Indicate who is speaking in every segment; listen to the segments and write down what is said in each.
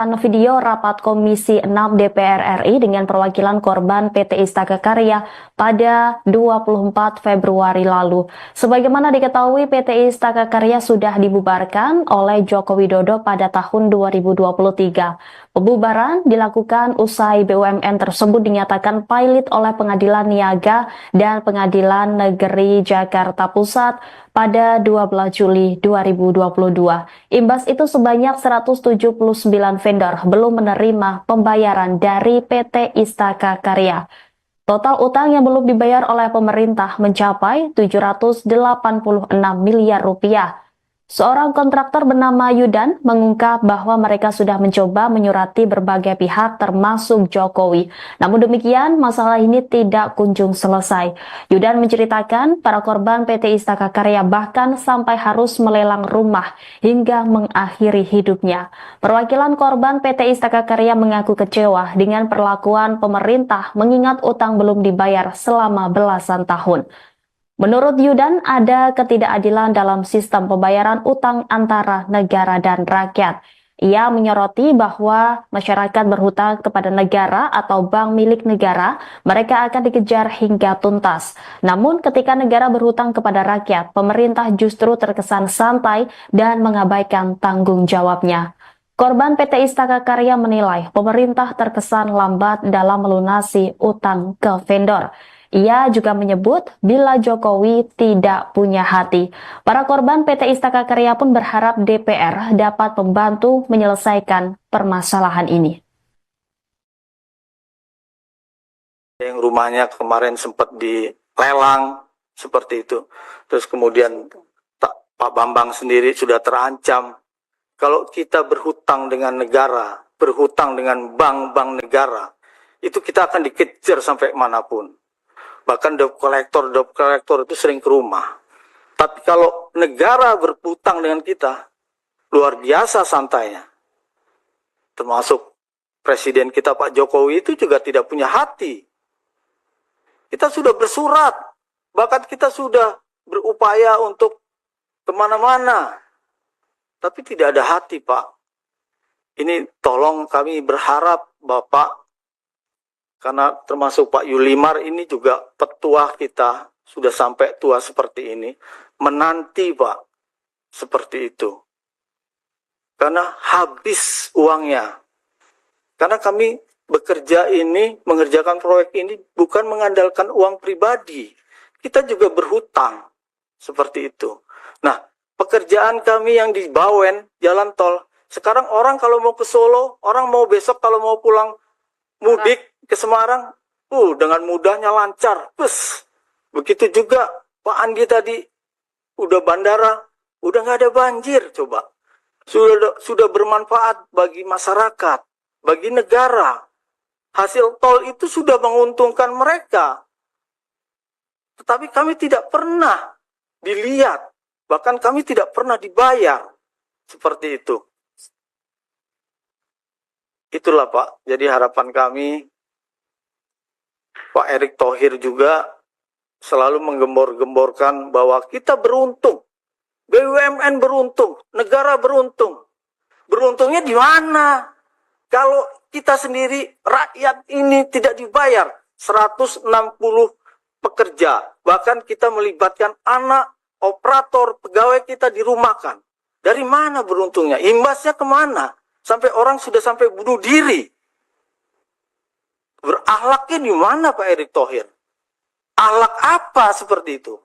Speaker 1: Video rapat Komisi 6 DPR RI dengan perwakilan korban PT Istaka Karya pada 24 Februari lalu. Sebagaimana diketahui, PT Istaka Karya sudah dibubarkan oleh Joko Widodo pada tahun 2023. Pembubaran dilakukan usai BUMN tersebut dinyatakan pailit oleh Pengadilan Niaga dan Pengadilan Negeri Jakarta Pusat pada 12 Juli 2022. Imbas itu sebanyak 179 vendor belum menerima pembayaran dari PT Istaka Karya. Total utang yang belum dibayar oleh pemerintah mencapai 786 miliar rupiah. Seorang kontraktor bernama Yudan mengungkap bahwa mereka sudah mencoba menyurati berbagai pihak termasuk Jokowi. Namun demikian, masalah ini tidak kunjung selesai. Yudan menceritakan para korban PT Istaka Karya bahkan sampai harus melelang rumah hingga mengakhiri hidupnya. Perwakilan korban PT Istaka Karya mengaku kecewa dengan perlakuan pemerintah mengingat utang belum dibayar selama belasan tahun. Menurut Yudan, ada ketidakadilan dalam sistem pembayaran utang antara negara dan rakyat. Ia menyoroti bahwa masyarakat berhutang kepada negara atau bank milik negara, mereka akan dikejar hingga tuntas. Namun ketika negara berhutang kepada rakyat, pemerintah justru terkesan santai dan mengabaikan tanggung jawabnya. Korban PT Istaka Karya menilai pemerintah terkesan lambat dalam melunasi utang ke vendor. Ia juga menyebut bila Jokowi tidak punya hati. Para korban PT Istaka Karya pun berharap DPR dapat membantu menyelesaikan permasalahan ini.
Speaker 2: Yang rumahnya kemarin sempat dilelang seperti itu. Terus kemudian Pak Bambang sendiri sudah terancam. Kalau kita berhutang dengan negara, berhutang dengan bank-bank negara, itu kita akan dikejar sampai manapun. Bahkan debt collector itu sering ke rumah. Tapi kalau negara berhutang dengan kita, luar biasa santainya. Termasuk Presiden kita Pak Jokowi itu juga tidak punya hati. Kita sudah bersurat, bahkan kita sudah berupaya untuk kemana-mana. Tapi tidak ada hati, Pak. Ini tolong kami berharap Bapak, karena termasuk Pak Yulimar ini juga petua kita, sudah sampai tua seperti ini, menanti Pak, seperti itu. Karena habis uangnya. Karena kami bekerja ini, mengerjakan proyek ini, bukan mengandalkan uang pribadi. Kita juga berhutang, seperti itu. Nah, pekerjaan kami yang di Bawen, jalan tol, sekarang orang kalau mau ke Solo, orang mau besok kalau mau pulang mudik ke Semarang, dengan mudahnya lancar. Begitu juga Pak Andi tadi, udah bandara, udah nggak ada banjir, coba. Sudah bermanfaat bagi masyarakat, bagi negara. Hasil tol itu sudah menguntungkan mereka. Tetapi kami tidak pernah dilihat, bahkan kami tidak pernah dibayar. Seperti itu. Itulah Pak, jadi harapan kami, Pak Erick Thohir juga selalu menggembor-gemborkan bahwa kita beruntung, BUMN beruntung, negara beruntung. Beruntungnya di mana? Kalau kita sendiri, rakyat ini tidak dibayar 160 pekerja, bahkan kita melibatkan anak, operator, pegawai kita dirumahkan. Dari mana beruntungnya? Imbasnya kemana? Sampai orang sudah sampai bunuh diri. Berakhlaknya di mana Pak Erick Thohir? Akhlak apa seperti itu?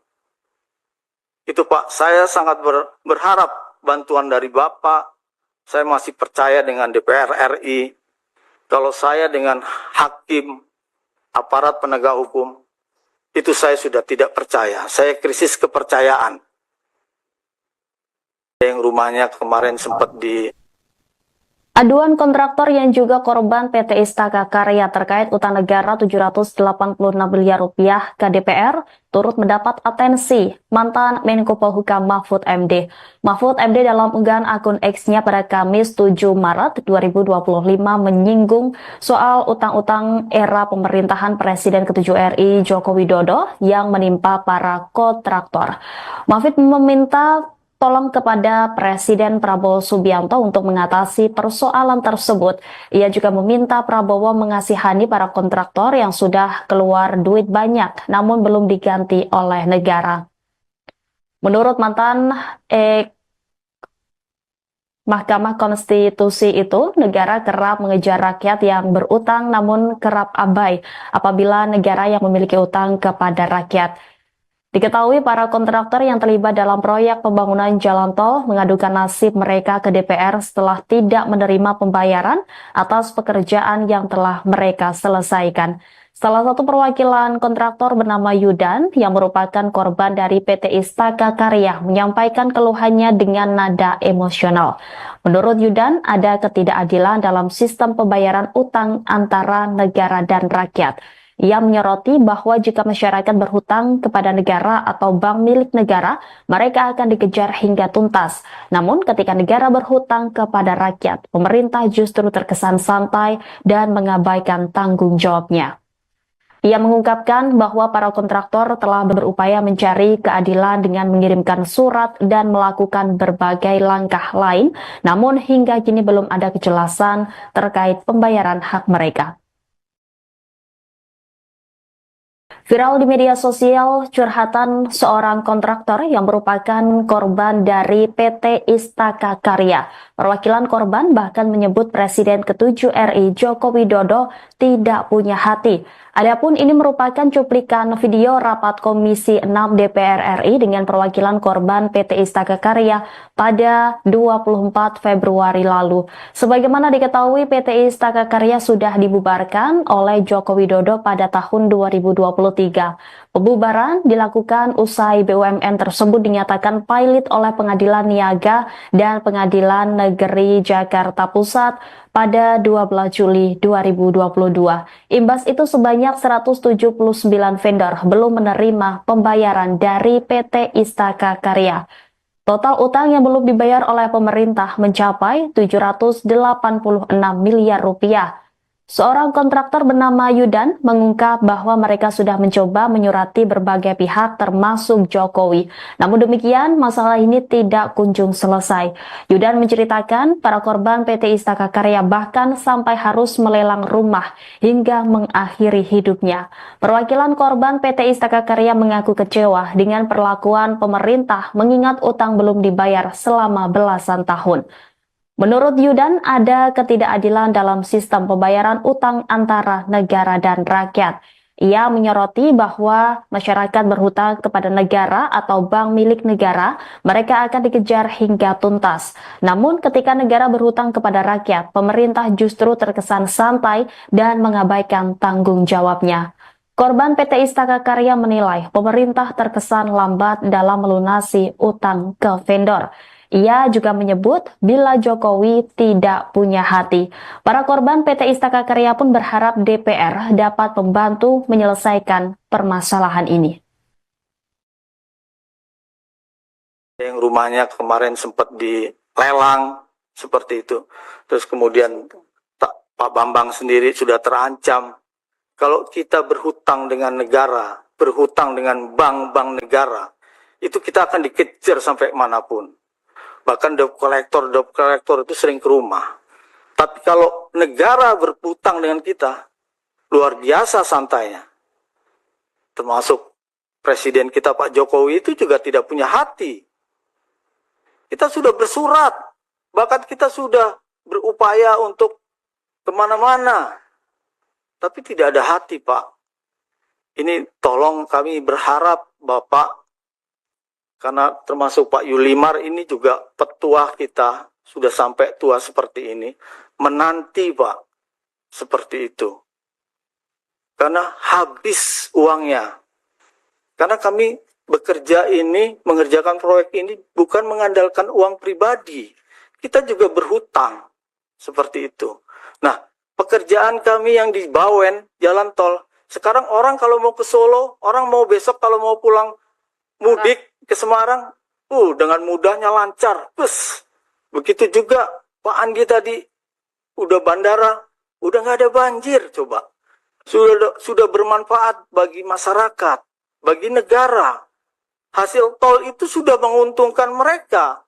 Speaker 2: Itu Pak, saya sangat berharap bantuan dari Bapak. Saya masih percaya dengan DPR RI. Kalau saya dengan hakim, aparat penegak hukum, itu saya sudah tidak percaya. Saya krisis kepercayaan. Yang rumahnya kemarin sempat
Speaker 1: Aduan kontraktor yang juga korban PT Istaka Karya terkait utang negara 786 miliar rupiah ke DPR turut mendapat atensi mantan Menko Polhukam Mahfud MD. Mahfud MD dalam unggahan akun X-nya pada Kamis 7 Maret 2025 menyinggung soal utang-utang era pemerintahan Presiden ke-7 RI Joko Widodo yang menimpa para kontraktor. Mahfud meminta tolong kepada Presiden Prabowo Subianto untuk mengatasi persoalan tersebut. Ia juga meminta Prabowo mengasihani para kontraktor yang sudah keluar duit banyak namun belum diganti oleh negara. Menurut mantan Mahkamah Konstitusi itu, negara kerap mengejar rakyat yang berutang namun kerap abai apabila negara yang memiliki utang kepada rakyat. Diketahui para kontraktor yang terlibat dalam proyek pembangunan jalan tol mengadukan nasib mereka ke DPR setelah tidak menerima pembayaran atas pekerjaan yang telah mereka selesaikan. Salah satu perwakilan kontraktor bernama Yudan yang merupakan korban dari PT Istaka Karya menyampaikan keluhannya dengan nada emosional. Menurut Yudan, ada ketidakadilan dalam sistem pembayaran utang antara negara dan rakyat. Ia menyoroti bahwa jika masyarakat berhutang kepada negara atau bank milik negara, mereka akan dikejar hingga tuntas. Namun ketika negara berhutang kepada rakyat, pemerintah justru terkesan santai dan mengabaikan tanggung jawabnya. Ia mengungkapkan bahwa para kontraktor telah berupaya mencari keadilan dengan mengirimkan surat dan melakukan berbagai langkah lain, namun hingga kini belum ada kejelasan terkait pembayaran hak mereka. Viral di media sosial curhatan seorang kontraktor yang merupakan korban dari PT Istaka Karya. Perwakilan korban bahkan menyebut Presiden ke-7 RI Joko Widodo tidak punya hati. Adapun ini merupakan cuplikan video rapat Komisi 6 DPR RI dengan perwakilan korban PT Istaka Karya pada 24 Februari lalu. Sebagaimana diketahui, PT Istaka Karya sudah dibubarkan oleh Joko Widodo pada tahun 2023. Pembubaran dilakukan usai BUMN tersebut dinyatakan pilot oleh Pengadilan Niaga dan Pengadilan Negeri Jakarta Pusat pada 12 Juli 2022. Imbas itu sebanyak 179 vendor belum menerima pembayaran dari PT Istaka Karya. Total utang yang belum dibayar oleh pemerintah mencapai 786 miliar rupiah. Seorang kontraktor bernama Yudan mengungkap bahwa mereka sudah mencoba menyurati berbagai pihak termasuk Jokowi. Namun demikian, masalah ini tidak kunjung selesai. Yudan menceritakan para korban PT Istaka Karya bahkan sampai harus melelang rumah hingga mengakhiri hidupnya. Perwakilan korban PT Istaka Karya mengaku kecewa dengan perlakuan pemerintah mengingat utang belum dibayar selama belasan tahun. Menurut Yudan, ada ketidakadilan dalam sistem pembayaran utang antara negara dan rakyat. Ia menyoroti bahwa masyarakat berhutang kepada negara atau bank milik negara, mereka akan dikejar hingga tuntas. Namun ketika negara berhutang kepada rakyat, pemerintah justru terkesan santai dan mengabaikan tanggung jawabnya. Korban PT Istaka Karya menilai pemerintah terkesan lambat dalam melunasi utang ke vendor. Ia juga menyebut bila Jokowi tidak punya hati. Para korban PT Istaka Karya pun berharap DPR dapat membantu menyelesaikan permasalahan ini.
Speaker 2: Yang rumahnya kemarin sempat dilelang seperti itu. Terus kemudian Pak Bambang sendiri sudah terancam. Kalau kita berhutang dengan negara, berhutang dengan bank-bank negara, itu kita akan dikejar sampai manapun. Bahkan debt collector itu sering ke rumah. Tapi kalau negara berhutang dengan kita, luar biasa santainya. Termasuk Presiden kita Pak Jokowi itu juga tidak punya hati. Kita sudah bersurat, bahkan kita sudah berupaya untuk kemana-mana. Tapi tidak ada hati, Pak. Ini tolong kami berharap Bapak, karena termasuk Pak Yulimar ini juga petua kita, sudah sampai tua seperti ini, menanti Pak, seperti itu. Karena habis uangnya. Karena kami bekerja ini, mengerjakan proyek ini bukan mengandalkan uang pribadi. Kita juga berhutang, seperti itu. Nah, pekerjaan kami yang di Bawen, jalan tol, sekarang orang kalau mau ke Solo, orang mau besok kalau mau pulang mudik ke Semarang, dengan mudahnya lancar. Begitu juga Pak Andi tadi, udah bandara, udah nggak ada banjir, coba. Sudah bermanfaat bagi masyarakat, bagi negara. hasil tol itu sudah menguntungkan mereka.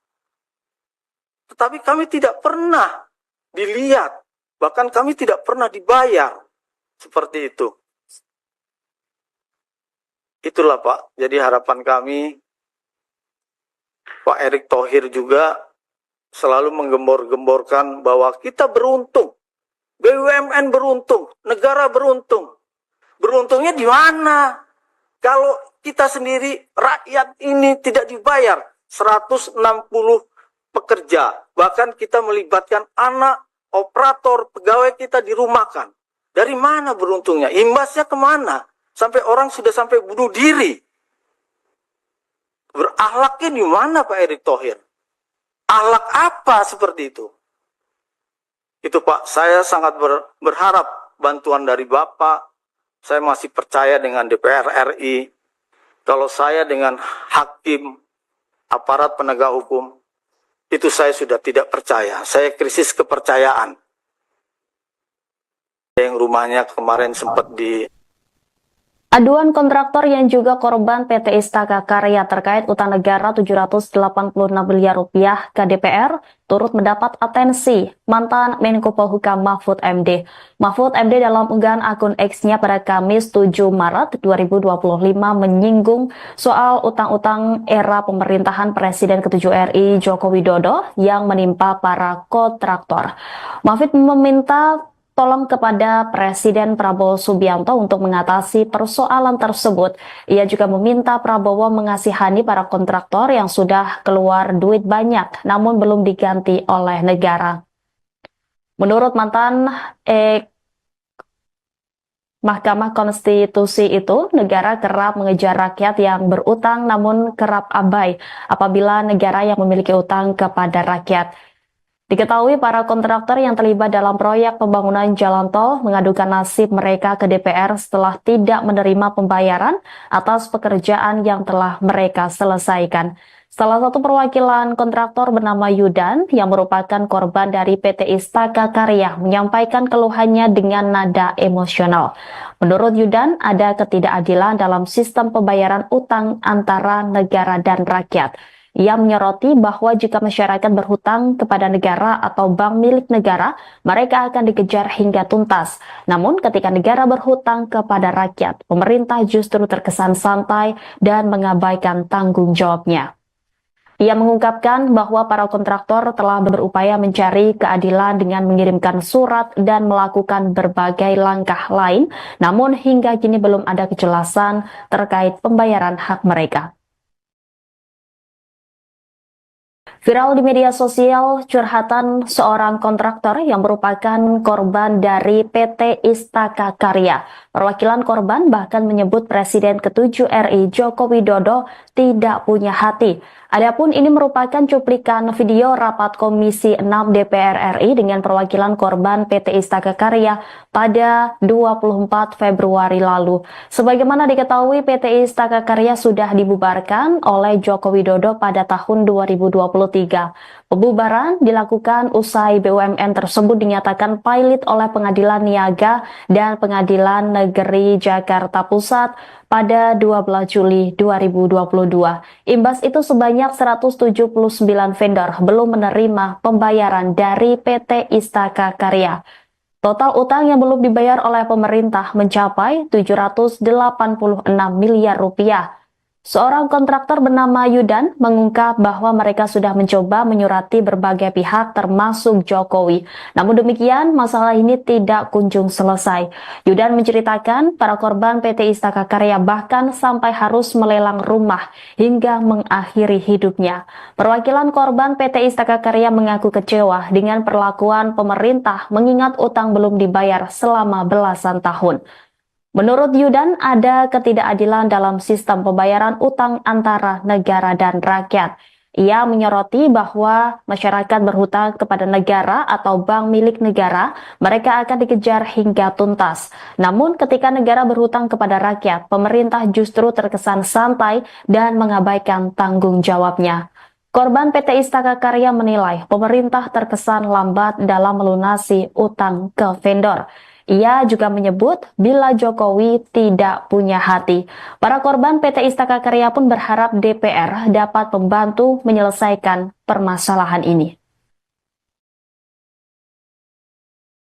Speaker 2: Tetapi kami tidak pernah dilihat, bahkan kami tidak pernah dibayar. Seperti itu. Itulah Pak, jadi harapan kami, Pak Erick Thohir juga selalu menggembor-gemborkan bahwa kita beruntung, BUMN beruntung, negara beruntung. Beruntungnya di mana? Kalau kita sendiri, rakyat ini tidak dibayar 160 pekerja, bahkan kita melibatkan anak, operator, pegawai kita dirumahkan. Dari mana beruntungnya? Imbasnya kemana? Sampai orang sudah sampai bunuh diri. Berakhlaknya di mana Pak Erick Thohir? Akhlak apa seperti itu? Itu Pak, saya sangat berharap bantuan dari Bapak. Saya masih percaya dengan DPR RI. Kalau saya dengan hakim, aparat penegak hukum, itu saya sudah tidak percaya. Saya krisis kepercayaan. Yang rumahnya kemarin sempat di...
Speaker 1: Aduan kontraktor yang juga korban PT Istaka Karya terkait utang negara 786 miliar rupiah ke DPR turut mendapat atensi mantan Menko Polhukam Mahfud MD. Mahfud MD dalam unggahan akun X-nya pada Kamis 7 Maret 2025 menyinggung soal utang-utang era pemerintahan Presiden ke-7 RI Joko Widodo yang menimpa para kontraktor. Mahfud meminta tolong kepada Presiden Prabowo Subianto untuk mengatasi persoalan tersebut. Ia juga meminta Prabowo mengasihani para kontraktor yang sudah keluar duit banyak namun belum diganti oleh negara. Menurut mantan Mahkamah Konstitusi itu, negara kerap mengejar rakyat yang berutang namun kerap abai apabila negara yang memiliki utang kepada rakyat. Diketahui para kontraktor yang terlibat dalam proyek pembangunan jalan tol mengadukan nasib mereka ke DPR setelah tidak menerima pembayaran atas pekerjaan yang telah mereka selesaikan. Salah satu perwakilan kontraktor bernama Yudan yang merupakan korban dari PT Istaka Karya menyampaikan keluhannya dengan nada emosional. Menurut Yudan, ada ketidakadilan dalam sistem pembayaran utang antara negara dan rakyat. Ia menyoroti bahwa jika masyarakat berhutang kepada negara atau bank milik negara, mereka akan dikejar hingga tuntas. Namun ketika negara berhutang kepada rakyat, pemerintah justru terkesan santai dan mengabaikan tanggung jawabnya. Ia mengungkapkan bahwa para kontraktor telah berupaya mencari keadilan dengan mengirimkan surat dan melakukan berbagai langkah lain, namun hingga kini belum ada kejelasan terkait pembayaran hak mereka. Viral di media sosial curhatan seorang kontraktor yang merupakan korban dari PT Istaka Karya. Perwakilan korban bahkan menyebut Presiden ke-7 RI Joko Widodo tidak punya hati. Adapun ini merupakan cuplikan video rapat Komisi 6 DPR RI dengan perwakilan korban PT Istaka Karya pada 24 Februari lalu. Sebagaimana diketahui, PT Istaka Karya sudah dibubarkan oleh Joko Widodo pada tahun 2023. Pembubaran dilakukan usai BUMN tersebut dinyatakan pilot oleh Pengadilan Niaga dan Pengadilan Negeri Jakarta Pusat pada 12 Juli 2022. Imbas itu sebanyak 179 vendor belum menerima pembayaran dari PT Istaka Karya. Total utang yang belum dibayar oleh pemerintah mencapai 786 miliar rupiah. Seorang kontraktor bernama Yudan mengungkap bahwa mereka sudah mencoba menyurati berbagai pihak termasuk Jokowi. Namun demikian, masalah ini tidak kunjung selesai. Yudan menceritakan para korban PT Istaka Karya bahkan sampai harus melelang rumah hingga mengakhiri hidupnya. Perwakilan korban PT Istaka Karya mengaku kecewa dengan perlakuan pemerintah mengingat utang belum dibayar selama belasan tahun. Menurut Yudan, ada ketidakadilan dalam sistem pembayaran utang antara negara dan rakyat. Ia menyoroti bahwa masyarakat berhutang kepada negara atau bank milik negara, mereka akan dikejar hingga tuntas. Namun ketika negara berhutang kepada rakyat, pemerintah justru terkesan santai dan mengabaikan tanggung jawabnya. Korban PT Istaka Karya menilai pemerintah terkesan lambat dalam melunasi utang ke vendor. Ia juga menyebut bila Jokowi tidak punya hati. Para korban PT Istaka Karya pun berharap DPR dapat membantu menyelesaikan permasalahan ini.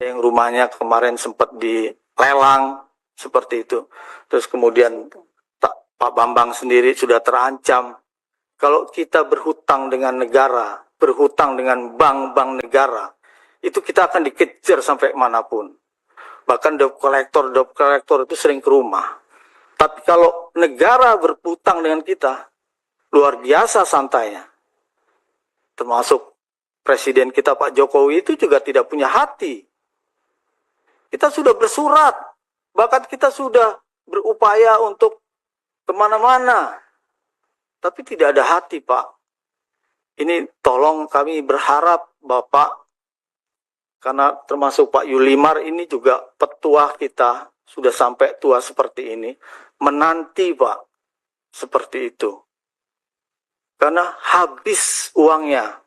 Speaker 2: Yang rumahnya kemarin sempat dilelang seperti itu. Terus kemudian Pak Bambang sendiri sudah terancam. Kalau kita berhutang dengan negara, berhutang dengan bank-bank negara, itu kita akan dikejar sampai manapun. Bahkan debt collector itu sering ke rumah. Tapi kalau negara berhutang dengan kita, luar biasa santainya. Termasuk Presiden kita Pak Jokowi itu juga tidak punya hati. Kita sudah bersurat, bahkan kita sudah berupaya untuk kemana-mana. Tapi tidak ada hati, Pak. Ini tolong kami berharap Bapak, karena termasuk Pak Yulimar ini juga petua kita, sudah sampai tua seperti ini, menanti Pak, seperti itu. Karena habis uangnya.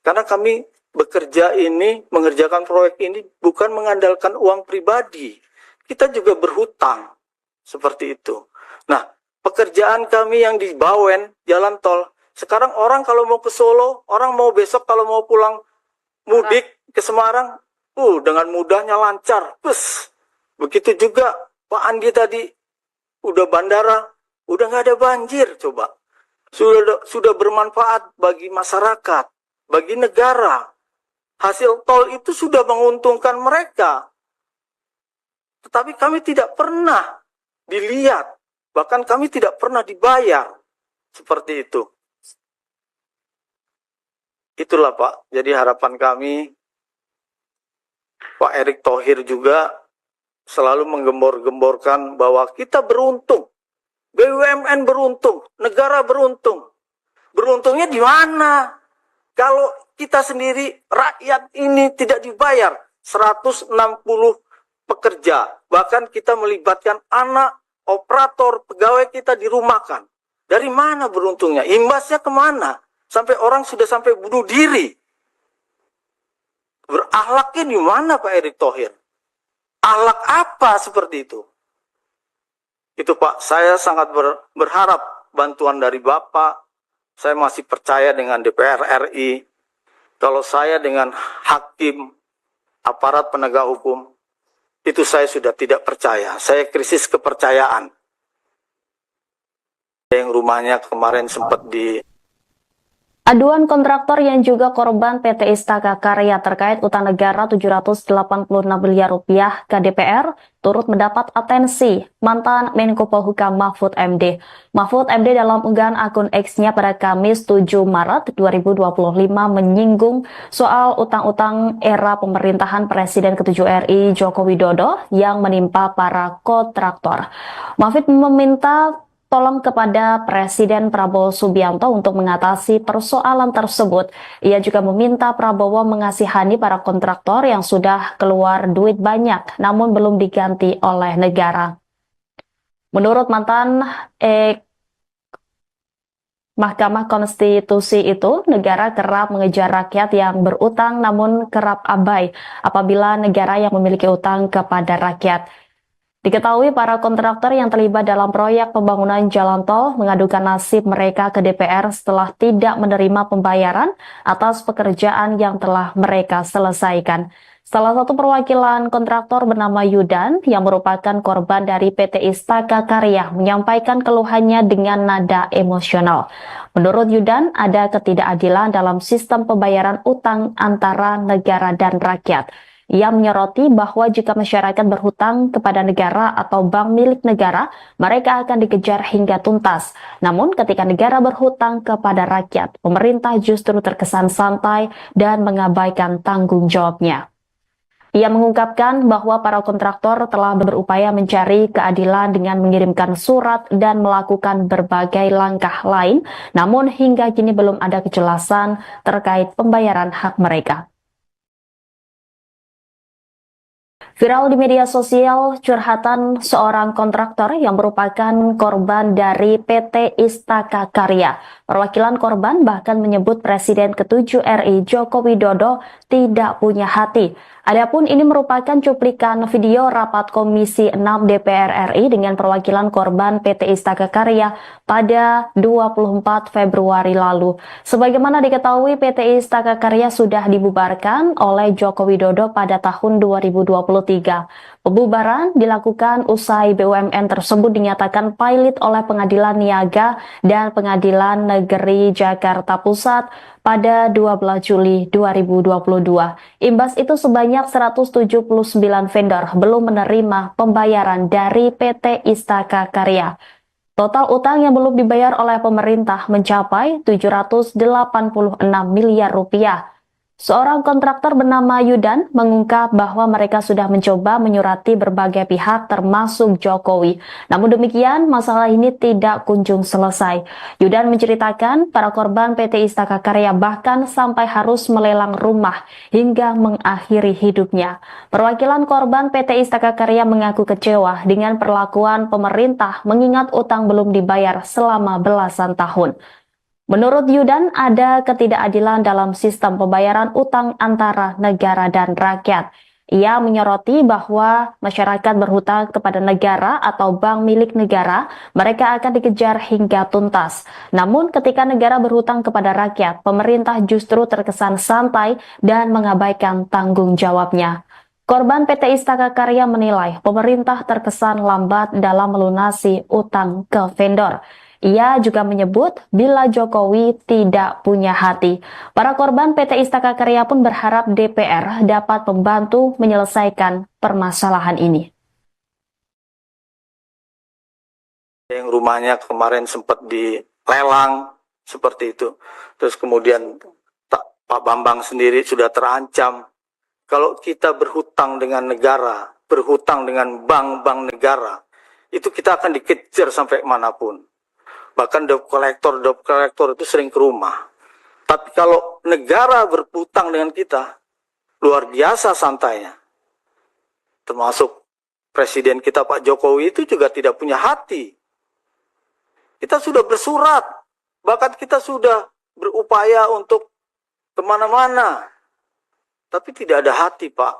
Speaker 2: Karena kami bekerja ini, mengerjakan proyek ini bukan mengandalkan uang pribadi. Kita juga berhutang, seperti itu. Nah, pekerjaan kami yang di Bawen, jalan tol, sekarang orang kalau mau ke Solo, orang mau besok kalau mau pulang mudik ke Semarang, dengan mudahnya lancar. Begitu juga Pak Andi tadi, udah bandara, udah nggak ada banjir, coba. Sudah bermanfaat bagi masyarakat, bagi negara. Hasil tol itu sudah menguntungkan mereka. Tetapi kami tidak pernah dilihat. Bahkan kami tidak pernah dibayar. Seperti itu. Itulah Pak. Jadi harapan kami, Pak Erick Thohir juga selalu menggembor-gemborkan bahwa kita beruntung. BUMN beruntung. Negara beruntung. Beruntungnya di mana? Kalau kita sendiri, rakyat ini tidak dibayar. 160 pekerja. Bahkan kita melibatkan anak, operator, pegawai kita dirumahkan. Dari mana beruntungnya? Imbasnya kemana? Sampai orang sudah sampai bunuh diri. Berakhlaknya di mana Pak Erick Thohir? Akhlak apa seperti itu? Itu Pak, saya sangat berharap bantuan dari Bapak. Saya masih percaya dengan DPR RI. Kalau saya dengan hakim, aparat penegak hukum, itu saya sudah tidak percaya. Saya krisis kepercayaan. Yang rumahnya kemarin sempat
Speaker 1: Aduan kontraktor yang juga korban PT Istaka Karya terkait utang negara 786 miliar rupiah ke DPR turut mendapat atensi mantan Menko Polhukam Mahfud MD. Mahfud MD dalam unggahan akun X-nya pada Kamis 7 Maret 2025 menyinggung soal utang-utang era pemerintahan Presiden ke-7 RI Joko Widodo yang menimpa para kontraktor. Mahfud meminta tolong kepada Presiden Prabowo Subianto untuk mengatasi persoalan tersebut. Ia juga meminta Prabowo mengasihani para kontraktor yang sudah keluar duit banyak namun belum diganti oleh negara. Menurut mantan Mahkamah Konstitusi itu, negara kerap mengejar rakyat yang berutang namun kerap abai apabila negara yang memiliki utang kepada rakyat. Diketahui para kontraktor yang terlibat dalam proyek pembangunan jalan tol mengadukan nasib mereka ke DPR setelah tidak menerima pembayaran atas pekerjaan yang telah mereka selesaikan. Salah satu perwakilan kontraktor bernama Yudan yang merupakan korban dari PT Istaka Karya menyampaikan keluhannya dengan nada emosional. Menurut Yudan, ada ketidakadilan dalam sistem pembayaran utang antara negara dan rakyat. Ia menyoroti bahwa jika masyarakat berhutang kepada negara atau bank milik negara, mereka akan dikejar hingga tuntas. Namun ketika negara berhutang kepada rakyat, pemerintah justru terkesan santai dan mengabaikan tanggung jawabnya. Ia mengungkapkan bahwa para kontraktor telah berupaya mencari keadilan dengan mengirimkan surat dan melakukan berbagai langkah lain, namun hingga kini belum ada kejelasan terkait pembayaran hak mereka. Viral di media sosial curhatan seorang kontraktor yang merupakan korban dari PT Istaka Karya. Perwakilan korban bahkan menyebut Presiden ke-7 RI Joko Widodo tidak punya hati. Adapun ini merupakan cuplikan video rapat Komisi 6 DPR RI dengan perwakilan korban PT Istaka Karya pada 24 Februari lalu. Sebagaimana diketahui, PT Istaka Karya sudah dibubarkan oleh Joko Widodo pada tahun 2023. Pembubaran dilakukan usai BUMN tersebut dinyatakan pailit oleh Pengadilan Niaga dan Pengadilan Negeri Jakarta Pusat pada 12 Juli 2022. Imbas itu sebanyak 179 vendor belum menerima pembayaran dari PT Istaka Karya. Total utang yang belum dibayar oleh pemerintah mencapai 786 miliar rupiah. Seorang kontraktor bernama Yudan mengungkap bahwa mereka sudah mencoba menyurati berbagai pihak termasuk Jokowi. Namun demikian, masalah ini tidak kunjung selesai. Yudan menceritakan para korban PT Istaka Karya bahkan sampai harus melelang rumah hingga mengakhiri hidupnya. Perwakilan korban PT Istaka Karya mengaku kecewa dengan perlakuan pemerintah mengingat utang belum dibayar selama belasan tahun. Menurut Yudan, ada ketidakadilan dalam sistem pembayaran utang antara negara dan rakyat. Ia menyoroti bahwa masyarakat berhutang kepada negara atau bank milik negara, mereka akan dikejar hingga tuntas. Namun ketika negara berhutang kepada rakyat, pemerintah justru terkesan santai dan mengabaikan tanggung jawabnya. Korban PT Istaka Karya menilai pemerintah terkesan lambat dalam melunasi utang ke vendor. Ia juga menyebut bila Jokowi tidak punya hati. Para korban PT Istaka Karya pun berharap DPR dapat membantu menyelesaikan permasalahan ini.
Speaker 2: Yang rumahnya kemarin sempat dilelang seperti itu. Terus kemudian Pak Bambang sendiri sudah terancam. Kalau kita berhutang dengan negara, berhutang dengan bank-bank negara, itu kita akan dikejar sampai manapun. Bahkan debt collector itu sering ke rumah. Tapi kalau negara berhutang dengan kita, luar biasa santainya. Termasuk Presiden kita Pak Jokowi itu juga tidak punya hati. Kita sudah bersurat, bahkan kita sudah berupaya untuk kemana-mana. Tapi tidak ada hati, Pak.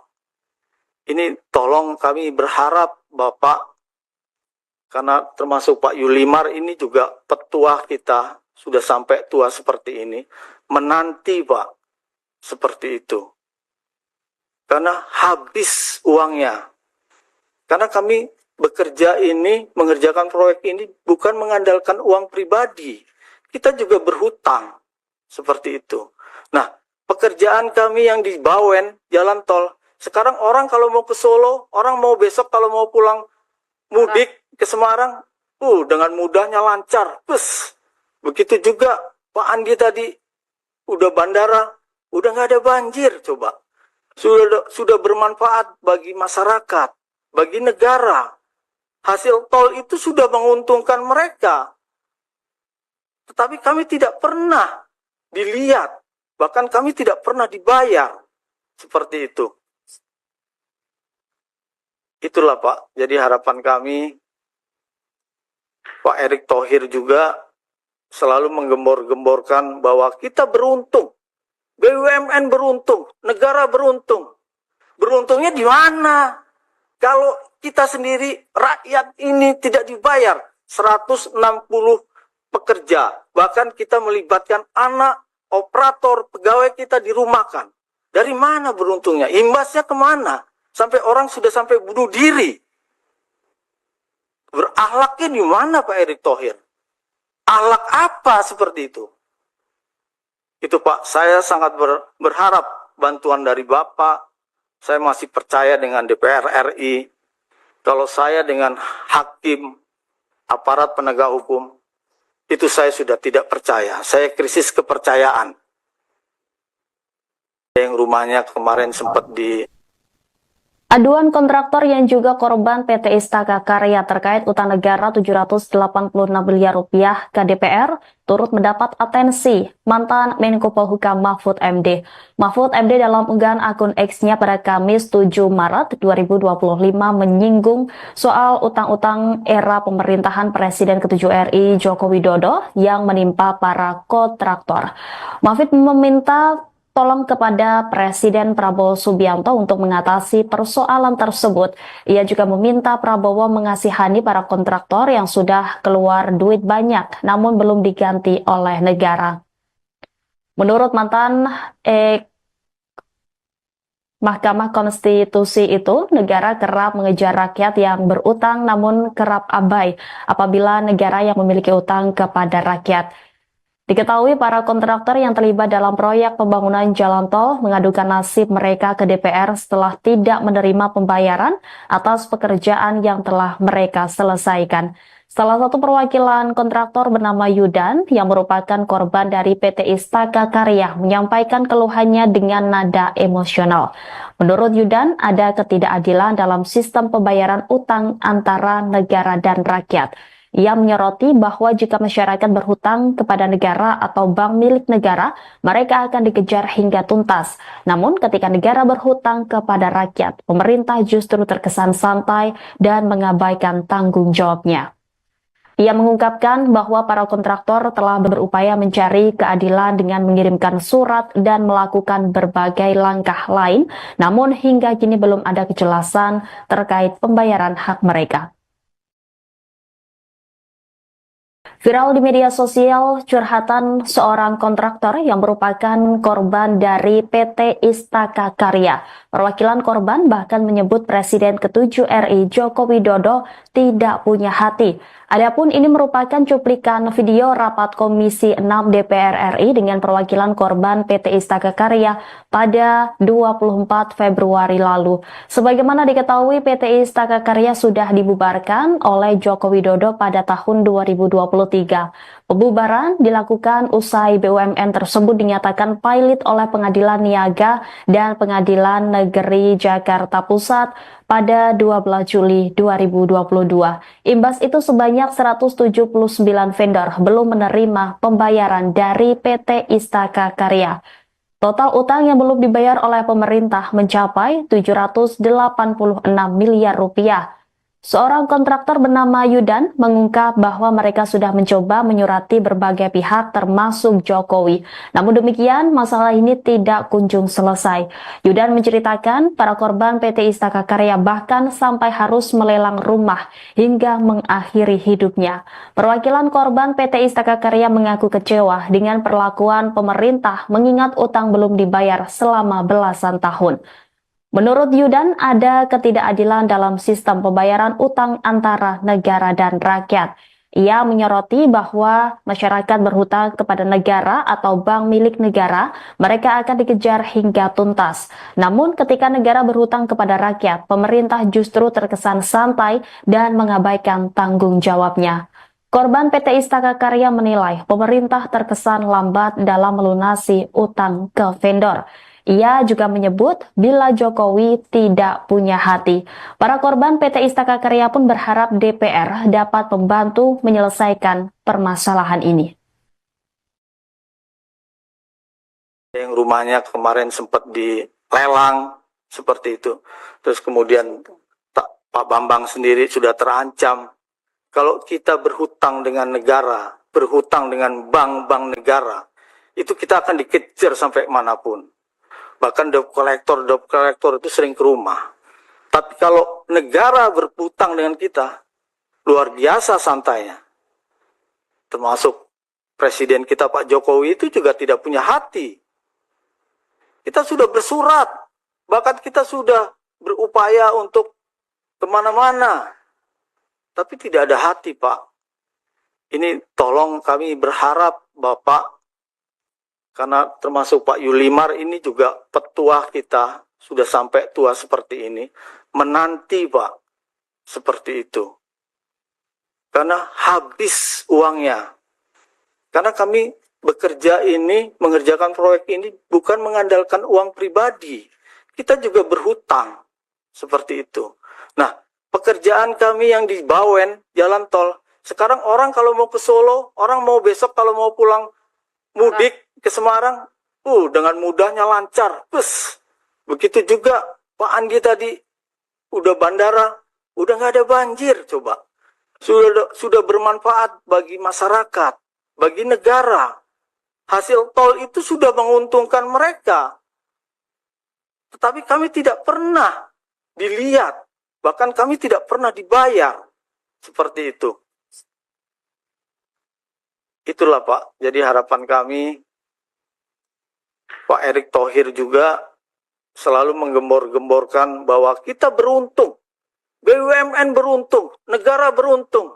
Speaker 2: Ini tolong kami berharap Bapak, karena termasuk Pak Yulimar ini juga petua kita, sudah sampai tua seperti ini, menanti Pak, seperti itu. Karena habis uangnya. Karena kami bekerja ini, mengerjakan proyek ini bukan mengandalkan uang pribadi. Kita juga berhutang, seperti itu. Nah, pekerjaan kami yang di Bawen, jalan tol, sekarang orang kalau mau ke Solo, orang mau besok kalau mau pulang mudik ke Semarang, dengan mudahnya lancar, Begitu juga Pak Andi tadi, udah bandara, udah nggak ada banjir, coba. Sudah bermanfaat bagi masyarakat, bagi negara. Hasil tol itu sudah menguntungkan mereka. Tetapi kami tidak pernah dilihat, bahkan kami tidak pernah dibayar. Seperti itu. Itulah Pak, jadi harapan kami, Pak Erick Thohir juga selalu menggembor-gemborkan bahwa kita beruntung, BUMN beruntung, negara beruntung. Beruntungnya di mana? Kalau kita sendiri, rakyat ini tidak dibayar 160 pekerja, bahkan kita melibatkan anak, operator, pegawai kita dirumahkan. Dari mana beruntungnya? Imbasnya kemana? Sampai orang sudah sampai bunuh diri. Berakhlaknya di mana Pak Erick Thohir? Akhlak apa seperti itu? Itu Pak, saya sangat berharap bantuan dari Bapak. Saya masih percaya dengan DPR RI. Kalau saya dengan hakim, aparat penegak hukum, itu saya sudah tidak percaya. Saya krisis kepercayaan. Yang rumahnya kemarin sempat
Speaker 1: Aduan kontraktor yang juga korban PT Istaka Karya terkait utang negara 786 miliar rupiah ke DPR turut mendapat atensi mantan Menko Polhukam Mahfud MD. Mahfud MD dalam unggahan akun X-nya pada Kamis 7 Maret 2025 menyinggung soal utang-utang era pemerintahan Presiden ke-7 RI Joko Widodo yang menimpa para kontraktor. Mahfud meminta tolong kepada Presiden Prabowo Subianto untuk mengatasi persoalan tersebut. Ia juga meminta Prabowo mengasihani para kontraktor yang sudah keluar duit banyak namun belum diganti oleh negara. Menurut mantan Mahkamah Konstitusi itu, negara kerap mengejar rakyat yang berutang namun kerap abai apabila negara yang memiliki utang kepada rakyat. Diketahui para kontraktor yang terlibat dalam proyek pembangunan jalan tol mengadukan nasib mereka ke DPR setelah tidak menerima pembayaran atas pekerjaan yang telah mereka selesaikan. Salah satu perwakilan kontraktor bernama Yudan yang merupakan korban dari PT Istaka Karya menyampaikan keluhannya dengan nada emosional. Menurut Yudan, ada ketidakadilan dalam sistem pembayaran utang antara negara dan rakyat. Ia menyoroti bahwa jika masyarakat berhutang kepada negara atau bank milik negara, mereka akan dikejar hingga tuntas. Namun ketika negara berhutang kepada rakyat, pemerintah justru terkesan santai dan mengabaikan tanggung jawabnya. Ia mengungkapkan bahwa para kontraktor telah berupaya mencari keadilan dengan mengirimkan surat dan melakukan berbagai langkah lain, namun hingga kini belum ada kejelasan terkait pembayaran hak mereka. Viral di media sosial curhatan seorang kontraktor yang merupakan korban dari PT Istaka Karya. Perwakilan korban bahkan menyebut Presiden ke-7 RI Joko Widodo tidak punya hati. Adapun ini merupakan cuplikan video rapat Komisi 6 DPR RI dengan perwakilan korban PT Istaka Karya pada 24 Februari lalu. Sebagaimana diketahui, PT Istaka Karya sudah dibubarkan oleh Joko Widodo pada tahun 2023. Pembubaran dilakukan usai BUMN tersebut dinyatakan pilot oleh Pengadilan Niaga dan Pengadilan Negeri Jakarta Pusat pada 12 Juli 2022. Imbas itu sebanyak 179 vendor belum menerima pembayaran dari PT Istaka Karya. Total utang yang belum dibayar oleh pemerintah mencapai 786 miliar rupiah. Seorang kontraktor bernama Yudan mengungkap bahwa mereka sudah mencoba menyurati berbagai pihak termasuk Jokowi. Namun demikian, masalah ini tidak kunjung selesai. Yudan menceritakan para korban PT Istaka Karya bahkan sampai harus melelang rumah hingga mengakhiri hidupnya. Perwakilan korban PT Istaka Karya mengaku kecewa dengan perlakuan pemerintah mengingat utang belum dibayar selama belasan tahun. Menurut Yudan, ada ketidakadilan dalam sistem pembayaran utang antara negara dan rakyat. Ia menyoroti bahwa masyarakat berhutang kepada negara atau bank milik negara, mereka akan dikejar hingga tuntas. Namun ketika negara berhutang kepada rakyat, pemerintah justru terkesan santai dan mengabaikan tanggung jawabnya. Korban PT Istaka Karya menilai pemerintah terkesan lambat dalam melunasi utang ke vendor. Ia juga menyebut bila Jokowi tidak punya hati. Para korban PT Istaka Karya pun berharap DPR dapat membantu menyelesaikan permasalahan ini.
Speaker 2: Yang rumahnya kemarin sempat dilelang seperti itu. Terus kemudian Pak Bambang sendiri sudah terancam. Kalau kita berhutang dengan negara, berhutang dengan bank-bank negara, itu kita akan dikejar sampai manapun. Bahkan debt collector itu sering ke rumah. Tapi kalau negara berhutang dengan kita, luar biasa santainya. Termasuk Presiden kita Pak Jokowi itu juga tidak punya hati. Kita sudah bersurat, bahkan kita sudah berupaya untuk kemana-mana. Tapi tidak ada hati, Pak. Ini tolong kami berharap Bapak, karena termasuk Pak Yulimar ini juga petua kita, sudah sampai tua seperti ini, menanti Pak, seperti itu. Karena habis uangnya. Karena kami bekerja ini, mengerjakan proyek ini bukan mengandalkan uang pribadi. Kita juga berhutang. seperti itu. Nah, pekerjaan kami yang di Bawen, jalan tol, sekarang orang kalau mau ke Solo, orang mau besok kalau mau pulang mudik ke Semarang, dengan mudahnya lancar. Begitu juga Pak Andi tadi, udah bandara, udah nggak ada banjir, coba. Sudah bermanfaat bagi masyarakat, bagi negara. Hasil tol itu sudah menguntungkan mereka. Tetapi kami tidak pernah dilihat, bahkan kami tidak pernah dibayar. Seperti itu. Itulah Pak, jadi harapan kami, Pak Erick Thohir juga selalu menggembor-gemborkan bahwa kita beruntung. BUMN beruntung, negara beruntung.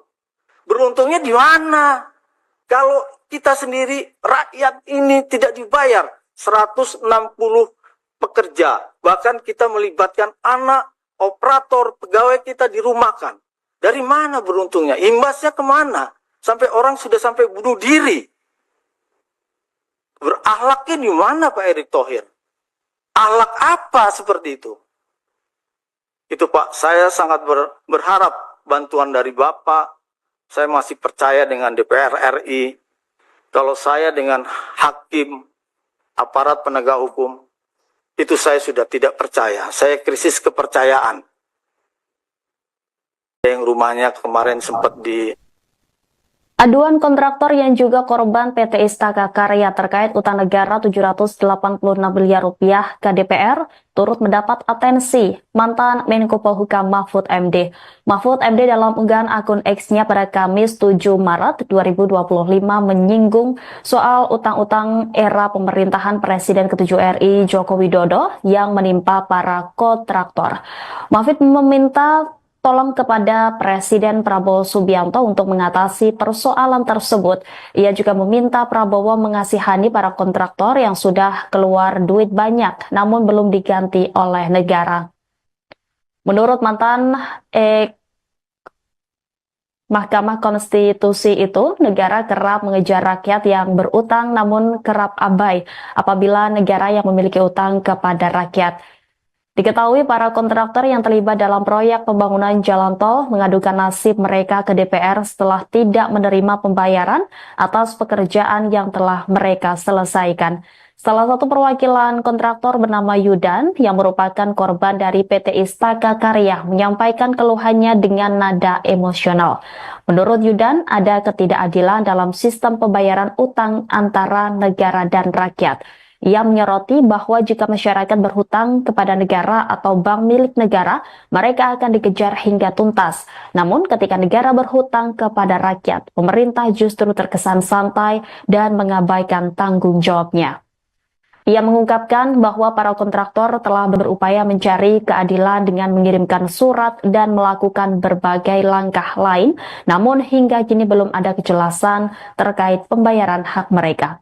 Speaker 2: Beruntungnya di mana? Kalau kita sendiri, rakyat ini tidak dibayar 160 pekerja. Bahkan kita melibatkan anak, operator, pegawai kita dirumahkan. Dari mana beruntungnya? Imbasnya kemana? Sampai orang sudah sampai bunuh diri. Berakhlaknya di mana Pak Erick Thohir? Akhlak apa seperti itu? Itu Pak, saya sangat berharap bantuan dari Bapak. Saya masih percaya dengan DPR RI. Kalau saya dengan hakim, aparat penegak hukum, itu saya sudah tidak percaya. Saya krisis kepercayaan. Yang rumahnya kemarin sempat di...
Speaker 1: Aduan kontraktor yang juga korban PT Istaka Karya terkait utang negara 786 miliar rupiah ke DPR turut mendapat atensi mantan Menko Polhukam Mahfud MD. Mahfud MD dalam unggahan akun X-nya pada Kamis 7 Maret 2025 menyinggung soal utang-utang era pemerintahan Presiden ke-7 RI Joko Widodo yang menimpa para kontraktor. Mahfud meminta tolong kepada Presiden Prabowo Subianto untuk mengatasi persoalan tersebut. Ia juga meminta Prabowo mengasihani para kontraktor yang sudah keluar duit banyak namun belum diganti oleh negara. Menurut mantan Mahkamah Konstitusi itu, negara kerap mengejar rakyat yang berutang namun kerap abai apabila negara yang memiliki utang kepada rakyat. Diketahui para kontraktor yang terlibat dalam proyek pembangunan jalan tol mengadukan nasib mereka ke DPR setelah tidak menerima pembayaran atas pekerjaan yang telah mereka selesaikan. Salah satu perwakilan kontraktor bernama Yudan yang merupakan korban dari PT Istaka Karya menyampaikan keluhannya dengan nada emosional. Menurut Yudan, ada ketidakadilan dalam sistem pembayaran utang antara negara dan rakyat. Ia menyoroti bahwa jika masyarakat berhutang kepada negara atau bank milik negara, mereka akan dikejar hingga tuntas. Namun ketika negara berhutang kepada rakyat, pemerintah justru terkesan santai dan mengabaikan tanggung jawabnya. Ia mengungkapkan bahwa para kontraktor telah berupaya mencari keadilan dengan mengirimkan surat dan melakukan berbagai langkah lain, namun hingga kini belum ada kejelasan terkait pembayaran hak mereka.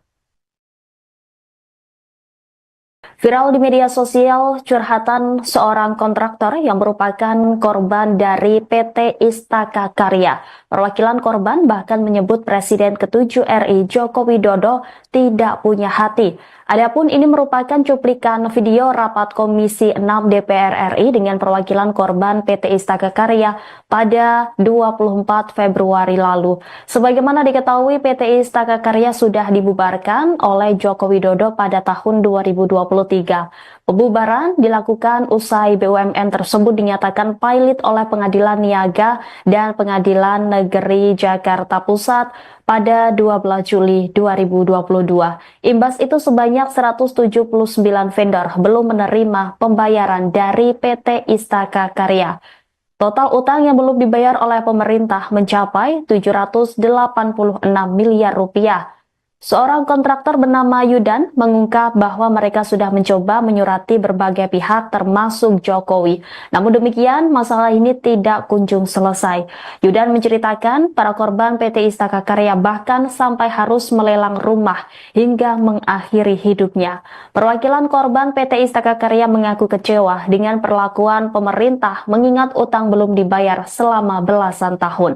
Speaker 1: Viral di media sosial curhatan seorang kontraktor yang merupakan korban dari PT Istaka Karya. Perwakilan korban bahkan menyebut Presiden ke-7 RI Joko Widodo tidak punya hati. Adapun ini merupakan cuplikan video rapat Komisi 6 DPR RI dengan perwakilan korban PT Istaka Karya pada 24 Februari lalu. Sebagaimana diketahui, PT Istaka Karya sudah dibubarkan oleh Joko Widodo pada tahun 2023. Pembubaran dilakukan usai BUMN tersebut dinyatakan pilot oleh Pengadilan Niaga dan Pengadilan Negeri Jakarta Pusat pada 12 Juli 2022. Imbas itu sebanyak 179 vendor belum menerima pembayaran dari PT Istaka Karya. Total utang yang belum dibayar oleh pemerintah mencapai 786 miliar rupiah. Seorang kontraktor bernama Yudan mengungkap bahwa mereka sudah mencoba menyurati berbagai pihak termasuk Jokowi. Namun demikian, masalah ini tidak kunjung selesai. Yudan menceritakan para korban PT Istaka Karya bahkan sampai harus melelang rumah hingga mengakhiri hidupnya. Perwakilan korban PT Istaka Karya mengaku kecewa dengan perlakuan pemerintah mengingat utang belum dibayar selama belasan tahun.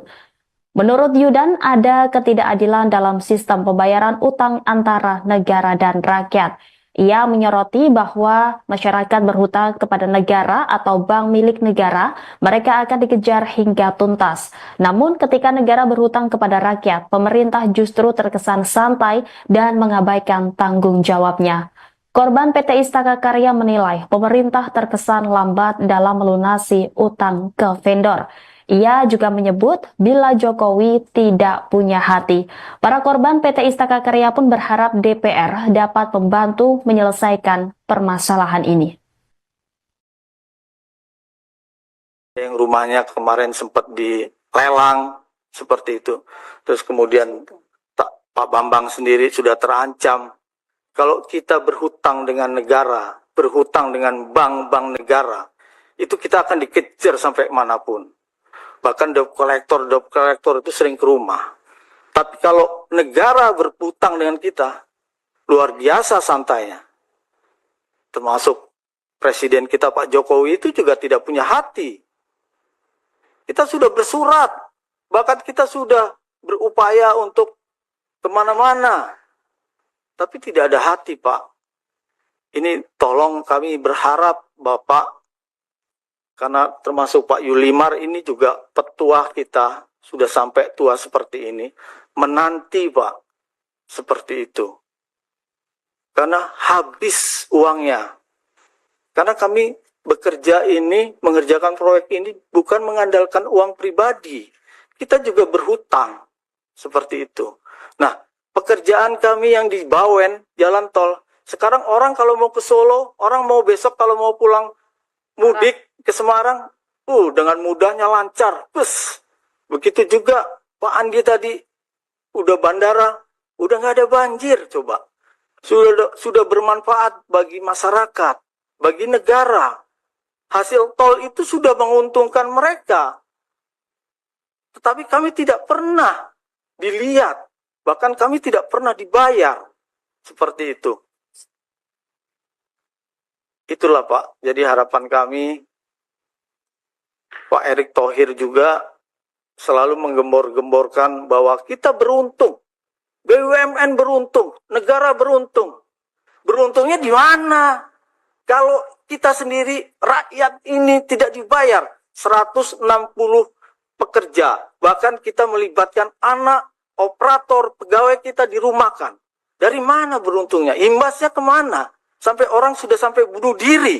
Speaker 1: Menurut Yudan, ada ketidakadilan dalam sistem pembayaran utang antara negara dan rakyat. Ia menyoroti bahwa masyarakat berhutang kepada negara atau bank milik negara, mereka akan dikejar hingga tuntas. Namun ketika negara berhutang kepada rakyat, pemerintah justru terkesan santai dan mengabaikan tanggung jawabnya. Korban PT Istaka Karya menilai pemerintah terkesan lambat dalam melunasi utang ke vendor. Ia juga menyebut bila Jokowi tidak punya hati. Para korban PT Istaka Karya pun berharap DPR dapat membantu menyelesaikan permasalahan ini.
Speaker 2: Yang rumahnya kemarin sempat dilelang seperti itu. Terus kemudian Pak Bambang sendiri sudah terancam. Kalau kita berhutang dengan negara, berhutang dengan bank-bank negara, itu kita akan dikejar sampai manapun. Bahkan debt collector itu sering ke rumah. Tapi kalau negara berhutang dengan kita, luar biasa santainya. Termasuk Presiden kita Pak Jokowi itu juga tidak punya hati. Kita sudah bersurat, bahkan kita sudah berupaya untuk kemana-mana. Tapi tidak ada hati, Pak. Ini tolong kami berharap Bapak, karena termasuk Pak Yulimar ini juga petua kita, sudah sampai tua seperti ini, menanti Pak, seperti itu. Karena habis uangnya. Karena kami bekerja ini, mengerjakan proyek ini bukan mengandalkan uang pribadi. Kita juga berhutang, seperti itu. Nah, pekerjaan kami yang di Bawen, jalan tol, sekarang orang kalau mau ke Solo, orang mau besok kalau mau pulang mudik ke Semarang, dengan mudahnya lancar. Begitu juga Pak Andi tadi, udah bandara, udah nggak ada banjir, coba. Sudah bermanfaat bagi masyarakat, bagi negara. Hasil tol itu sudah menguntungkan mereka. Tetapi kami tidak pernah dilihat, bahkan kami tidak pernah dibayar. Seperti itu. Itulah Pak, jadi harapan kami, Pak Erick Thohir juga selalu menggembor-gemborkan bahwa kita beruntung, BUMN beruntung, negara beruntung. Beruntungnya di mana? Kalau kita sendiri, rakyat ini tidak dibayar 160 pekerja, bahkan kita melibatkan anak, operator, pegawai kita dirumahkan. Dari mana beruntungnya? Imbasnya kemana? Sampai orang sudah sampai bunuh diri.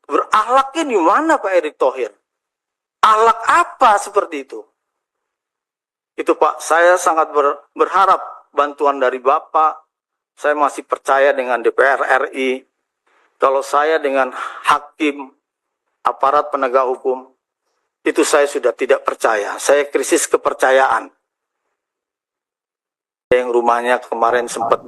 Speaker 2: Berakhlaknya di mana Pak Erick Thohir? Akhlak apa seperti itu? Itu Pak, saya sangat berharap bantuan dari Bapak. Saya masih percaya dengan DPR RI. Kalau saya dengan hakim, aparat penegak hukum, itu saya sudah tidak percaya. Saya krisis kepercayaan. Yang rumahnya kemarin sempat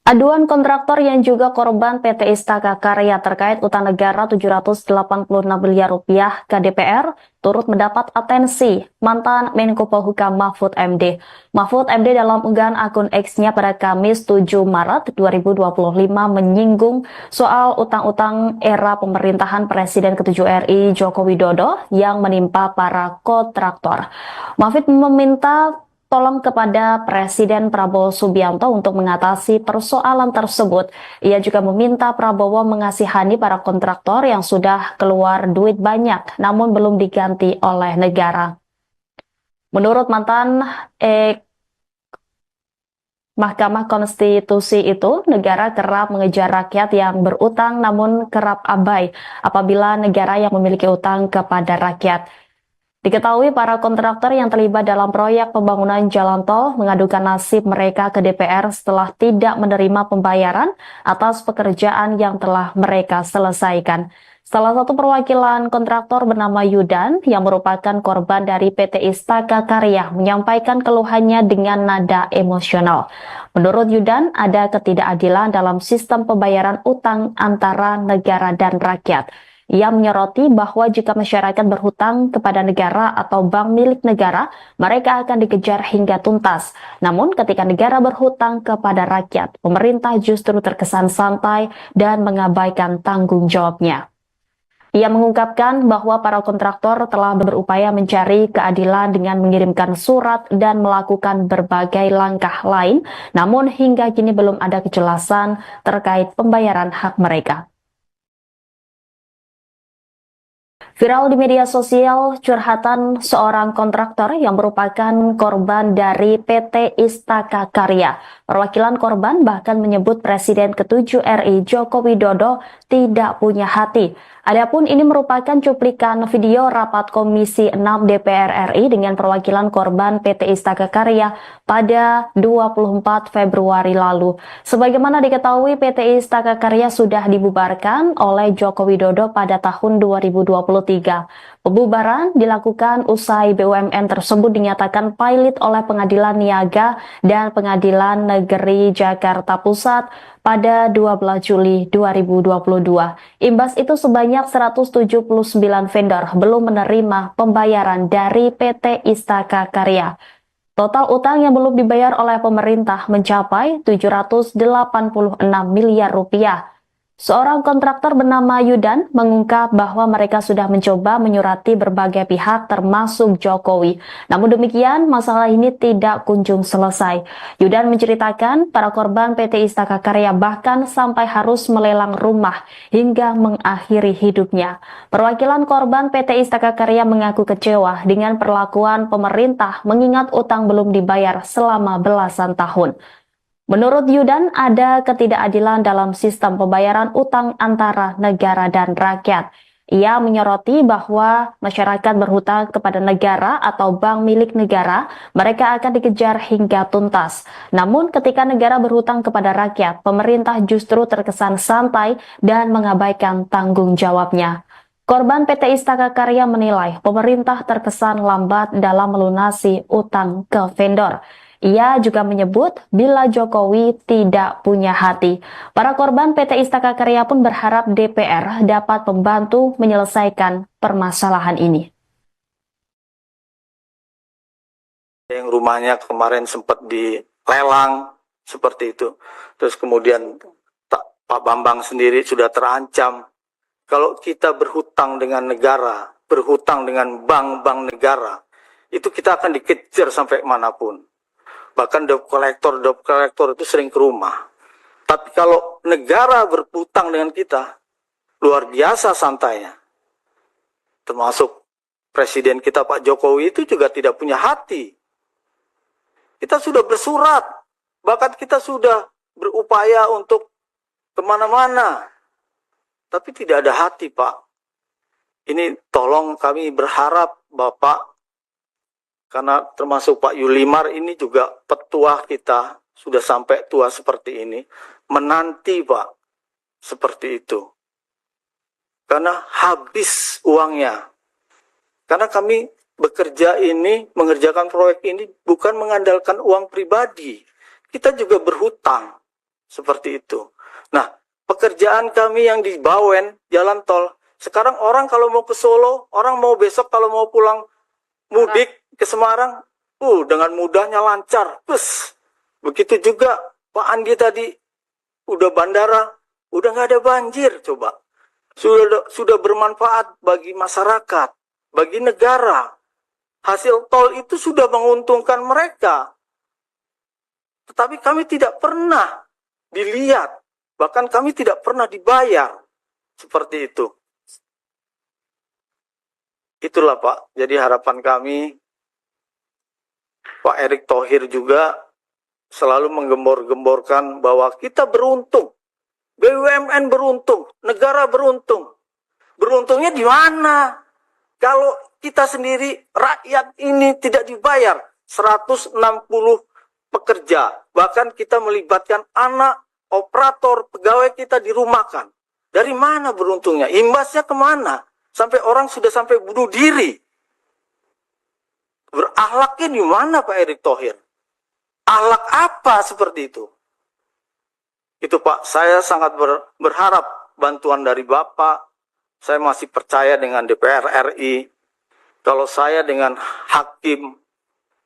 Speaker 1: Aduan kontraktor yang juga korban PT Istaka Karya terkait utang negara 786 miliar rupiah ke DPR turut mendapat atensi mantan Menko Polhukam Mahfud MD. Mahfud MD dalam unggahan akun X-nya pada Kamis 7 Maret 2025 menyinggung soal utang-utang era pemerintahan Presiden ke-7 RI Joko Widodo yang menimpa para kontraktor. Mahfud meminta tolong kepada Presiden Prabowo Subianto untuk mengatasi persoalan tersebut. Ia juga meminta Prabowo mengasihani para kontraktor yang sudah keluar duit banyak, namun belum diganti oleh negara. Menurut mantan Mahkamah Konstitusi itu, negara kerap mengejar rakyat yang berutang namun kerap abai apabila negara yang memiliki utang kepada rakyat. Diketahui para kontraktor yang terlibat dalam proyek pembangunan jalan tol mengadukan nasib mereka ke DPR setelah tidak menerima pembayaran atas pekerjaan yang telah mereka selesaikan. Salah satu perwakilan kontraktor bernama Yudan yang merupakan korban dari PT Istaka Karya menyampaikan keluhannya dengan nada emosional. Menurut Yudan, ada ketidakadilan dalam sistem pembayaran utang antara negara dan rakyat. Ia menyoroti bahwa jika masyarakat berhutang kepada negara atau bank milik negara, mereka akan dikejar hingga tuntas. Namun ketika negara berhutang kepada rakyat, pemerintah justru terkesan santai dan mengabaikan tanggung jawabnya. Ia mengungkapkan bahwa para kontraktor telah berupaya mencari keadilan dengan mengirimkan surat dan melakukan berbagai langkah lain, namun hingga kini belum ada kejelasan terkait pembayaran hak mereka. Viral di media sosial curhatan seorang kontraktor yang merupakan korban dari PT Istaka Karya. Perwakilan korban bahkan menyebut Presiden ke-7 RI Joko Widodo tidak punya hati. Adapun ini merupakan cuplikan video rapat Komisi 6 DPR RI dengan perwakilan korban PT Istaka Karya pada 24 Februari lalu. Sebagaimana diketahui, PT Istaka Karya sudah dibubarkan oleh Joko Widodo pada tahun 2023. Pembubaran dilakukan usai BUMN tersebut dinyatakan pilot oleh Pengadilan Niaga dan Pengadilan Negeri Jakarta Pusat pada 12 Juli 2022. Imbas itu sebanyak 179 vendor belum menerima pembayaran dari PT Istaka Karya. Total utang yang belum dibayar oleh pemerintah mencapai 786 miliar rupiah. Seorang kontraktor bernama Yudan mengungkap bahwa mereka sudah mencoba menyurati berbagai pihak termasuk Jokowi. Namun demikian, masalah ini tidak kunjung selesai. Yudan menceritakan para korban PT Istaka Karya bahkan sampai harus melelang rumah hingga mengakhiri hidupnya. Perwakilan korban PT Istaka Karya mengaku kecewa dengan perlakuan pemerintah mengingat utang belum dibayar selama belasan tahun. Menurut Yudan, ada ketidakadilan dalam sistem pembayaran utang antara negara dan rakyat. Ia menyoroti bahwa masyarakat berhutang kepada negara atau bank milik negara, mereka akan dikejar hingga tuntas. Namun ketika negara berhutang kepada rakyat, pemerintah justru terkesan santai dan mengabaikan tanggung jawabnya. Korban PT Istaka Karya menilai pemerintah terkesan lambat dalam melunasi utang ke vendor. Ia juga menyebut bila Jokowi tidak punya hati. Para korban PT Istaka Karya pun berharap DPR dapat membantu menyelesaikan permasalahan ini.
Speaker 2: Yang rumahnya kemarin sempat dilelang seperti itu. Terus kemudian Pak Bambang sendiri sudah terancam. Kalau kita berhutang dengan negara, berhutang dengan bank-bank negara, itu kita akan dikejar sampai manapun. Bahkan debt collector itu sering ke rumah. Tapi kalau negara berhutang dengan kita, luar biasa santainya. Termasuk Presiden kita Pak Jokowi itu juga tidak punya hati. Kita sudah bersurat, bahkan kita sudah berupaya untuk kemana-mana. Tapi tidak ada hati, Pak. Ini tolong kami berharap Bapak, karena termasuk Pak Yulimar ini juga petua kita, sudah sampai tua seperti ini, menanti Pak, seperti itu. Karena habis uangnya. Karena kami bekerja ini, mengerjakan proyek ini, bukan mengandalkan uang pribadi. Kita juga berhutang, seperti itu. Nah, pekerjaan kami yang di Bawen, jalan tol, sekarang orang kalau mau ke Solo, orang mau besok kalau mau pulang mudik ke Semarang, dengan mudahnya lancar. Begitu juga Pak Andi tadi, udah bandara, udah nggak ada banjir, coba. Sudah bermanfaat bagi masyarakat, bagi negara. Hasil tol itu sudah menguntungkan mereka. Tetapi kami tidak pernah dilihat, bahkan kami tidak pernah dibayar. Seperti itu. Itulah Pak, jadi harapan kami, Pak Erick Thohir juga selalu menggembor-gemborkan bahwa kita beruntung, BUMN beruntung, negara beruntung. Beruntungnya di mana? Kalau kita sendiri, rakyat ini tidak dibayar 160 pekerja, bahkan kita melibatkan anak, operator, pegawai kita dirumahkan. Dari mana beruntungnya? Imbasnya kemana? Sampai orang sudah sampai bunuh diri. Berakhlaknya di mana Pak Erick Thohir? Akhlak apa seperti itu? Itu Pak, saya sangat berharap bantuan dari Bapak. Saya masih percaya dengan DPR RI. Kalau saya dengan hakim,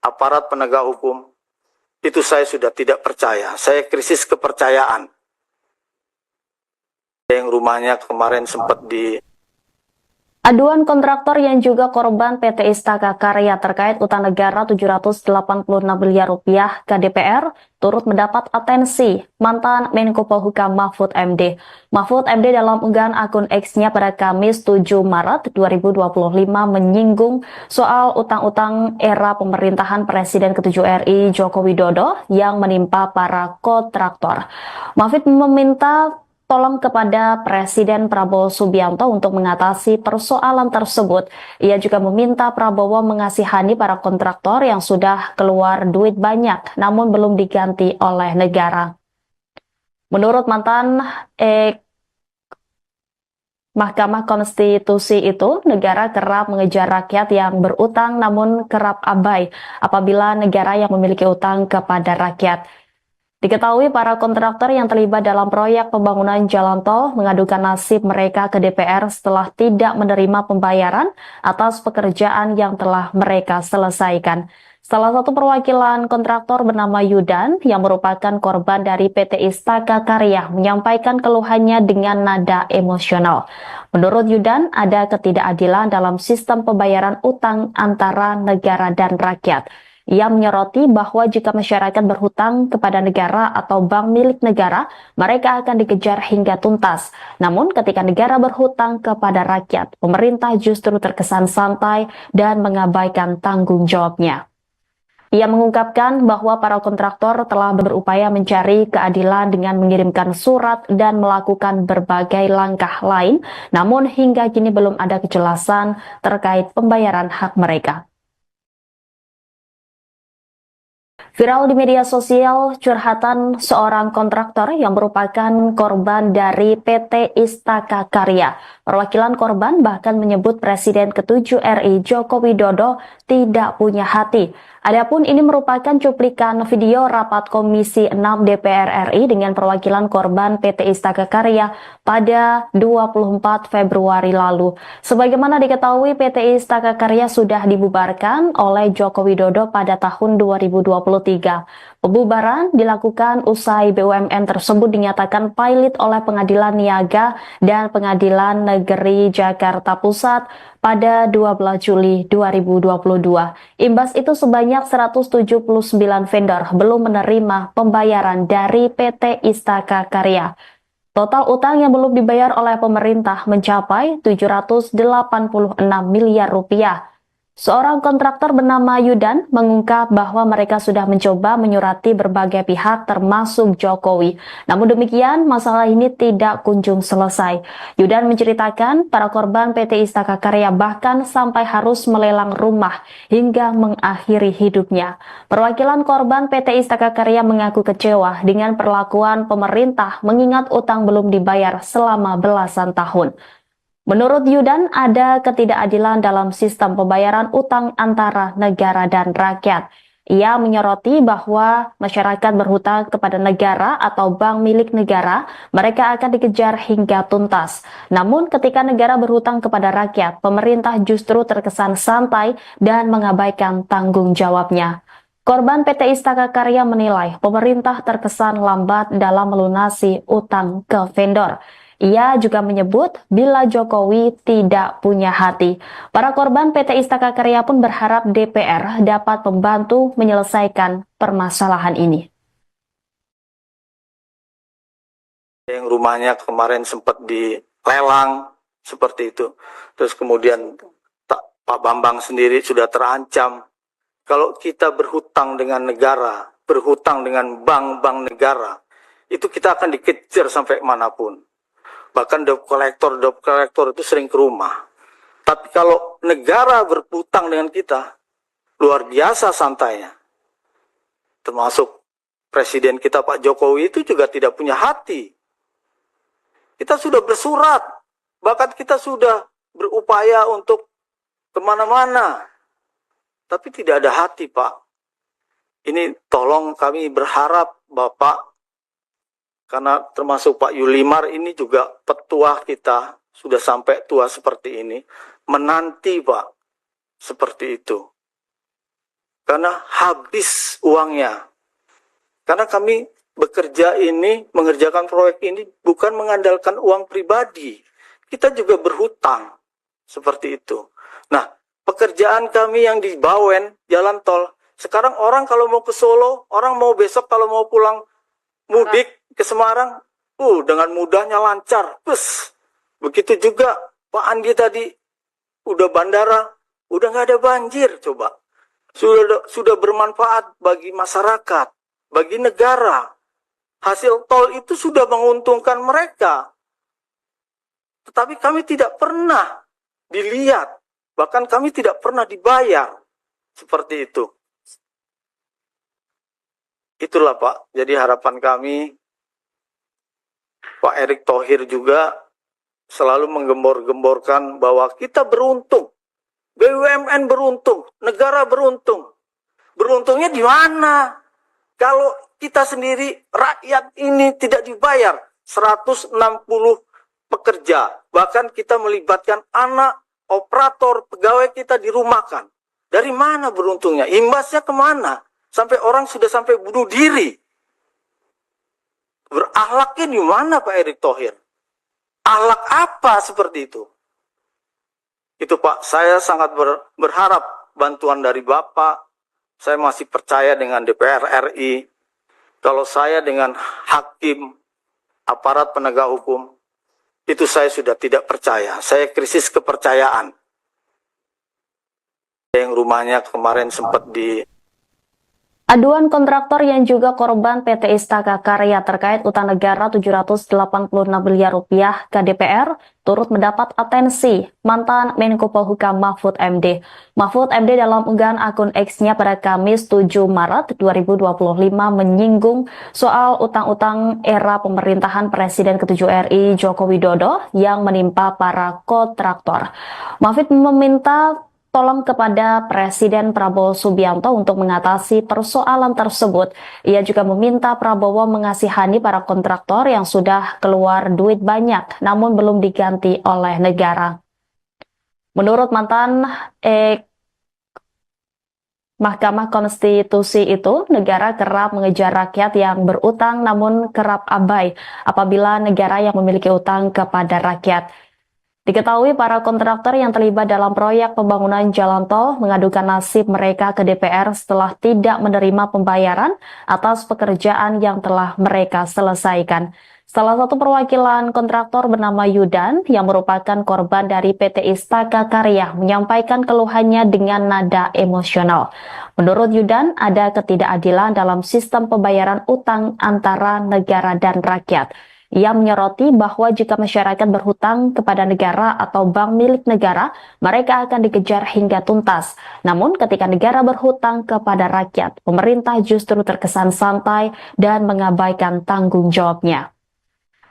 Speaker 2: aparat penegak hukum, itu saya sudah tidak percaya. Saya krisis kepercayaan. Yang rumahnya kemarin sempat
Speaker 1: Aduan kontraktor yang juga korban PT Istaka Karya terkait utang negara 786 miliar rupiah ke DPR turut mendapat atensi mantan Menko Polhukam Mahfud MD. Mahfud MD dalam unggahan akun X-nya pada Kamis 7 Maret 2025 menyinggung soal utang-utang era pemerintahan Presiden ke-7 RI Joko Widodo yang menimpa para kontraktor. Mahfud meminta tolong kepada Presiden Prabowo Subianto untuk mengatasi persoalan tersebut. Ia juga meminta Prabowo mengasihani para kontraktor yang sudah keluar duit banyak namun belum diganti oleh negara. Menurut mantan Mahkamah Konstitusi itu, negara kerap mengejar rakyat yang berutang namun kerap abai apabila negara yang memiliki utang kepada rakyat. Diketahui para kontraktor yang terlibat dalam proyek pembangunan jalan tol mengadukan nasib mereka ke DPR setelah tidak menerima pembayaran atas pekerjaan yang telah mereka selesaikan. Salah satu perwakilan kontraktor bernama Yudan yang merupakan korban dari PT Istaka Karya menyampaikan keluhannya dengan nada emosional. Menurut Yudan, ada ketidakadilan dalam sistem pembayaran utang antara negara dan rakyat. Ia menyoroti bahwa jika masyarakat berhutang kepada negara atau bank milik negara, mereka akan dikejar hingga tuntas. Namun ketika negara berhutang kepada rakyat, pemerintah justru terkesan santai dan mengabaikan tanggung jawabnya. Ia mengungkapkan bahwa para kontraktor telah berupaya mencari keadilan dengan mengirimkan surat dan melakukan berbagai langkah lain, namun hingga kini belum ada kejelasan terkait pembayaran hak mereka. Viral di media sosial curhatan seorang kontraktor yang merupakan korban dari PT Istaka Karya. Perwakilan korban bahkan menyebut Presiden ke-7 RI Joko Widodo tidak punya hati. Adapun ini merupakan cuplikan video rapat Komisi 6 DPR RI dengan perwakilan korban PT Istaka Karya pada 24 Februari lalu. Sebagaimana diketahui, PT Istaka Karya sudah dibubarkan oleh Joko Widodo pada tahun 2023. Pembubaran dilakukan usai BUMN tersebut dinyatakan pailit oleh Pengadilan Niaga dan Pengadilan Negeri Jakarta Pusat pada 12 Juli 2022. Imbas itu sebanyak 179 vendor belum menerima pembayaran dari PT Istaka Karya. Total utang yang belum dibayar oleh pemerintah mencapai 786 miliar rupiah. Seorang kontraktor bernama Yudan mengungkap bahwa mereka sudah mencoba menyurati berbagai pihak termasuk Jokowi. Namun demikian, masalah ini tidak kunjung selesai. Yudan menceritakan para korban PT Istaka Karya bahkan sampai harus melelang rumah hingga mengakhiri hidupnya. Perwakilan korban PT Istaka Karya mengaku kecewa dengan perlakuan pemerintah mengingat utang belum dibayar selama belasan tahun. Menurut Yudan, ada ketidakadilan dalam sistem pembayaran utang antara negara dan rakyat. Ia menyoroti bahwa masyarakat berhutang kepada negara atau bank milik negara, mereka akan dikejar hingga tuntas. Namun ketika negara berhutang kepada rakyat, pemerintah justru terkesan santai dan mengabaikan tanggung jawabnya. Korban PT Istaka Karya menilai pemerintah terkesan lambat dalam melunasi utang ke vendor. Ia juga menyebut bila Jokowi tidak punya hati. Para korban PT Istaka Karya pun berharap DPR dapat membantu menyelesaikan permasalahan ini.
Speaker 2: Yang rumahnya kemarin sempat dilelang seperti itu. Terus kemudian Pak Bambang sendiri sudah terancam. Kalau kita berhutang dengan negara, berhutang dengan bank-bank negara, itu kita akan dikejar sampai manapun. Bahkan debt collector itu sering ke rumah. Tapi kalau negara berhutang dengan kita, luar biasa santainya. Termasuk Presiden kita Pak Jokowi itu juga tidak punya hati. Kita sudah bersurat, bahkan kita sudah berupaya untuk kemana-mana. Tapi tidak ada hati, Pak. Ini tolong kami berharap Bapak, karena termasuk Pak Yulimar ini juga petua kita, sudah sampai tua seperti ini, menanti Pak, seperti itu. Karena habis uangnya. Karena kami bekerja ini, mengerjakan proyek ini bukan mengandalkan uang pribadi. Kita juga berhutang. seperti itu. Nah, pekerjaan kami yang di Bawen, jalan tol, sekarang orang kalau mau ke Solo, orang mau besok kalau mau pulang mudik ke Semarang, dengan mudahnya lancar. Begitu juga Pak Andi tadi, udah bandara, udah nggak ada banjir, coba. Sudah bermanfaat bagi masyarakat, bagi negara. Hasil tol itu sudah menguntungkan mereka. Tetapi kami tidak pernah dilihat, bahkan kami tidak pernah dibayar. Seperti itu. Itulah Pak, jadi harapan kami, Pak Erick Thohir juga selalu menggembor-gemborkan bahwa kita beruntung, BUMN beruntung, negara beruntung. Beruntungnya di mana? Kalau kita sendiri, rakyat ini tidak dibayar 160 pekerja, bahkan kita melibatkan anak, operator, pegawai kita dirumahkan. Dari mana beruntungnya? Imbasnya kemana? Sampai orang sudah sampai bunuh diri. Berakhlaknya di mana Pak Erick Thohir? Akhlak apa seperti itu? Itu Pak, saya sangat berharap bantuan dari Bapak. Saya masih percaya dengan DPR RI. Kalau saya dengan hakim, aparat penegak hukum, itu saya sudah tidak percaya. Saya krisis kepercayaan. Yang rumahnya kemarin sempat
Speaker 1: Aduan kontraktor yang juga korban PT Istaka Karya terkait utang negara 786 miliar rupiah ke DPR turut mendapat atensi mantan Menko Polhukam Mahfud MD. Mahfud MD dalam unggahan akun X-nya pada Kamis 7 Maret 2025 menyinggung soal utang-utang era pemerintahan Presiden ke-7 RI Joko Widodo yang menimpa para kontraktor. Mahfud meminta tolong kepada Presiden Prabowo Subianto untuk mengatasi persoalan tersebut. Ia juga meminta Prabowo mengasihani para kontraktor yang sudah keluar duit banyak, namun belum diganti oleh negara. Menurut mantan Mahkamah Konstitusi itu, negara kerap mengejar rakyat yang berutang namun kerap abai apabila negara yang memiliki utang kepada rakyat. Diketahui para kontraktor yang terlibat dalam proyek pembangunan jalan tol mengadukan nasib mereka ke DPR setelah tidak menerima pembayaran atas pekerjaan yang telah mereka selesaikan. Salah satu perwakilan kontraktor bernama Yudan yang merupakan korban dari PT Istaka Karya menyampaikan keluhannya dengan nada emosional. Menurut Yudan, ada ketidakadilan dalam sistem pembayaran utang antara negara dan rakyat. Ia menyoroti bahwa jika masyarakat berhutang kepada negara atau bank milik negara, mereka akan dikejar hingga tuntas. Namun ketika negara berhutang kepada rakyat, pemerintah justru terkesan santai dan mengabaikan tanggung jawabnya.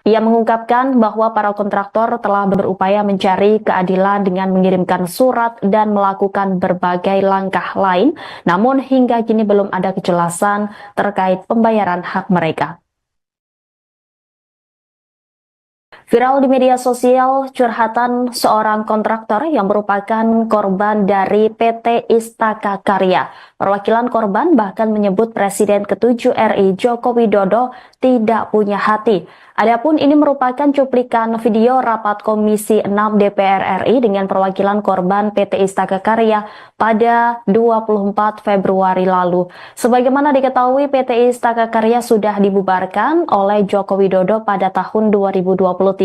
Speaker 1: Ia mengungkapkan bahwa para kontraktor telah berupaya mencari keadilan dengan mengirimkan surat dan melakukan berbagai langkah lain, namun hingga kini belum ada kejelasan terkait pembayaran hak mereka. Viral di media sosial curhatan seorang kontraktor yang merupakan korban dari PT Istaka Karya. Perwakilan korban bahkan menyebut Presiden ke-7 RI Joko Widodo tidak punya hati. Adapun ini merupakan cuplikan video rapat Komisi 6 DPR RI dengan perwakilan korban PT Istaka Karya pada 24 Februari lalu. Sebagaimana diketahui, PT Istaka Karya sudah dibubarkan oleh Joko Widodo pada tahun 2023.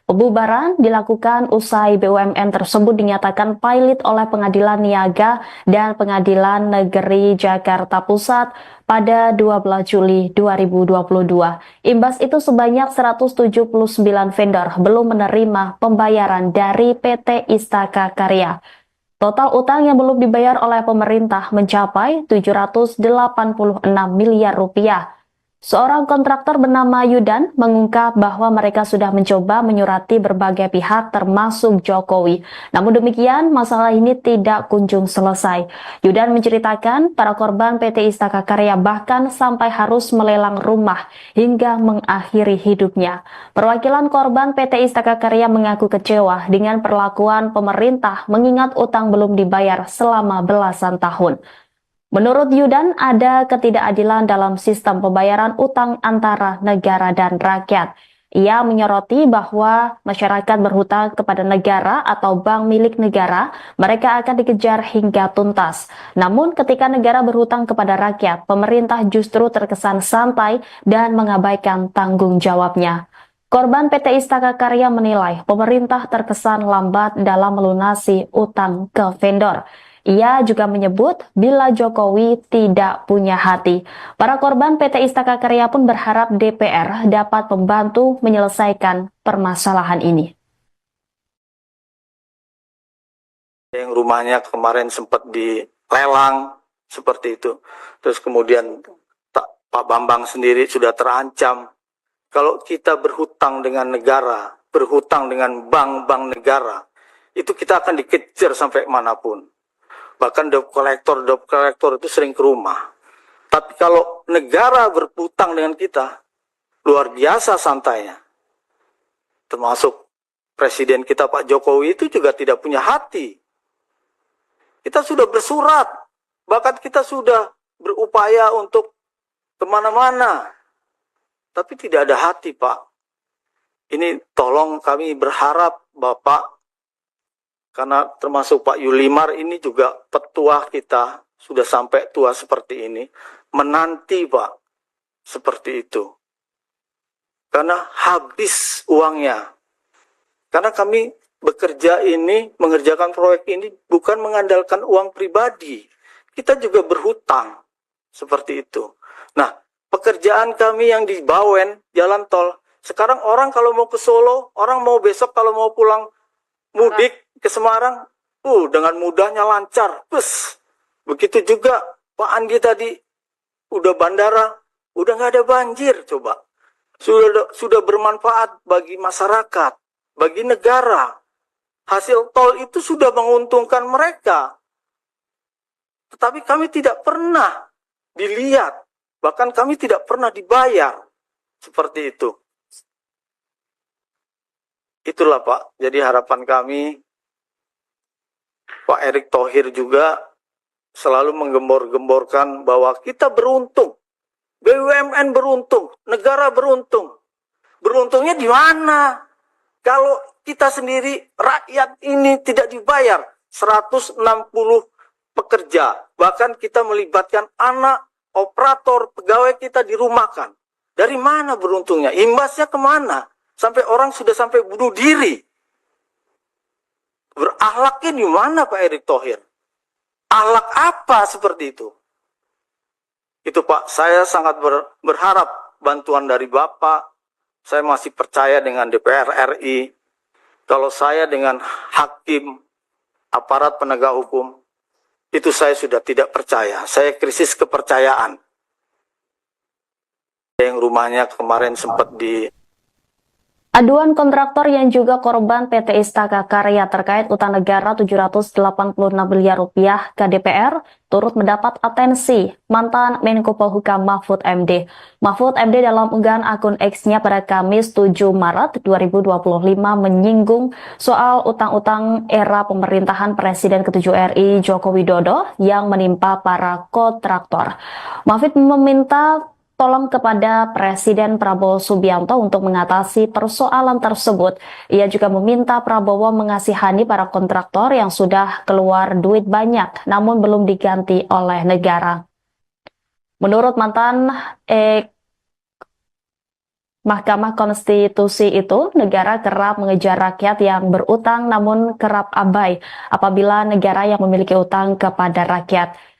Speaker 1: Pembubaran dilakukan usai BUMN tersebut dinyatakan pilot oleh Pengadilan Niaga dan Pengadilan Negeri Jakarta Pusat pada 12 Juli 2022. Imbas itu sebanyak 179 vendor belum menerima pembayaran dari PT Istaka Karya. Total utang yang belum dibayar oleh pemerintah mencapai 786 miliar rupiah. Seorang kontraktor bernama Yudan mengungkap bahwa mereka sudah mencoba menyurati berbagai pihak termasuk Jokowi. Namun demikian, masalah ini tidak kunjung selesai. Yudan menceritakan para korban PT Istaka Karya bahkan sampai harus melelang rumah hingga mengakhiri hidupnya. Perwakilan korban PT Istaka Karya mengaku kecewa dengan perlakuan pemerintah mengingat utang belum dibayar selama belasan tahun. Menurut Yudan, ada ketidakadilan dalam sistem pembayaran utang antara negara dan rakyat. Ia menyoroti bahwa masyarakat berhutang kepada negara atau bank milik negara, mereka akan dikejar hingga tuntas. Namun ketika negara berhutang kepada rakyat, pemerintah justru terkesan santai dan mengabaikan tanggung jawabnya. Korban PT Istaka Karya menilai pemerintah terkesan lambat dalam melunasi utang ke vendor. Ia juga menyebut bila Jokowi tidak punya hati. Para korban PT Istaka Karya pun berharap DPR dapat membantu menyelesaikan permasalahan ini.
Speaker 2: Yang rumahnya kemarin sempat dilelang seperti itu. Terus kemudian Pak Bambang sendiri sudah terancam. Kalau kita berhutang dengan negara, berhutang dengan bank-bank negara, itu kita akan dikejar sampai manapun. Bahkan debt collector itu sering ke rumah. Tapi kalau negara berhutang dengan kita, luar biasa santainya. Termasuk Presiden kita Pak Jokowi itu juga tidak punya hati. Kita sudah bersurat, bahkan kita sudah berupaya untuk kemana-mana. Tapi tidak ada hati, Pak. Ini tolong kami berharap Bapak, karena termasuk Pak Yulimar ini juga petua kita, sudah sampai tua seperti ini, menanti Pak, seperti itu. Karena habis uangnya. Karena kami bekerja ini, mengerjakan proyek ini bukan mengandalkan uang pribadi. Kita juga berhutang, seperti itu. Nah, pekerjaan kami yang di Bawen, jalan tol, sekarang orang kalau mau ke Solo, orang mau besok kalau mau pulang mudik ke Semarang, dengan mudahnya lancar. Begitu juga Pak Andi tadi, udah bandara, udah nggak ada banjir, coba. Sudah bermanfaat bagi masyarakat, bagi negara. Hasil tol itu sudah menguntungkan mereka. Tetapi kami tidak pernah dilihat, bahkan kami tidak pernah dibayar. Seperti itu. Itulah Pak, jadi harapan kami, Pak Erick Thohir juga selalu menggembor-gemborkan bahwa kita beruntung, BUMN beruntung, negara beruntung. Beruntungnya di mana? Kalau kita sendiri, rakyat ini tidak dibayar 160 pekerja, bahkan kita melibatkan anak, operator, pegawai kita dirumahkan. Dari mana beruntungnya? Imbasnya kemana? Sampai orang sudah sampai bunuh diri. Berakhlaknya di mana Pak Erick Thohir? Akhlak apa seperti itu? Itu Pak, saya sangat berharap bantuan dari Bapak. Saya masih percaya dengan DPR RI. Kalau saya dengan hakim, aparat penegak hukum, itu saya sudah tidak percaya. Saya krisis kepercayaan. Yang rumahnya kemarin sempat
Speaker 1: Aduan kontraktor yang juga korban PT Istaka Karya terkait utang negara 786 miliar rupiah ke DPR turut mendapat atensi mantan Menko Polhukam Mahfud MD. Mahfud MD dalam unggahan akun X-nya pada Kamis 7 Maret 2025 menyinggung soal utang-utang era pemerintahan Presiden ke-7 RI Joko Widodo yang menimpa para kontraktor. Mahfud meminta tolong kepada Presiden Prabowo Subianto untuk mengatasi persoalan tersebut. Ia juga meminta Prabowo mengasihani para kontraktor yang sudah keluar duit banyak namun belum diganti oleh negara. Menurut mantan Mahkamah Konstitusi itu, negara kerap mengejar rakyat yang berutang namun kerap abai apabila negara yang memiliki utang kepada rakyat.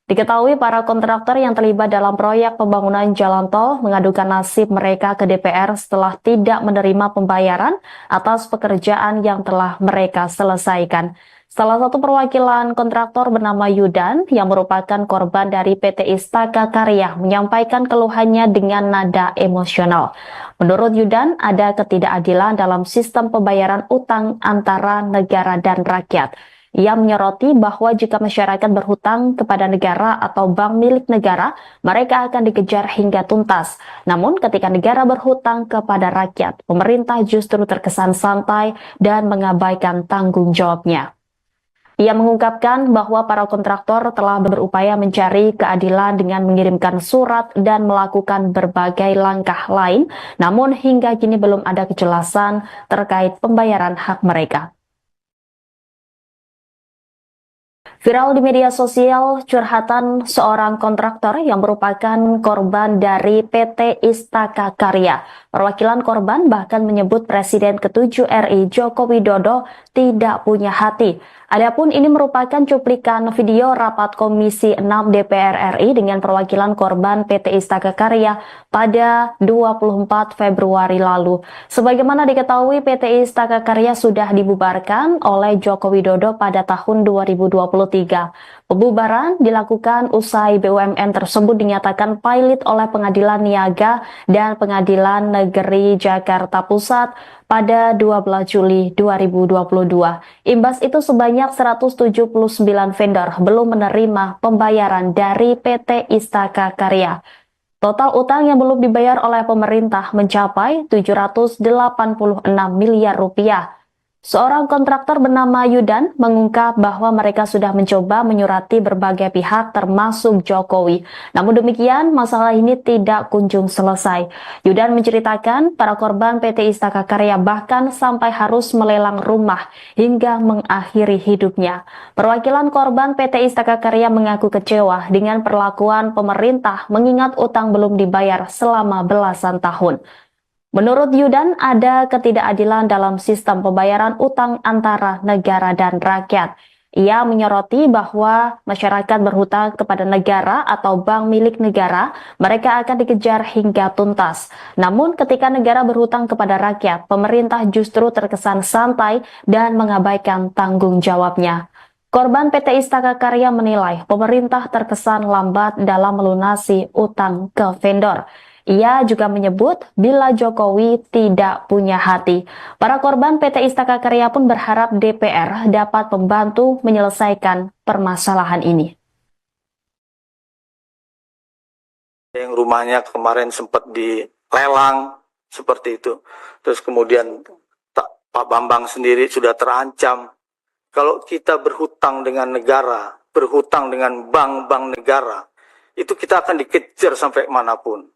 Speaker 1: Diketahui para kontraktor yang terlibat dalam proyek pembangunan jalan tol mengadukan nasib mereka ke DPR setelah tidak menerima pembayaran atas pekerjaan yang telah mereka selesaikan. Salah satu perwakilan kontraktor bernama Yudan yang merupakan korban dari PT Istaka Karya menyampaikan keluhannya dengan nada emosional. Menurut Yudan, ada ketidakadilan dalam sistem pembayaran utang antara negara dan rakyat. Ia menyoroti bahwa jika masyarakat berhutang kepada negara atau bank milik negara, mereka akan dikejar hingga tuntas. Namun ketika negara berhutang kepada rakyat, pemerintah justru terkesan santai dan mengabaikan tanggung jawabnya. Ia mengungkapkan bahwa para kontraktor telah berupaya mencari keadilan dengan mengirimkan surat dan melakukan berbagai langkah lain, namun hingga kini belum ada kejelasan terkait pembayaran hak mereka. Viral di media sosial curhatan seorang kontraktor yang merupakan korban dari PT Istaka Karya. Perwakilan korban bahkan menyebut Presiden ke-7 RI Joko Widodo tidak punya hati. Adapun ini merupakan cuplikan video rapat Komisi 6 DPR RI dengan perwakilan korban PT Istaka Karya pada 24 Februari lalu. Sebagaimana diketahui, PT Istaka Karya sudah dibubarkan oleh Joko Widodo pada tahun 2023. Pembubaran dilakukan usai BUMN tersebut dinyatakan pailit oleh Pengadilan Niaga dan Pengadilan Negeri Jakarta Pusat pada 12 Juli 2022. Imbas itu sebanyak 179 vendor belum menerima pembayaran dari PT Istaka Karya. Total utang yang belum dibayar oleh pemerintah mencapai 786 miliar rupiah. Seorang kontraktor bernama Yudan mengungkap bahwa mereka sudah mencoba menyurati berbagai pihak termasuk Jokowi. Namun demikian, masalah ini tidak kunjung selesai. Yudan menceritakan para korban PT Istaka Karya bahkan sampai harus melelang rumah hingga mengakhiri hidupnya. Perwakilan korban PT Istaka Karya mengaku kecewa dengan perlakuan pemerintah mengingat utang belum dibayar selama belasan tahun. Menurut Yudan, ada ketidakadilan dalam sistem pembayaran utang antara negara dan rakyat. Ia menyoroti bahwa masyarakat berhutang kepada negara atau bank milik negara, mereka akan dikejar hingga tuntas. Namun ketika negara berhutang kepada rakyat, pemerintah justru terkesan santai dan mengabaikan tanggung jawabnya. Korban PT Istaka Karya menilai pemerintah terkesan lambat dalam melunasi utang ke vendor. Ia juga menyebut bila Jokowi tidak punya hati. Para korban PT Istaka Karya pun berharap DPR dapat membantu menyelesaikan permasalahan ini.
Speaker 2: Yang rumahnya kemarin sempat dilelang seperti itu. Terus kemudian Pak Bambang sendiri sudah terancam. Kalau kita berhutang dengan negara, berhutang dengan bank-bank negara, itu kita akan dikejar sampai manapun.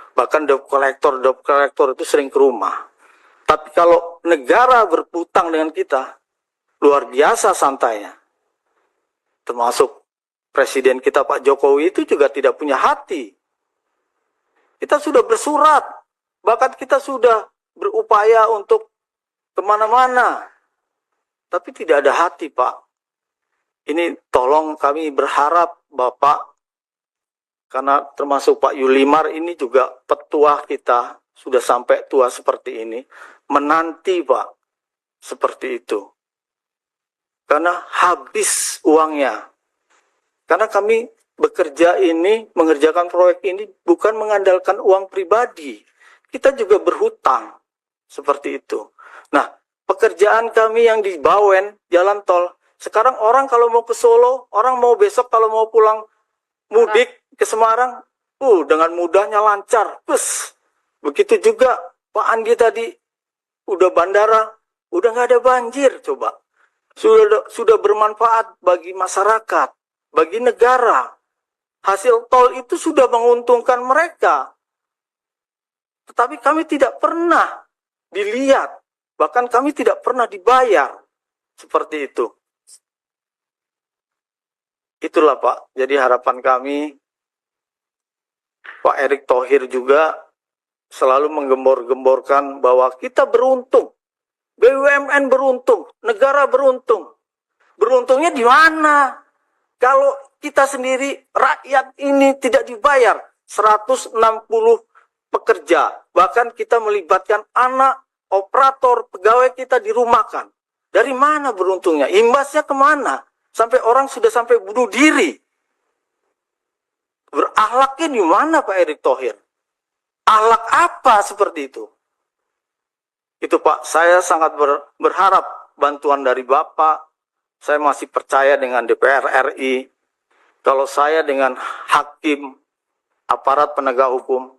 Speaker 2: Bahkan debt collector itu sering ke rumah. Tapi kalau negara berhutang dengan kita, luar biasa santainya. Termasuk Presiden kita Pak Jokowi itu juga tidak punya hati. Kita sudah bersurat, bahkan kita sudah berupaya untuk kemana-mana. Tapi tidak ada hati, Pak. Ini tolong kami berharap Bapak, karena termasuk Pak Yulimar ini juga petua kita, sudah sampai tua seperti ini, menanti Pak, seperti itu. Karena habis uangnya. Karena kami bekerja ini, mengerjakan proyek ini, bukan mengandalkan uang pribadi. Kita juga berhutang, seperti itu. Nah, pekerjaan kami yang di Bawen, jalan tol, sekarang orang kalau mau ke Solo, orang mau besok kalau mau pulang mudik ke Semarang, dengan mudahnya lancar. Begitu juga Pak Andi tadi, udah bandara, udah nggak ada banjir, coba. Sudah bermanfaat bagi masyarakat, bagi negara. Hasil tol itu sudah menguntungkan mereka. Tetapi kami tidak pernah dilihat, bahkan kami tidak pernah dibayar. Seperti itu. Itulah Pak, jadi harapan kami, Pak Erick Thohir juga selalu menggembor-gemborkan bahwa kita beruntung, BUMN beruntung, negara beruntung. Beruntungnya di mana? Kalau kita sendiri, rakyat ini tidak dibayar 160 pekerja, bahkan kita melibatkan anak, operator, pegawai kita dirumahkan. Dari mana beruntungnya? Imbasnya kemana? Sampai orang sudah sampai bunuh diri. Berakhlaknya di mana Pak Erick Thohir? Akhlak apa seperti itu? Itu Pak, saya sangat berharap bantuan dari Bapak. Saya masih percaya dengan DPR RI. Kalau saya dengan hakim, aparat penegak hukum,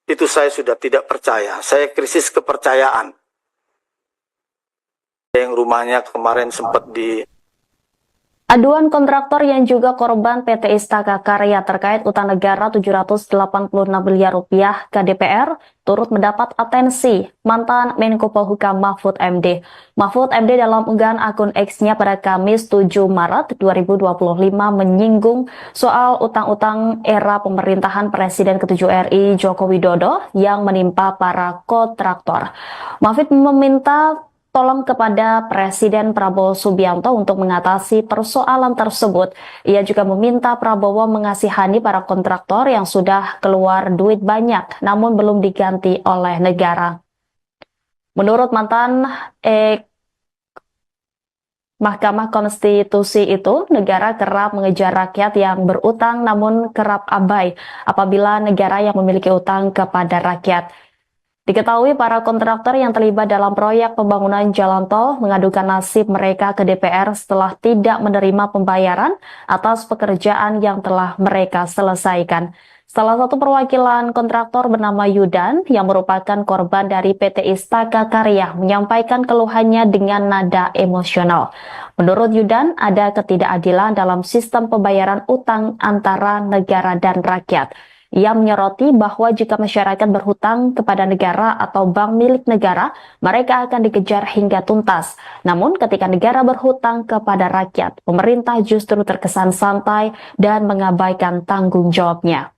Speaker 2: itu saya sudah tidak percaya. Saya krisis kepercayaan. Yang rumahnya kemarin sempat
Speaker 1: Aduan kontraktor yang juga korban PT Istaka Karya terkait utang negara 786 miliar rupiah ke DPR turut mendapat atensi mantan Menko Polhukam Mahfud MD. Mahfud MD dalam unggahan akun X-nya pada Kamis 7 Maret 2025 menyinggung soal utang-utang era pemerintahan Presiden ke-7 RI Joko Widodo yang menimpa para kontraktor. Mahfud meminta tolong kepada Presiden Prabowo Subianto untuk mengatasi persoalan tersebut. Ia juga meminta Prabowo mengasihani para kontraktor yang sudah keluar duit banyak namun belum diganti oleh negara. Menurut mantan Mahkamah Konstitusi itu, negara kerap mengejar rakyat yang berutang namun kerap abai apabila negara yang memiliki utang kepada rakyat. Diketahui para kontraktor yang terlibat dalam proyek pembangunan jalan tol mengadukan nasib mereka ke DPR setelah tidak menerima pembayaran atas pekerjaan yang telah mereka selesaikan. Salah satu perwakilan kontraktor bernama Yudan yang merupakan korban dari PT Istaka Karya menyampaikan keluhannya dengan nada emosional. Menurut Yudan, ada ketidakadilan dalam sistem pembayaran utang antara negara dan rakyat. Ia menyoroti bahwa jika masyarakat berhutang kepada negara atau bank milik negara, mereka akan dikejar hingga tuntas. Namun ketika negara berhutang kepada rakyat, pemerintah justru terkesan santai dan mengabaikan tanggung jawabnya.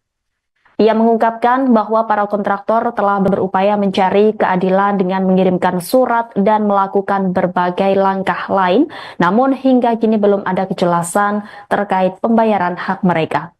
Speaker 1: Ia mengungkapkan bahwa para kontraktor telah berupaya mencari keadilan dengan mengirimkan surat dan melakukan berbagai langkah lain, namun hingga kini belum ada kejelasan terkait pembayaran hak mereka.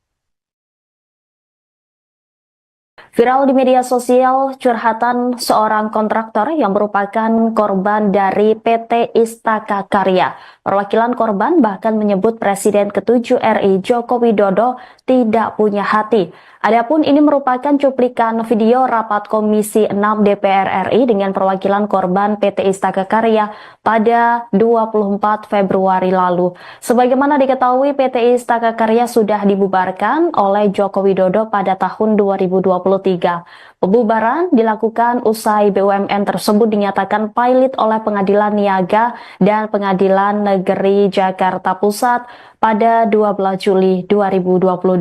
Speaker 1: Viral di media sosial curhatan seorang kontraktor yang merupakan korban dari PT Istaka Karya. Perwakilan korban bahkan menyebut Presiden ke-7 RI Joko Widodo tidak punya hati. Adapun ini merupakan cuplikan video rapat Komisi 6 DPR RI dengan perwakilan korban PT Istaka Karya pada 24 Februari lalu. Sebagaimana diketahui, PT Istaka Karya sudah dibubarkan oleh Joko Widodo pada tahun 2023. Pembubaran dilakukan usai BUMN tersebut dinyatakan pilot oleh Pengadilan Niaga dan Pengadilan Negeri Jakarta Pusat pada 12 Juli 2022.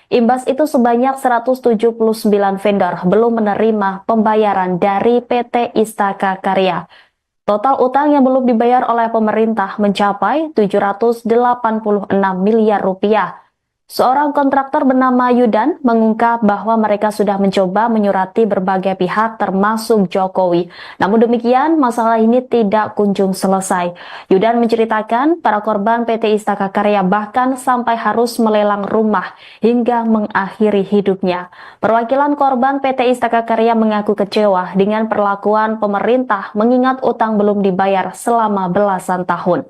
Speaker 1: Imbas itu sebanyak 179 vendor belum menerima pembayaran dari PT Istaka Karya. Total utang yang belum dibayar oleh pemerintah mencapai 786 miliar rupiah. Seorang kontraktor bernama Yudan mengungkap bahwa mereka sudah mencoba menyurati berbagai pihak termasuk Jokowi. Namun demikian, masalah ini tidak kunjung selesai. Yudan menceritakan para korban PT Istaka Karya bahkan sampai harus melelang rumah hingga mengakhiri hidupnya. Perwakilan korban PT Istaka Karya mengaku kecewa dengan perlakuan pemerintah mengingat utang belum dibayar selama belasan tahun.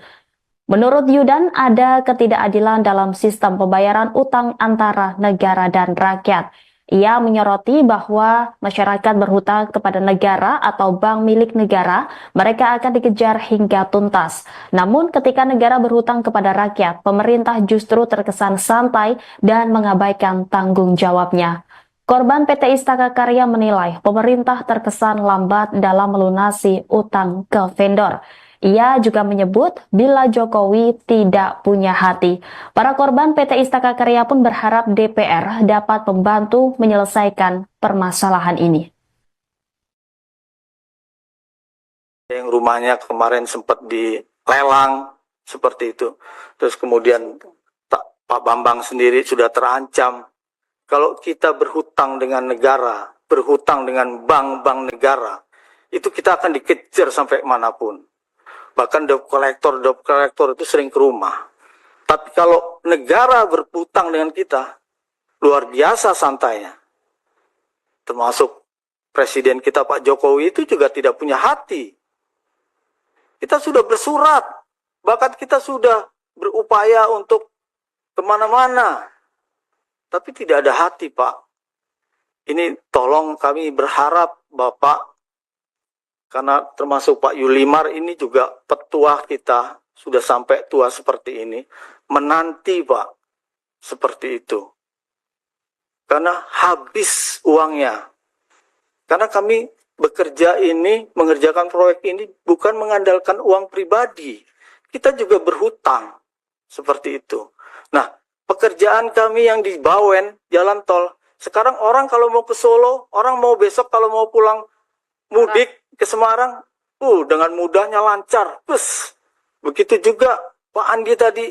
Speaker 1: Menurut Yudan, ada ketidakadilan dalam sistem pembayaran utang antara negara dan rakyat. Ia menyoroti bahwa masyarakat berhutang kepada negara atau bank milik negara, mereka akan dikejar hingga tuntas. Namun ketika negara berhutang kepada rakyat, pemerintah justru terkesan santai dan mengabaikan tanggung jawabnya. Korban PT Istaka Karya menilai pemerintah terkesan lambat dalam melunasi utang ke vendor. Ia juga menyebut bila Jokowi tidak punya hati. Para korban PT Istaka Karya pun berharap DPR dapat membantu menyelesaikan permasalahan ini.
Speaker 2: Yang rumahnya kemarin sempat dilelang seperti itu. Terus kemudian Pak Bambang sendiri sudah terancam. Kalau kita berhutang dengan negara, berhutang dengan bank-bank negara, itu kita akan dikejar sampai manapun. Bahkan debt collector itu sering ke rumah. Tapi kalau negara berhutang dengan kita, luar biasa santainya. Termasuk Presiden kita Pak Jokowi itu juga tidak punya hati. Kita sudah bersurat, bahkan kita sudah berupaya untuk kemana-mana. Tapi tidak ada hati, Pak. Ini tolong kami berharap Bapak, karena termasuk Pak Yulimar ini juga petua kita, sudah sampai tua seperti ini, menanti Pak, seperti itu. Karena habis uangnya. Karena kami bekerja ini, mengerjakan proyek ini bukan mengandalkan uang pribadi. Kita juga berhutang. seperti itu. Nah, pekerjaan kami yang di Bawen, jalan tol, sekarang orang kalau mau ke Solo, orang mau besok kalau mau pulang mudik ke Semarang, dengan mudahnya lancar. Begitu juga Pak Andi tadi,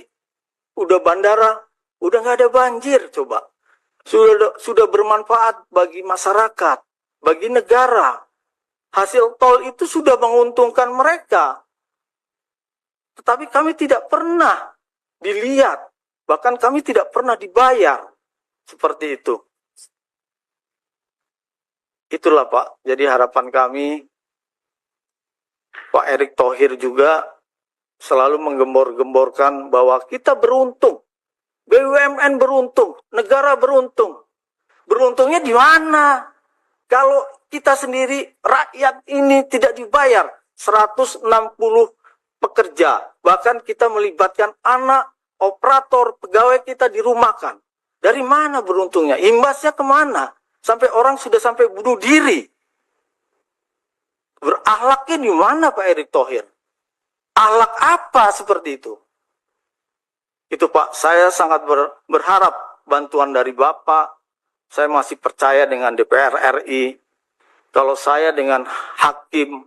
Speaker 2: udah bandara, udah nggak ada banjir, coba. Sudah bermanfaat bagi masyarakat, bagi negara. Hasil tol itu sudah menguntungkan mereka. Tetapi kami tidak pernah dilihat, bahkan kami tidak pernah dibayar. Seperti itu. Itulah Pak, jadi harapan kami, Pak Erick Thohir juga selalu menggembor-gemborkan bahwa kita beruntung, BUMN beruntung, negara beruntung. Beruntungnya di mana? Kalau kita sendiri, rakyat ini tidak dibayar 160 pekerja, bahkan kita melibatkan anak, operator, pegawai kita dirumahkan. Dari mana beruntungnya? Imbasnya kemana? Sampai orang sudah sampai bunuh diri. Berakhlaknya di mana Pak Erick Thohir? Akhlak apa seperti itu? Itu Pak, saya sangat berharap bantuan dari Bapak. Saya masih percaya dengan DPR RI. Kalau saya dengan hakim,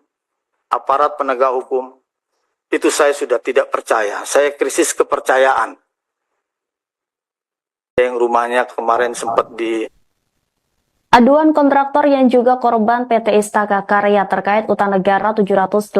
Speaker 2: aparat penegak hukum, itu saya sudah tidak percaya. Saya krisis kepercayaan. Yang rumahnya kemarin sempat di...
Speaker 1: Aduan kontraktor yang juga korban PT Istaka Karya terkait utang negara 786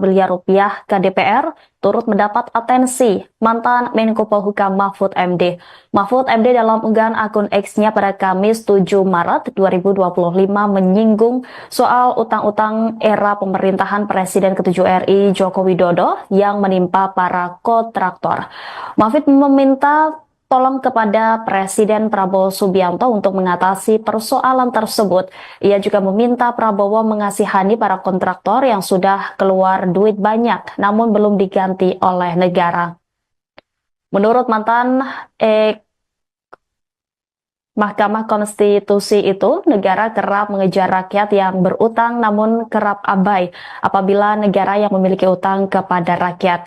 Speaker 1: miliar rupiah ke DPR turut mendapat atensi mantan Menko Polhukam Mahfud MD. Mahfud MD dalam unggahan akun X-nya pada Kamis 7 Maret 2025 menyinggung soal utang-utang era pemerintahan Presiden ke-7 RI Joko Widodo yang menimpa para kontraktor. Mahfud meminta tolong kepada Presiden Prabowo Subianto untuk mengatasi persoalan tersebut. Ia juga meminta Prabowo mengasihani para kontraktor yang sudah keluar duit banyak namun belum diganti oleh negara. Menurut mantan Mahkamah Konstitusi itu, negara kerap mengejar rakyat yang berutang namun kerap abai apabila negara yang memiliki utang kepada rakyat.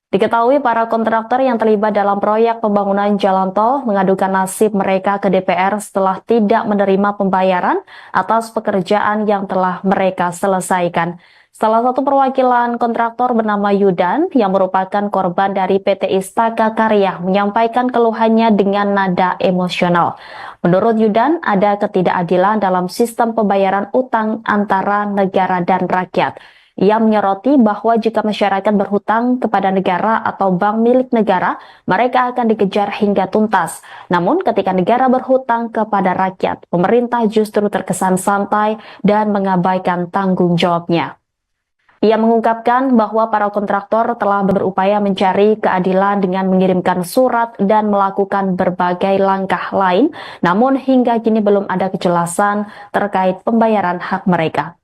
Speaker 1: Diketahui para kontraktor yang terlibat dalam proyek pembangunan jalan tol mengadukan nasib mereka ke DPR setelah tidak menerima pembayaran atas pekerjaan yang telah mereka selesaikan. Salah satu perwakilan kontraktor bernama Yudan yang merupakan korban dari PT Istaka Karya menyampaikan keluhannya dengan nada emosional. Menurut Yudan, ada ketidakadilan dalam sistem pembayaran utang antara negara dan rakyat. Ia menyoroti bahwa jika masyarakat berhutang kepada negara atau bank milik negara, mereka akan dikejar hingga tuntas. Namun ketika negara berhutang kepada rakyat, pemerintah justru terkesan santai dan mengabaikan tanggung jawabnya. Ia mengungkapkan bahwa para kontraktor telah berupaya mencari keadilan dengan mengirimkan surat dan melakukan berbagai langkah lain, namun hingga kini belum ada kejelasan terkait pembayaran hak mereka.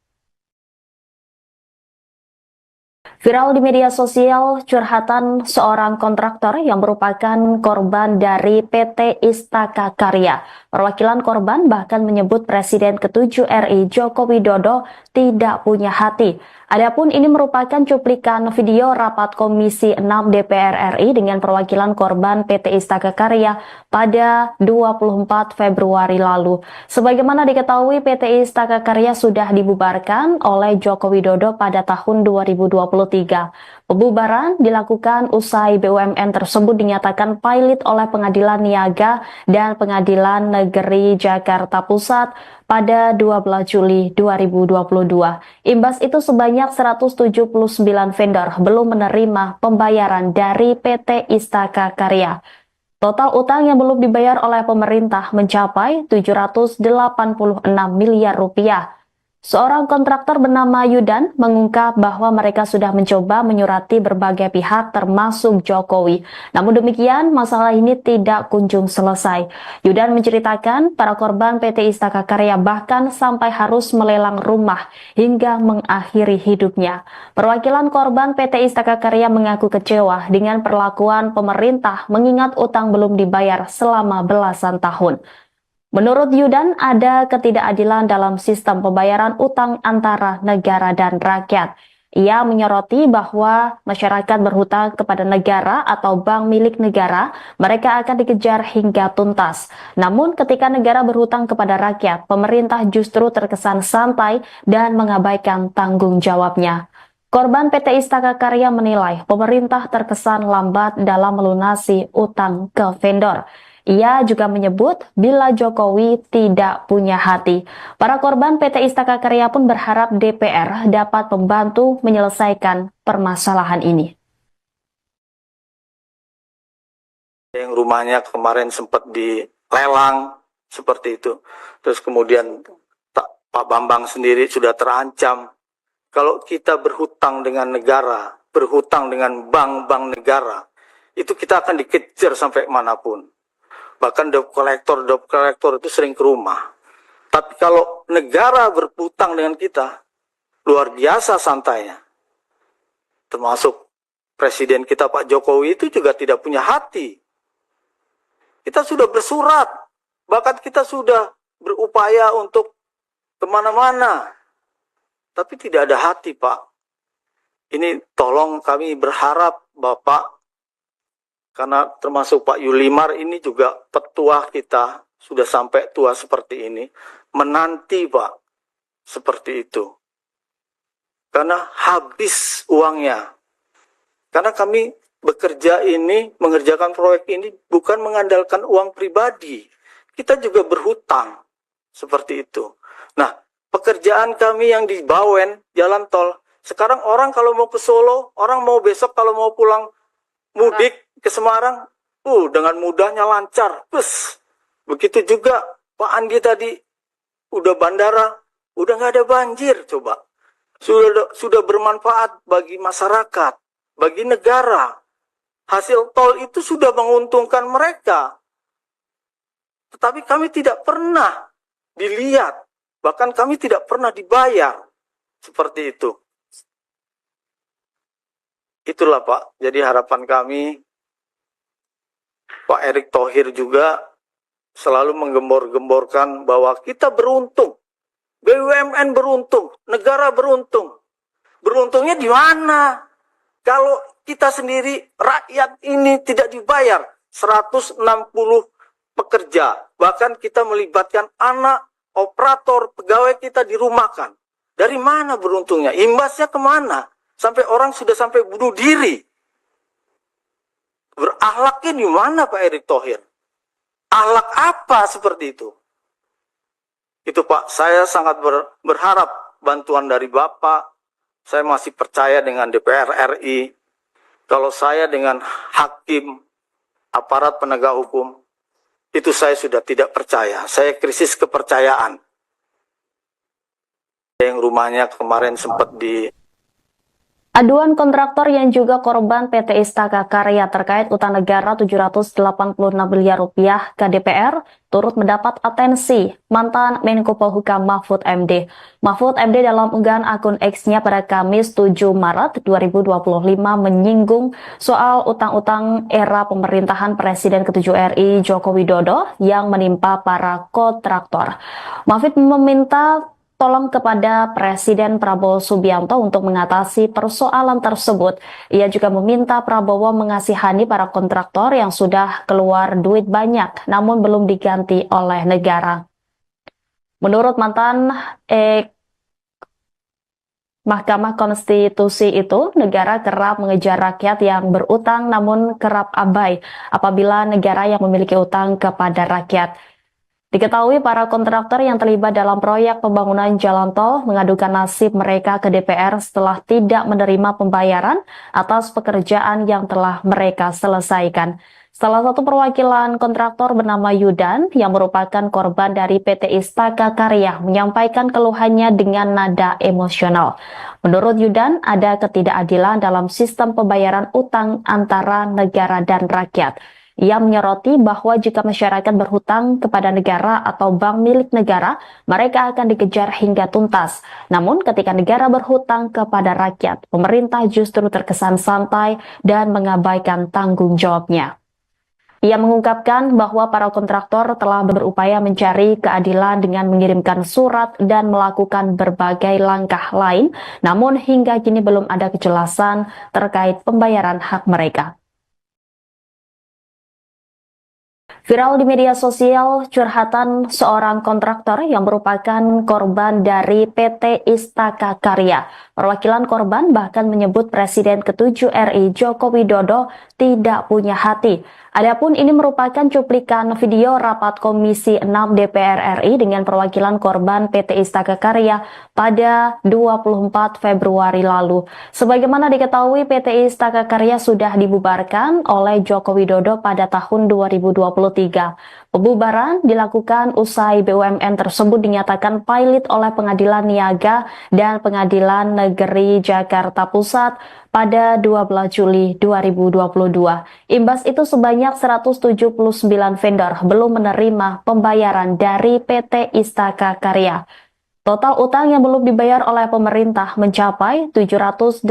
Speaker 1: Viral di media sosial curhatan seorang kontraktor yang merupakan korban dari PT Istaka Karya. Perwakilan korban bahkan menyebut Presiden ke-7 RI Joko Widodo tidak punya hati. Adapun ini merupakan cuplikan video rapat Komisi 6 DPR RI dengan perwakilan korban PT Istaka Karya pada 24 Februari lalu. Sebagaimana diketahui, PT Istaka Karya sudah dibubarkan oleh Joko Widodo pada tahun 2023. Pembubaran dilakukan usai BUMN tersebut dinyatakan pilot oleh Pengadilan Niaga dan Pengadilan Negeri Jakarta Pusat pada 12 Juli 2022. Imbas itu sebanyak 179 vendor belum menerima pembayaran dari PT Istaka Karya. Total utang yang belum dibayar oleh pemerintah mencapai 786 miliar rupiah. Seorang kontraktor bernama Yudan mengungkap bahwa mereka sudah mencoba menyurati berbagai pihak termasuk Jokowi. Namun demikian, masalah ini tidak kunjung selesai. Yudan menceritakan para korban PT Istaka Karya bahkan sampai harus melelang rumah hingga mengakhiri hidupnya. Perwakilan korban PT Istaka Karya mengaku kecewa dengan perlakuan pemerintah mengingat utang belum dibayar selama belasan tahun. Menurut Yudan, ada ketidakadilan dalam sistem pembayaran utang antara negara dan rakyat. Ia menyoroti bahwa masyarakat berhutang kepada negara atau bank milik negara, mereka akan dikejar hingga tuntas. Namun ketika negara berhutang kepada rakyat, pemerintah justru terkesan santai dan mengabaikan tanggung jawabnya. Korban PT Istaka Karya menilai pemerintah terkesan lambat dalam melunasi utang ke vendor. Ia juga menyebut bila Jokowi tidak punya hati. Para korban PT Istaka Karya pun berharap DPR dapat membantu menyelesaikan permasalahan ini.
Speaker 2: Yang rumahnya kemarin sempat dilelang seperti itu. Terus kemudian Pak Bambang sendiri sudah terancam. Kalau kita berhutang dengan negara, berhutang dengan bank-bank negara, itu kita akan dikejar sampai manapun. Bahkan debt collector itu sering ke rumah. Tapi kalau negara berhutang dengan kita, luar biasa santainya. Termasuk Presiden kita Pak Jokowi itu juga tidak punya hati. Kita sudah bersurat, bahkan kita sudah berupaya untuk kemana-mana. Tapi tidak ada hati, Pak. Ini tolong kami berharap Bapak, karena termasuk Pak Yulimar ini juga petua kita, sudah sampai tua seperti ini, menanti Pak, seperti itu. Karena habis uangnya. Karena kami bekerja ini, mengerjakan proyek ini bukan mengandalkan uang pribadi. Kita juga berhutang, seperti itu. Nah, pekerjaan kami yang di Bawen, jalan tol, sekarang orang kalau mau ke Solo, orang mau besok kalau mau pulang mudik ke Semarang, dengan mudahnya lancar. Begitu juga Pak Andi tadi, udah bandara, udah nggak ada banjir, coba. Sudah bermanfaat bagi masyarakat, bagi negara. Hasil tol itu sudah menguntungkan mereka. Tetapi kami tidak pernah dilihat, bahkan kami tidak pernah dibayar. Seperti itu. Itulah Pak, jadi harapan kami, Pak Erick Thohir juga selalu menggembor-gemborkan bahwa kita beruntung, BUMN beruntung, negara beruntung. Beruntungnya di mana? Kalau kita sendiri, rakyat ini tidak dibayar 160 pekerja, bahkan kita melibatkan anak, operator, pegawai kita dirumahkan. Dari mana beruntungnya? Imbasnya kemana? Sampai orang sudah sampai bunuh diri. Berakhlaknya di mana Pak Erick Thohir? Akhlak apa seperti itu? Itu Pak, saya sangat berharap bantuan dari Bapak. Saya masih percaya dengan DPR RI. Kalau saya dengan hakim, aparat penegak hukum, itu saya sudah tidak percaya. Saya krisis kepercayaan. Yang rumahnya kemarin sempat
Speaker 1: Aduan kontraktor yang juga korban PT Istaka Karya terkait utang negara 786 miliar rupiah ke DPR turut mendapat atensi mantan Menko Polhukam Mahfud MD. Mahfud MD dalam unggahan akun X-nya pada Kamis 7 Maret 2025 menyinggung soal utang-utang era pemerintahan Presiden ke-7 RI Joko Widodo yang menimpa para kontraktor. Mahfud meminta tolong kepada Presiden Prabowo Subianto untuk mengatasi persoalan tersebut. Ia juga meminta Prabowo mengasihani para kontraktor yang sudah keluar duit banyak, namun belum diganti oleh negara. Menurut mantan Mahkamah Konstitusi itu, negara kerap mengejar rakyat yang berutang namun kerap abai apabila negara yang memiliki utang kepada rakyat. Diketahui para kontraktor yang terlibat dalam proyek pembangunan jalan tol mengadukan nasib mereka ke DPR setelah tidak menerima pembayaran atas pekerjaan yang telah mereka selesaikan. Salah satu perwakilan kontraktor bernama Yudan yang merupakan korban dari PT Istaka Karya menyampaikan keluhannya dengan nada emosional. Menurut Yudan, ada ketidakadilan dalam sistem pembayaran utang antara negara dan rakyat. Ia menyoroti bahwa jika masyarakat berhutang kepada negara atau bank milik negara, mereka akan dikejar hingga tuntas. Namun ketika negara berhutang kepada rakyat, pemerintah justru terkesan santai dan mengabaikan tanggung jawabnya. Ia mengungkapkan bahwa para kontraktor telah berupaya mencari keadilan dengan mengirimkan surat dan melakukan berbagai langkah lain, namun hingga kini belum ada kejelasan terkait pembayaran hak mereka. Viral di media sosial curhatan seorang kontraktor yang merupakan korban dari PT Istaka Karya. Perwakilan korban bahkan menyebut Presiden ke-7 RI Joko Widodo tidak punya hati. Adapun ini merupakan cuplikan video rapat Komisi 6 DPR RI dengan perwakilan korban PT Istaka Karya pada 24 Februari lalu. Sebagaimana diketahui, PT Istaka Karya sudah dibubarkan oleh Joko Widodo pada tahun 2023. Pembubaran dilakukan usai BUMN tersebut dinyatakan pilot oleh Pengadilan Niaga dan Pengadilan Negeri Jakarta Pusat pada 12 Juli 2022. Imbas itu sebanyak 179 vendor belum menerima pembayaran dari PT Istaka Karya. Total utang yang belum dibayar oleh pemerintah mencapai 786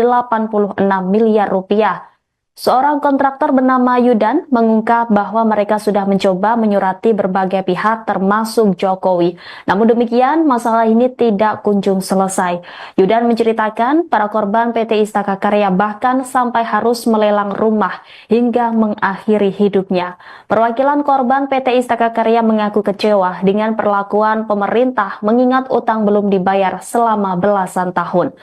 Speaker 1: miliar rupiah. Seorang kontraktor bernama Yudan mengungkap bahwa mereka sudah mencoba menyurati berbagai pihak termasuk Jokowi. Namun demikian, masalah ini tidak kunjung selesai. Yudan menceritakan para korban PT Istaka Karya bahkan sampai harus melelang rumah hingga mengakhiri hidupnya. Perwakilan korban PT Istaka Karya mengaku kecewa dengan perlakuan pemerintah mengingat utang belum dibayar selama belasan tahun.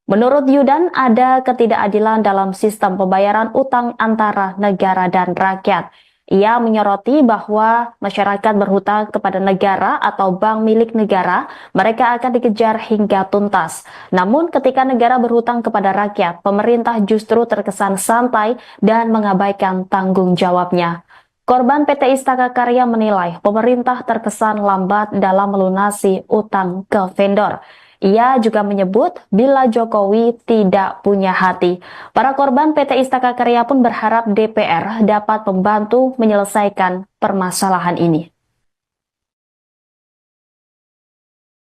Speaker 1: Menurut Yudan, ada ketidakadilan dalam sistem pembayaran utang antara negara dan rakyat. Ia menyoroti bahwa masyarakat berhutang kepada negara atau bank milik negara, mereka akan dikejar hingga tuntas. Namun ketika negara berhutang kepada rakyat, pemerintah justru terkesan santai dan mengabaikan tanggung jawabnya. Korban PT Istaka Karya menilai pemerintah terkesan lambat dalam melunasi utang ke vendor. Ia juga menyebut bila Jokowi tidak punya hati. Para korban PT Istaka Karya pun berharap DPR dapat membantu menyelesaikan permasalahan ini.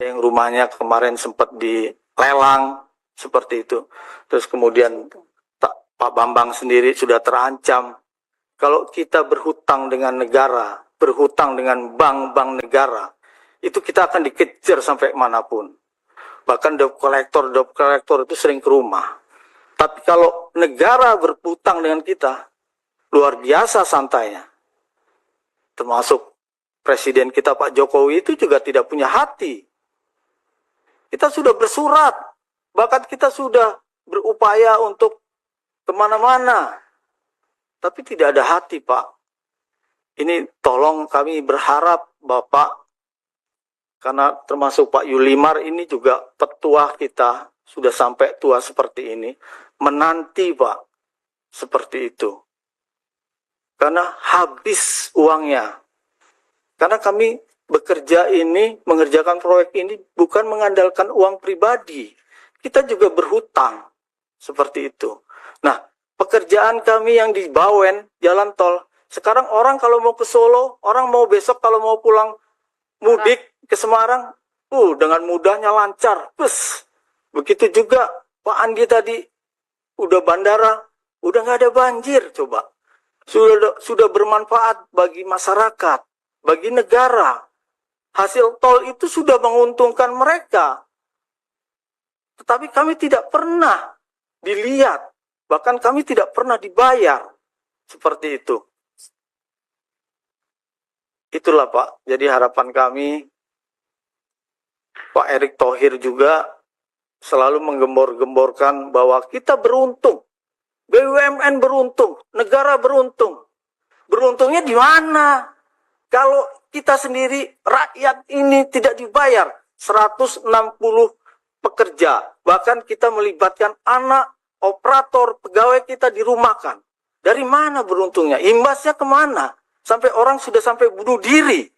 Speaker 2: Yang rumahnya kemarin sempat dilelang seperti itu. Terus kemudian Pak Bambang sendiri sudah terancam. Kalau kita berhutang dengan negara, berhutang dengan bank-bank negara, itu kita akan dikejar sampai manapun. Bahkan debt collector itu sering ke rumah. Tapi kalau negara berhutang dengan kita, luar biasa santainya. Termasuk Presiden kita Pak Jokowi itu juga tidak punya hati. Kita sudah bersurat, bahkan kita sudah berupaya untuk kemana-mana. Tapi tidak ada hati, Pak. Ini tolong kami berharap Bapak, karena termasuk Pak Yulimar ini juga petua kita, sudah sampai tua seperti ini, menanti Pak, seperti itu. Karena habis uangnya. Karena kami bekerja ini, mengerjakan proyek ini bukan mengandalkan uang pribadi. Kita juga berhutang, seperti itu. Nah, pekerjaan kami yang di Bawen, jalan tol, sekarang orang kalau mau ke Solo, orang mau besok kalau mau pulang mudik ke Semarang, dengan mudahnya lancar. Begitu juga Pak Andi tadi, udah bandara, udah nggak ada banjir, coba. Sudah bermanfaat bagi masyarakat, bagi negara. Hasil tol itu sudah menguntungkan mereka. Tetapi kami tidak pernah dilihat, bahkan kami tidak pernah dibayar. Seperti itu. Itulah Pak, jadi harapan kami, Pak Erick Thohir juga selalu menggembor-gemborkan bahwa kita beruntung, BUMN beruntung, negara beruntung. Beruntungnya di mana? Kalau kita sendiri, rakyat ini tidak dibayar 160 pekerja, bahkan kita melibatkan anak, operator, pegawai kita dirumahkan. Dari mana beruntungnya? Imbasnya kemana? Sampai orang sudah sampai bunuh diri.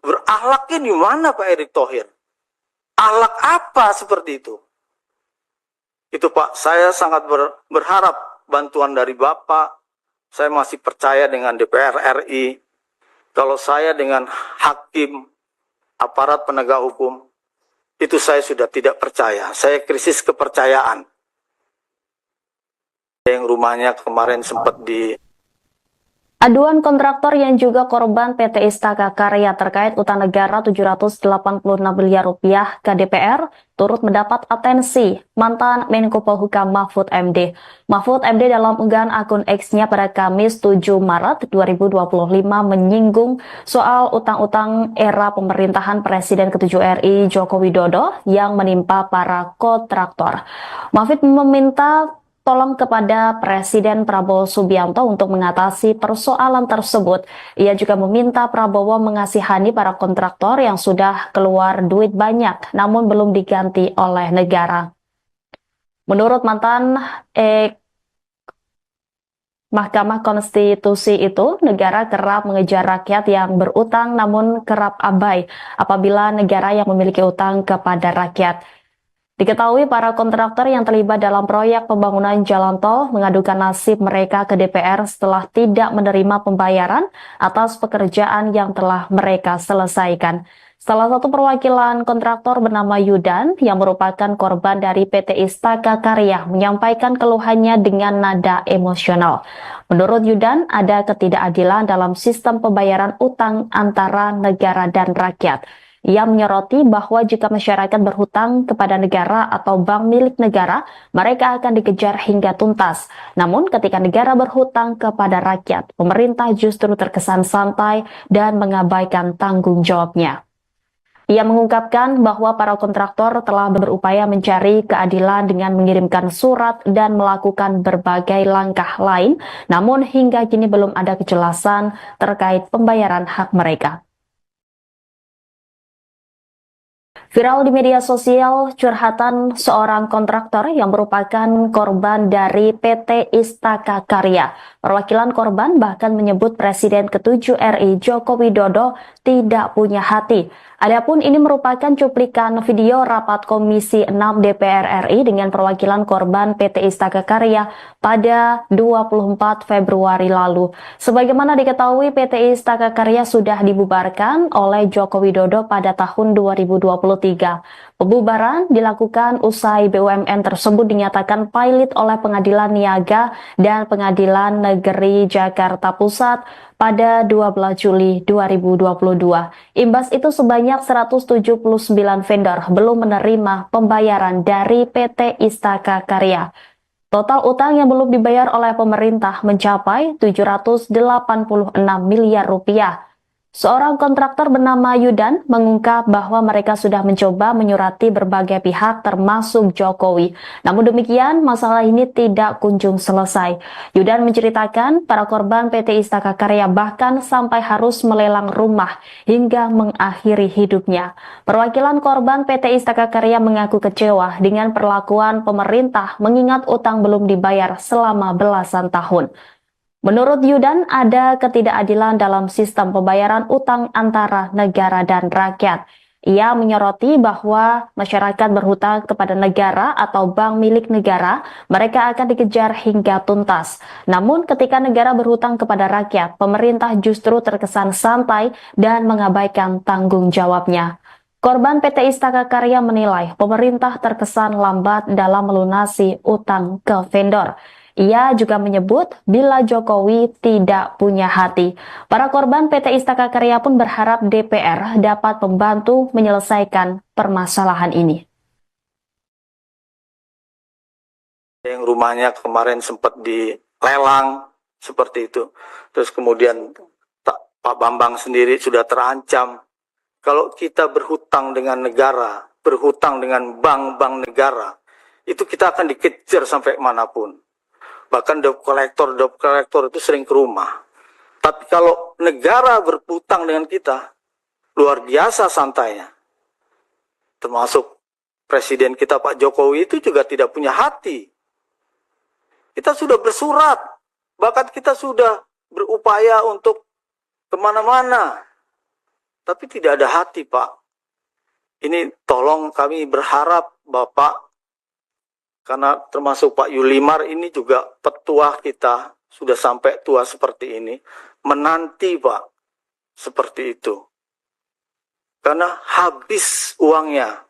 Speaker 2: Berakhlaknya di mana Pak Erick Thohir? Akhlak apa seperti itu? Itu Pak, saya sangat berharap bantuan dari Bapak. Saya masih percaya dengan DPR RI. Kalau saya dengan hakim, aparat penegak hukum, itu saya sudah tidak percaya. Saya krisis kepercayaan. Yang rumahnya kemarin sempat
Speaker 1: Aduan kontraktor yang juga korban PT Istaka Karya terkait utang negara 786 miliar rupiah ke DPR turut mendapat atensi mantan Menko Polhukam Mahfud MD. Mahfud MD dalam unggahan akun X-nya pada Kamis 7 Maret 2025 menyinggung soal utang-utang era pemerintahan Presiden ke-7 RI Joko Widodo yang menimpa para kontraktor. Mahfud meminta tolong kepada Presiden Prabowo Subianto untuk mengatasi persoalan tersebut. Ia juga meminta Prabowo mengasihani para kontraktor yang sudah keluar duit banyak namun belum diganti oleh negara. Menurut mantan Mahkamah Konstitusi itu, negara kerap mengejar rakyat yang berutang namun kerap abai apabila negara yang memiliki utang kepada rakyat. Diketahui para kontraktor yang terlibat dalam proyek pembangunan jalan tol mengadukan nasib mereka ke DPR setelah tidak menerima pembayaran atas pekerjaan yang telah mereka selesaikan. Salah satu perwakilan kontraktor bernama Yudan yang merupakan korban dari PT Istaka Karya menyampaikan keluhannya dengan nada emosional. Menurut Yudan, ada ketidakadilan dalam sistem pembayaran utang antara negara dan rakyat. Ia menyoroti bahwa jika masyarakat berhutang kepada negara atau bank milik negara, mereka akan dikejar hingga tuntas. Namun ketika negara berhutang kepada rakyat, pemerintah justru terkesan santai dan mengabaikan tanggung jawabnya. Ia mengungkapkan bahwa para kontraktor telah berupaya mencari keadilan dengan mengirimkan surat dan melakukan berbagai langkah lain, namun hingga kini belum ada kejelasan terkait pembayaran hak mereka. Viral di media sosial curhatan seorang kontraktor yang merupakan korban dari PT Istaka Karya. Perwakilan korban bahkan menyebut Presiden ke-7 RI Joko Widodo tidak punya hati. Adapun ini merupakan cuplikan video rapat Komisi 6 DPR RI dengan perwakilan korban PT Istaka Karya pada 24 Februari lalu. Sebagaimana diketahui, PT Istaka Karya sudah dibubarkan oleh Joko Widodo pada tahun 2023. Pembubaran dilakukan usai BUMN tersebut dinyatakan pilot oleh Pengadilan Niaga dan Pengadilan Negeri Jakarta Pusat pada 12 Juli 2022. Imbas itu sebanyak 179 vendor belum menerima pembayaran dari PT Istaka Karya. Total utang yang belum dibayar oleh pemerintah mencapai 786 miliar rupiah. Seorang kontraktor bernama Yudan mengungkap bahwa mereka sudah mencoba menyurati berbagai pihak termasuk Jokowi. Namun demikian, masalah ini tidak kunjung selesai. Yudan menceritakan para korban PT Istaka Karya bahkan sampai harus melelang rumah hingga mengakhiri hidupnya. Perwakilan korban PT Istaka Karya mengaku kecewa dengan perlakuan pemerintah mengingat utang belum dibayar selama belasan tahun. Menurut Yudan, ada ketidakadilan dalam sistem pembayaran utang antara negara dan rakyat. Ia menyoroti bahwa masyarakat berhutang kepada negara atau bank milik negara, mereka akan dikejar hingga tuntas. Namun ketika negara berhutang kepada rakyat, pemerintah justru terkesan santai dan mengabaikan tanggung jawabnya. Korban PT Istaka Karya menilai pemerintah terkesan lambat dalam melunasi utang ke vendor. Ia juga menyebut bila Jokowi tidak punya hati. Para korban PT Istaka Karya pun berharap DPR dapat membantu menyelesaikan permasalahan ini.
Speaker 2: Yang rumahnya kemarin sempat dilelang seperti itu. Terus kemudian Pak Bambang sendiri sudah terancam. Kalau kita berhutang dengan negara, berhutang dengan bank-bank negara, itu kita akan dikejar sampai manapun. Bahkan debt collector itu sering ke rumah. Tapi kalau negara berhutang dengan kita, luar biasa santainya. Termasuk Presiden kita Pak Jokowi itu juga tidak punya hati. Kita sudah bersurat, bahkan kita sudah berupaya untuk kemana-mana. Tapi tidak ada hati, Pak. Ini tolong kami berharap Bapak, karena termasuk Pak Yulimar ini juga petua kita, sudah sampai tua seperti ini, menanti Pak, seperti itu. Karena habis uangnya.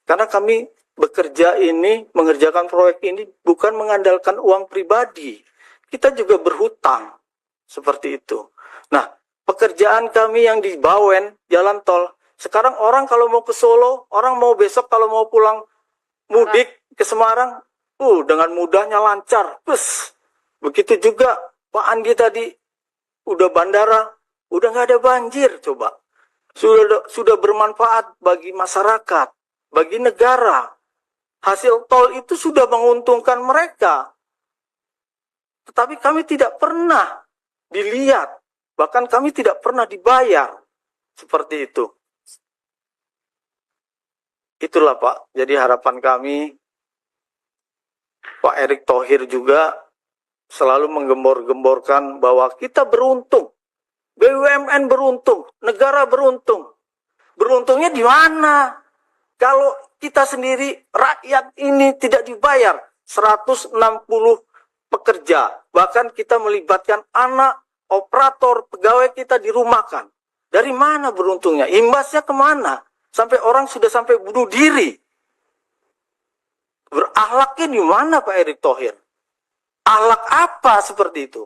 Speaker 2: Karena kami bekerja ini, mengerjakan proyek ini bukan mengandalkan uang pribadi. Kita juga berhutang. seperti itu. Nah, pekerjaan kami yang di Bawen, jalan tol, sekarang orang kalau mau ke Solo, orang mau besok kalau mau pulang mudik ke Semarang, dengan mudahnya lancar. Terus, begitu juga Pak Andi tadi, udah bandara, udah nggak ada banjir, coba. Sudah bermanfaat bagi masyarakat, bagi negara. Hasil tol itu sudah menguntungkan mereka. Tetapi kami tidak pernah dilihat, bahkan kami tidak pernah dibayar. Seperti itu. Itulah Pak, jadi harapan kami, Pak Erick Thohir juga selalu menggembor-gemborkan bahwa kita beruntung, BUMN beruntung, negara beruntung. Beruntungnya di mana? Kalau kita sendiri, rakyat ini tidak dibayar 160 pekerja. Bahkan kita melibatkan anak, operator, pegawai kita dirumahkan. Dari mana beruntungnya? Imbasnya kemana? Sampai orang sudah sampai bunuh diri. Berakhlaknya di mana Pak Erick Thohir? Akhlak apa seperti itu?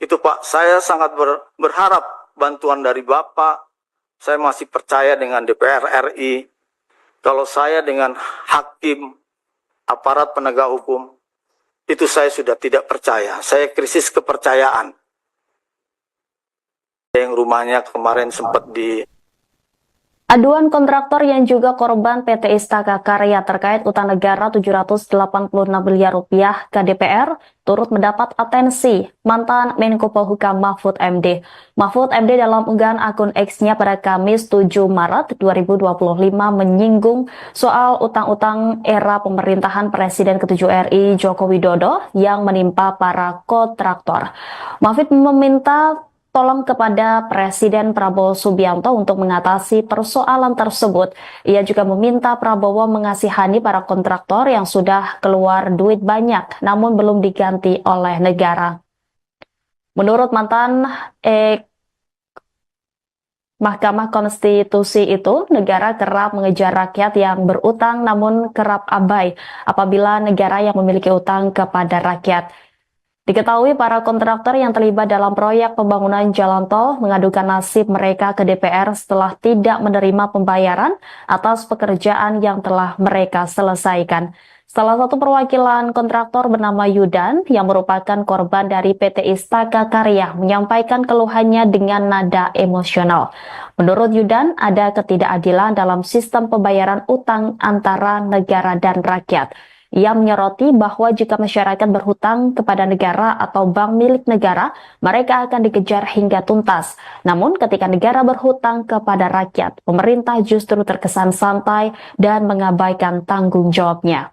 Speaker 2: Itu Pak, saya sangat berharap bantuan dari Bapak. Saya masih percaya dengan DPR RI. Kalau saya dengan hakim, aparat penegak hukum, itu saya sudah tidak percaya. Saya krisis kepercayaan. Yang rumahnya kemarin sempat di...
Speaker 1: Aduan kontraktor yang juga korban PT Istaka Karya terkait utang negara 786 miliar rupiah ke DPR turut mendapat atensi mantan Menko Polhukam Mahfud MD. Mahfud MD dalam unggahan akun X-nya pada Kamis 7 Maret 2025 menyinggung soal utang-utang era pemerintahan Presiden ke-7 RI Joko Widodo yang menimpa para kontraktor. Mahfud meminta tolong kepada Presiden Prabowo Subianto untuk mengatasi persoalan tersebut. Ia juga meminta Prabowo mengasihani para kontraktor yang sudah keluar duit banyak namun belum diganti oleh negara. Menurut mantan Mahkamah Konstitusi itu, negara kerap mengejar rakyat yang berutang namun kerap abai apabila negara yang memiliki utang kepada rakyat. Diketahui para kontraktor yang terlibat dalam proyek pembangunan jalan tol mengadukan nasib mereka ke DPR setelah tidak menerima pembayaran atas pekerjaan yang telah mereka selesaikan. Salah satu perwakilan kontraktor bernama Yudan yang merupakan korban dari PT Istaka Karya menyampaikan keluhannya dengan nada emosional. Menurut Yudan, ada ketidakadilan dalam sistem pembayaran utang antara negara dan rakyat. Ia menyoroti bahwa jika masyarakat berhutang kepada negara atau bank milik negara, mereka akan dikejar hingga tuntas. Namun ketika negara berhutang kepada rakyat, pemerintah justru terkesan santai dan mengabaikan tanggung jawabnya.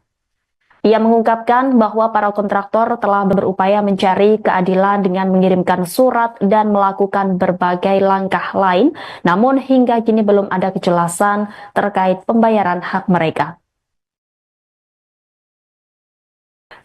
Speaker 1: Ia mengungkapkan bahwa para kontraktor telah berupaya mencari keadilan dengan mengirimkan surat dan melakukan berbagai langkah lain, namun hingga kini belum ada kejelasan terkait pembayaran hak mereka.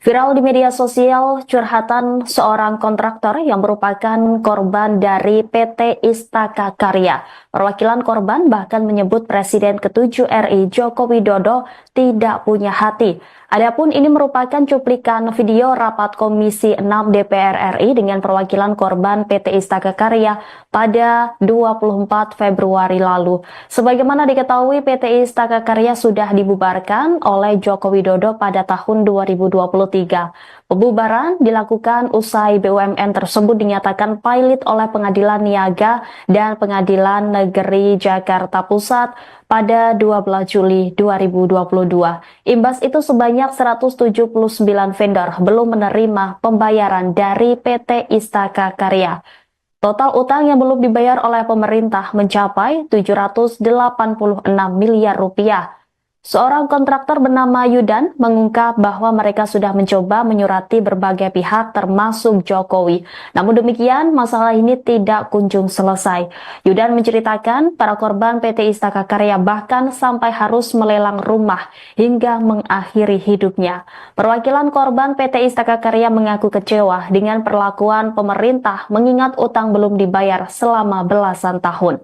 Speaker 1: Viral di media sosial curhatan seorang kontraktor yang merupakan korban dari PT Istaka Karya. Perwakilan korban bahkan menyebut Presiden ke-7 RI Joko Widodo tidak punya hati. Adapun ini merupakan cuplikan video rapat Komisi 6 DPR RI dengan perwakilan korban PT Istaka Karya pada 24 Februari lalu. Sebagaimana diketahui, PT Istaka Karya sudah dibubarkan oleh Joko Widodo pada tahun 2023. Pembubaran dilakukan usai BUMN tersebut dinyatakan pilot oleh Pengadilan Niaga dan Pengadilan Negeri Jakarta Pusat pada 12 Juli 2022. Imbas itu sebanyak 179 vendor belum menerima pembayaran dari PT Istaka Karya. Total utang yang belum dibayar oleh pemerintah mencapai 786 miliar rupiah. Seorang kontraktor bernama Yudan mengungkap bahwa mereka sudah mencoba menyurati berbagai pihak termasuk Jokowi. Namun demikian, masalah ini tidak kunjung selesai. Yudan menceritakan para korban PT Istaka Karya bahkan sampai harus melelang rumah hingga mengakhiri hidupnya. Perwakilan korban PT Istaka Karya mengaku kecewa dengan perlakuan pemerintah mengingat utang belum dibayar selama belasan tahun.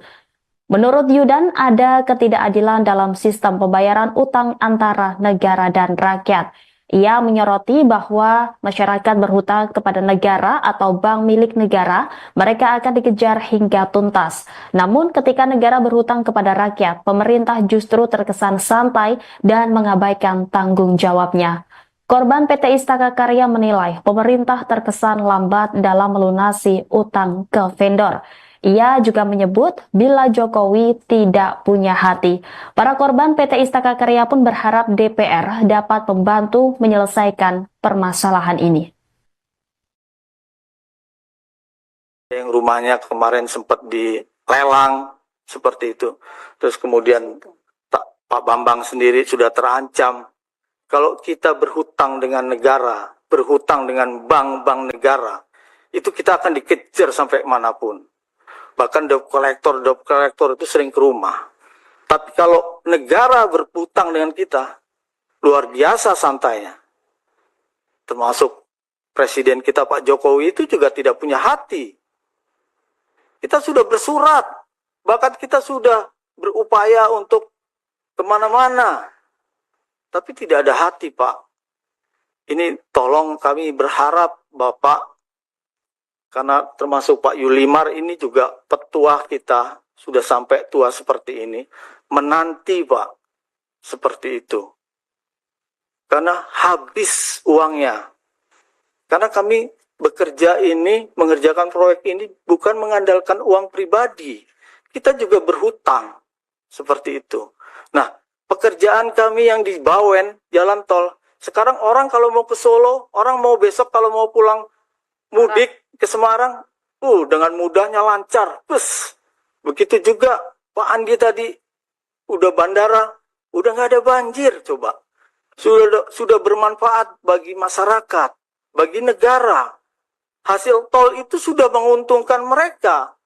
Speaker 1: Menurut Yudan, ada ketidakadilan dalam sistem pembayaran utang antara negara dan rakyat. Ia menyoroti bahwa masyarakat berhutang kepada negara atau bank milik negara, mereka akan dikejar hingga tuntas. Namun ketika negara berhutang kepada rakyat, pemerintah justru terkesan santai dan mengabaikan tanggung jawabnya. Korban PT Istaka Karya menilai pemerintah terkesan lambat dalam melunasi utang ke vendor. Ia juga menyebut bila Jokowi tidak punya hati. Para korban PT Istaka Karya pun berharap DPR dapat membantu menyelesaikan permasalahan ini.
Speaker 2: Yang rumahnya kemarin sempat dilelang seperti itu. Terus kemudian Pak Bambang sendiri sudah terancam. Kalau kita berhutang dengan negara, berhutang dengan bank-bank negara, itu kita akan dikejar sampai manapun. Bahkan debt collector itu sering ke rumah. Tapi kalau negara berhutang dengan kita, luar biasa santainya. Termasuk Presiden kita Pak Jokowi itu juga tidak punya hati. Kita sudah bersurat, bahkan kita sudah berupaya untuk kemana-mana. Tapi tidak ada hati, Pak. Ini tolong kami berharap Bapak, karena termasuk Pak Yulimar ini juga petua kita, sudah sampai tua seperti ini, menanti Pak, seperti itu. Karena habis uangnya. Karena kami bekerja ini, mengerjakan proyek ini bukan mengandalkan uang pribadi. Kita juga berhutang, seperti itu. Nah, pekerjaan kami yang di Bawen, jalan tol, sekarang orang kalau mau ke Solo, orang mau besok kalau mau pulang mudik ke Semarang, dengan mudahnya lancar. Begitu juga Pak Andi tadi, udah bandara, udah nggak ada banjir, coba. Sudah bermanfaat bagi masyarakat, bagi negara. Hasil tol itu sudah menguntungkan mereka.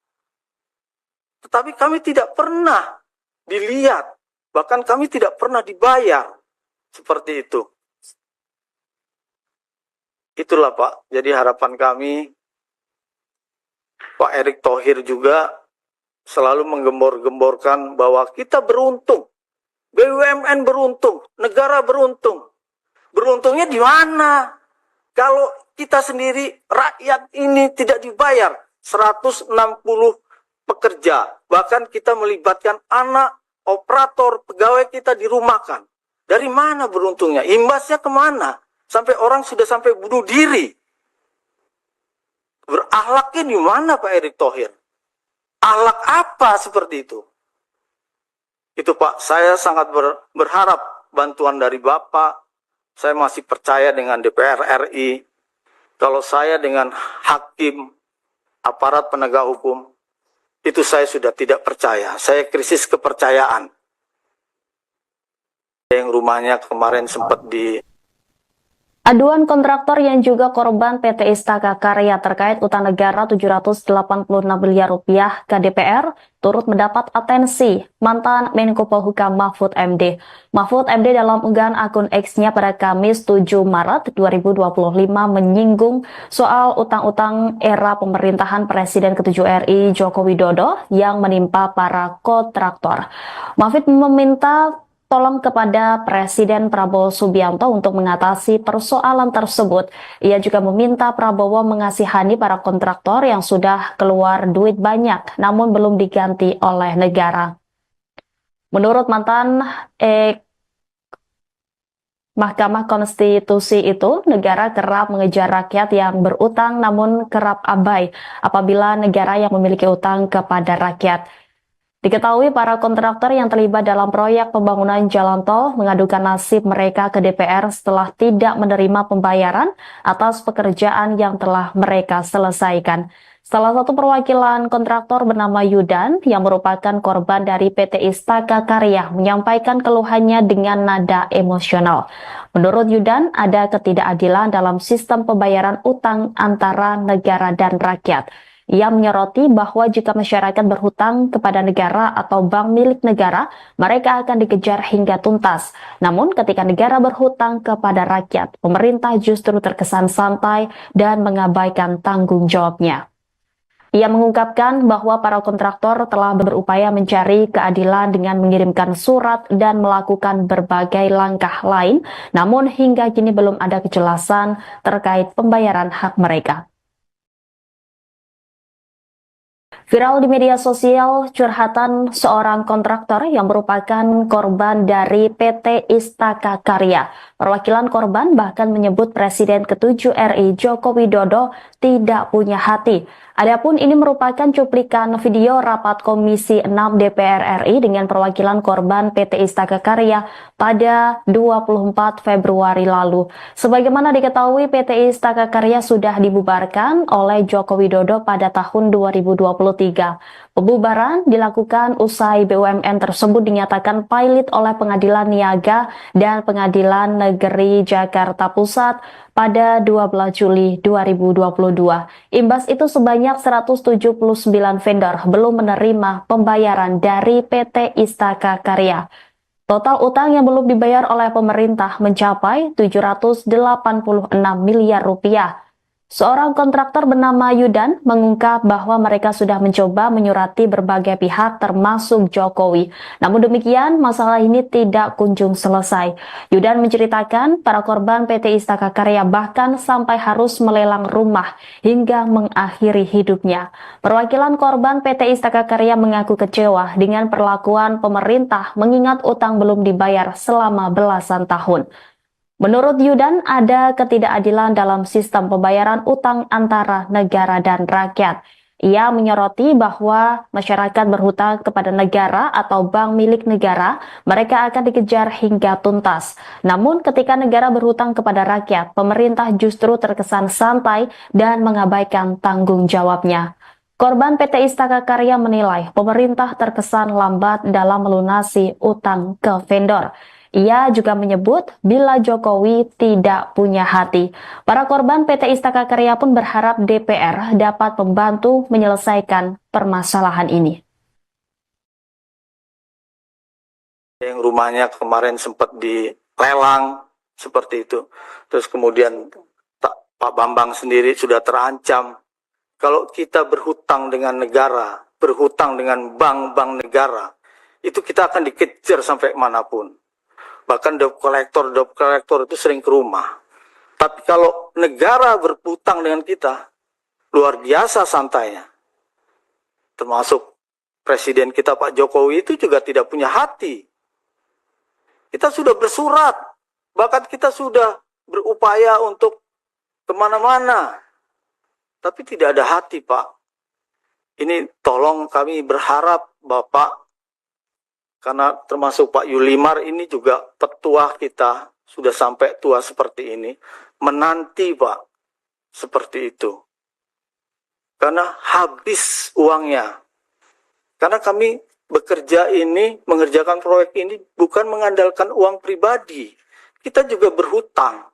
Speaker 2: Tetapi kami tidak pernah dilihat, bahkan kami tidak pernah dibayar. Seperti itu. Itulah Pak, jadi harapan kami, Pak Erick Thohir juga selalu menggembor-gemborkan bahwa kita beruntung, BUMN beruntung, negara beruntung. Beruntungnya di mana? Kalau kita sendiri, rakyat ini tidak dibayar 160 pekerja, bahkan kita melibatkan anak, operator, pegawai kita dirumahkan. Dari mana beruntungnya? Imbasnya kemana? Sampai orang sudah sampai bunuh diri. Berakhlaknya di mana Pak Erick Thohir? Akhlak apa seperti itu? Itu Pak, saya sangat berharap bantuan dari Bapak. Saya masih percaya dengan DPR RI. Kalau saya dengan hakim, aparat penegak hukum, itu saya sudah tidak percaya. Saya krisis kepercayaan. Yang rumahnya kemarin sempat
Speaker 1: Aduan kontraktor yang juga korban PT Istaka Karya terkait utang negara 786 miliar rupiah ke DPR turut mendapat atensi mantan Menko Polhukam Mahfud MD. Mahfud MD dalam unggahan akun X-nya pada Kamis 7 Maret 2025 menyinggung soal utang-utang era pemerintahan Presiden ke-7 RI Joko Widodo yang menimpa para kontraktor. Mahfud meminta tolong kepada Presiden Prabowo Subianto untuk mengatasi persoalan tersebut. Ia juga meminta Prabowo mengasihani para kontraktor yang sudah keluar duit banyak, namun belum diganti oleh negara. Menurut mantan Mahkamah Konstitusi itu, negara kerap mengejar rakyat yang berutang namun kerap abai apabila negara yang memiliki utang kepada rakyat. Diketahui para kontraktor yang terlibat dalam proyek pembangunan jalan tol mengadukan nasib mereka ke DPR setelah tidak menerima pembayaran atas pekerjaan yang telah mereka selesaikan. Salah satu perwakilan kontraktor bernama Yudan yang merupakan korban dari PT Istaka Karya menyampaikan keluhannya dengan nada emosional. Menurut Yudan, ada ketidakadilan dalam sistem pembayaran utang antara negara dan rakyat. Ia menyoroti bahwa jika masyarakat berhutang kepada negara atau bank milik negara, mereka akan dikejar hingga tuntas. Namun ketika negara berhutang kepada rakyat, pemerintah justru terkesan santai dan mengabaikan tanggung jawabnya. Ia mengungkapkan bahwa para kontraktor telah berupaya mencari keadilan dengan mengirimkan surat dan melakukan berbagai langkah lain, namun hingga kini belum ada kejelasan terkait pembayaran hak mereka. Viral di media sosial curhatan seorang kontraktor yang merupakan korban dari PT Istaka Karya. Perwakilan korban bahkan menyebut Presiden ke-7 RI Joko Widodo tidak punya hati. Adapun ini merupakan cuplikan video rapat Komisi 6 DPR RI dengan perwakilan korban PT Istaka Karya pada 24 Februari lalu. Sebagaimana diketahui, PT Istaka Karya sudah dibubarkan oleh Joko Widodo pada tahun 2023. Pembubaran dilakukan usai BUMN tersebut dinyatakan pailit oleh Pengadilan Niaga dan Pengadilan Negeri Jakarta Pusat pada 12 Juli 2022. Imbas itu sebanyak 179 vendor belum menerima pembayaran dari PT Istaka Karya. Total utang yang belum dibayar oleh pemerintah mencapai 786 miliar rupiah. Seorang kontraktor bernama Yudan mengungkap bahwa mereka sudah mencoba menyurati berbagai pihak termasuk Jokowi. Namun demikian, masalah ini tidak kunjung selesai. Yudan menceritakan para korban PT Istaka Karya bahkan sampai harus melelang rumah hingga mengakhiri hidupnya. Perwakilan korban PT Istaka Karya mengaku kecewa dengan perlakuan pemerintah mengingat utang belum dibayar selama belasan tahun. Menurut Yudan, ada ketidakadilan dalam sistem pembayaran utang antara negara dan rakyat. Ia menyoroti bahwa masyarakat berhutang kepada negara atau bank milik negara, mereka akan dikejar hingga tuntas. Namun ketika negara berhutang kepada rakyat, pemerintah justru terkesan santai dan mengabaikan tanggung jawabnya. Korban PT Istaka Karya menilai pemerintah terkesan lambat dalam melunasi utang ke vendor. Ia juga menyebut bila Jokowi tidak punya hati. Para korban PT Istaka Karya pun berharap DPR dapat membantu menyelesaikan permasalahan ini.
Speaker 2: Yang rumahnya kemarin sempat dilelang seperti itu. Terus kemudian Pak Bambang sendiri sudah terancam. Kalau kita berhutang dengan negara, berhutang dengan bank-bank negara, itu kita akan dikejar sampai manapun. Bahkan debt collector itu sering ke rumah. Tapi kalau negara berhutang dengan kita, luar biasa santainya. Termasuk Presiden kita Pak Jokowi itu juga tidak punya hati. Kita sudah bersurat, bahkan kita sudah berupaya untuk kemana-mana. Tapi tidak ada hati, Pak. Ini tolong kami berharap Bapak, karena termasuk Pak Yulimar ini juga petua kita, sudah sampai tua seperti ini, menanti Pak, seperti itu. Karena habis uangnya. Karena kami bekerja ini, mengerjakan proyek ini, bukan mengandalkan uang pribadi. Kita juga berhutang,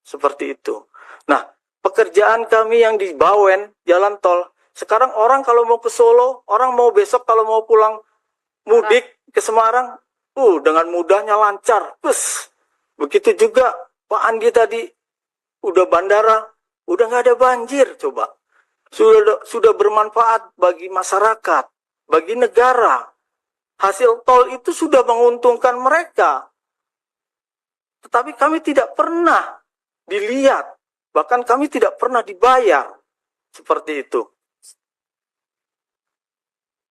Speaker 2: seperti itu. Nah, pekerjaan kami yang di Bawen, jalan tol, sekarang orang kalau mau ke Solo, orang mau besok kalau mau pulang mudik ke Semarang, dengan mudahnya lancar. Begitu juga Pak Andi tadi, udah bandara, udah nggak ada banjir, coba. Sudah bermanfaat bagi masyarakat, bagi negara. Hasil tol itu sudah menguntungkan mereka. Tetapi kami tidak pernah dilihat, bahkan kami tidak pernah dibayar. Seperti itu.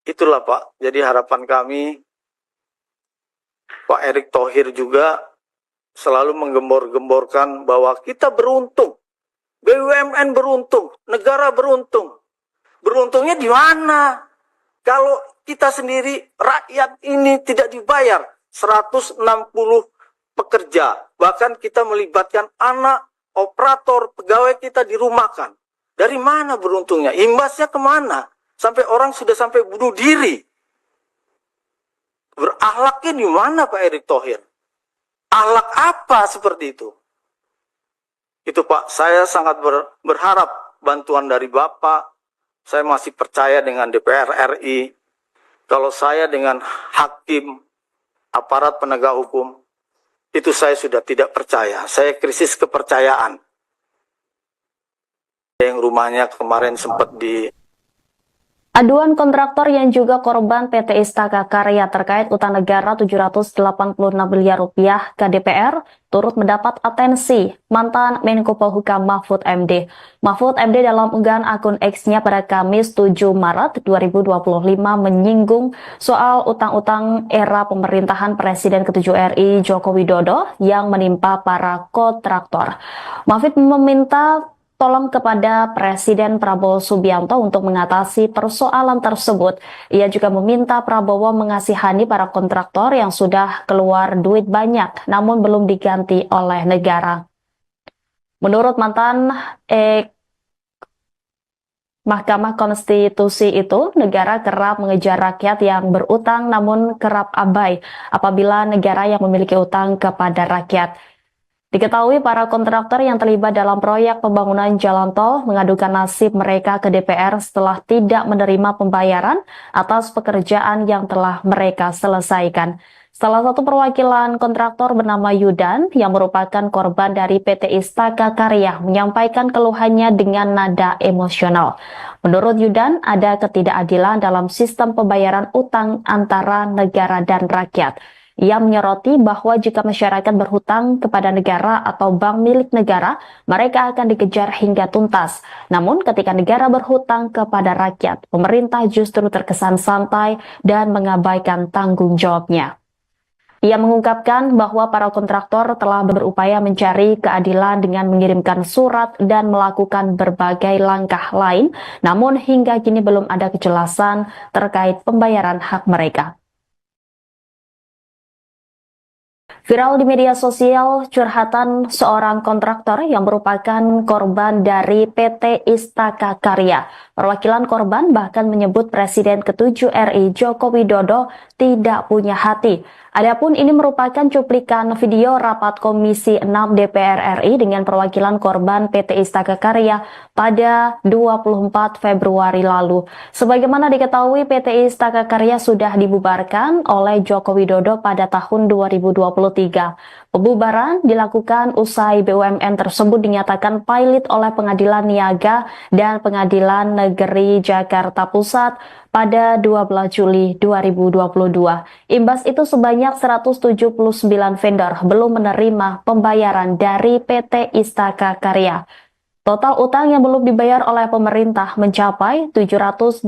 Speaker 2: Itulah Pak, jadi harapan kami, Pak Erick Thohir juga selalu menggembor-gemborkan bahwa kita beruntung, BUMN beruntung, negara beruntung. Beruntungnya di mana? Kalau kita sendiri, rakyat ini tidak dibayar 160 pekerja, bahkan kita melibatkan anak, operator, pegawai kita dirumahkan. Dari mana beruntungnya? Imbasnya kemana? Sampai orang sudah sampai bunuh diri. Berakhlaknya di mana Pak Erick Thohir? Akhlak apa seperti itu? Itu Pak, saya sangat berharap bantuan dari Bapak. Saya masih percaya dengan DPR RI. Kalau saya dengan hakim, aparat penegak hukum, itu saya sudah tidak percaya. Saya krisis kepercayaan. Yang rumahnya kemarin sempat
Speaker 1: Aduan kontraktor yang juga korban PT Istaka Karya terkait utang negara 786 miliar rupiah ke DPR turut mendapat atensi mantan Menko Polhukam Mahfud MD. Mahfud MD dalam unggahan akun X-nya pada Kamis 7 Maret 2025 menyinggung soal utang-utang era pemerintahan Presiden ke-7 RI Joko Widodo yang menimpa para kontraktor. Mahfud meminta tolong kepada Presiden Prabowo Subianto untuk mengatasi persoalan tersebut. Ia juga meminta Prabowo mengasihani para kontraktor yang sudah keluar duit banyak namun belum diganti oleh negara. Menurut mantan Mahkamah Konstitusi itu, negara kerap mengejar rakyat yang berutang namun kerap abai apabila negara yang memiliki utang kepada rakyat. Diketahui para kontraktor yang terlibat dalam proyek pembangunan jalan tol mengadukan nasib mereka ke DPR setelah tidak menerima pembayaran atas pekerjaan yang telah mereka selesaikan. Salah satu perwakilan kontraktor bernama Yudan yang merupakan korban dari PT Istaka Karya menyampaikan keluhannya dengan nada emosional. Menurut Yudan, ada ketidakadilan dalam sistem pembayaran utang antara negara dan rakyat. Ia menyoroti bahwa jika masyarakat berhutang kepada negara atau bank milik negara, mereka akan dikejar hingga tuntas. Namun ketika negara berhutang kepada rakyat, pemerintah justru terkesan santai dan mengabaikan tanggung jawabnya. Ia mengungkapkan bahwa para kontraktor telah berupaya mencari keadilan dengan mengirimkan surat dan melakukan berbagai langkah lain, namun hingga kini belum ada kejelasan terkait pembayaran hak mereka. Viral di media sosial curhatan seorang kontraktor yang merupakan korban dari PT Istaka Karya. Perwakilan korban bahkan menyebut Presiden ke-7 RI Joko Widodo tidak punya hati. Adapun ini merupakan cuplikan video rapat Komisi 6 DPR RI dengan perwakilan korban PT Istaka Karya pada 24 Februari lalu. Sebagaimana diketahui, PT Istaka Karya sudah dibubarkan oleh Joko Widodo pada tahun 2023. Pembubaran dilakukan usai BUMN tersebut dinyatakan pilot oleh Pengadilan Niaga dan Pengadilan Negeri Jakarta Pusat pada 12 Juli 2022. Imbas itu sebanyak 179 vendor belum menerima pembayaran dari PT Istaka Karya. Total utang yang belum dibayar oleh pemerintah mencapai 786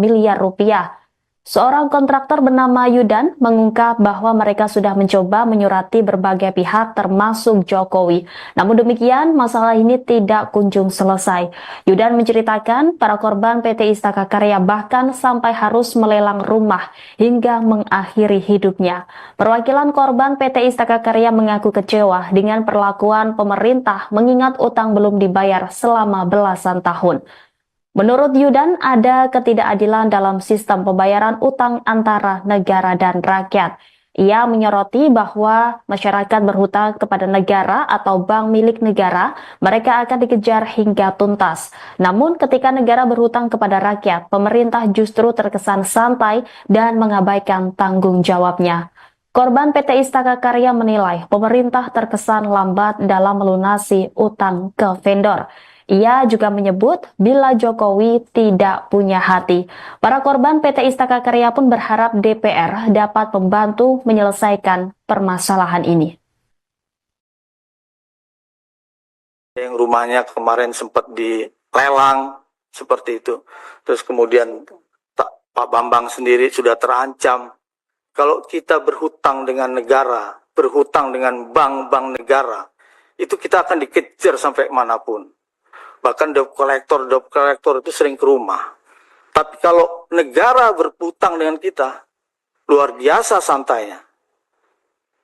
Speaker 1: miliar rupiah. Seorang kontraktor bernama Yudan mengungkap bahwa mereka sudah mencoba menyurati berbagai pihak termasuk Jokowi. Namun demikian, masalah ini tidak kunjung selesai. Yudan menceritakan para korban PT Istaka Karya bahkan sampai harus melelang rumah hingga mengakhiri hidupnya. Perwakilan korban PT Istaka Karya mengaku kecewa dengan perlakuan pemerintah mengingat utang belum dibayar selama belasan tahun. Menurut Yudan, ada ketidakadilan dalam sistem pembayaran utang antara negara dan rakyat. Ia menyoroti bahwa masyarakat berhutang kepada negara atau bank milik negara, mereka akan dikejar hingga tuntas. Namun ketika negara berhutang kepada rakyat, pemerintah justru terkesan santai dan mengabaikan tanggung jawabnya. Korban PT Istaka Karya menilai pemerintah terkesan lambat dalam melunasi utang ke vendor. Ia juga menyebut bila Jokowi tidak punya hati. Para korban PT Istaka Karya pun berharap DPR dapat membantu menyelesaikan permasalahan ini.
Speaker 2: Yang rumahnya kemarin sempat dilelang seperti itu. Terus kemudian Pak Bambang sendiri sudah terancam. Kalau kita berhutang dengan negara, berhutang dengan bank-bank negara, itu kita akan dikejar sampai manapun. Bahkan debt collector itu sering ke rumah. Tapi kalau negara berhutang dengan kita, luar biasa santainya.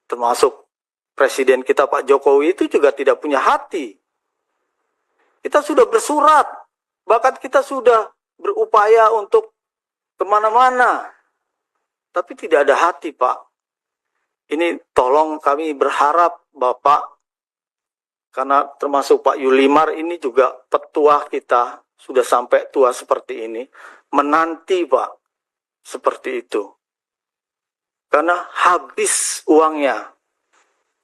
Speaker 2: Termasuk Presiden kita Pak Jokowi itu juga tidak punya hati. Kita sudah bersurat, bahkan kita sudah berupaya untuk kemana-mana. Tapi tidak ada hati, Pak. Ini tolong kami berharap Bapak, karena termasuk Pak Yulimar ini juga petua kita, sudah sampai tua seperti ini, menanti Pak, seperti itu. Karena habis uangnya.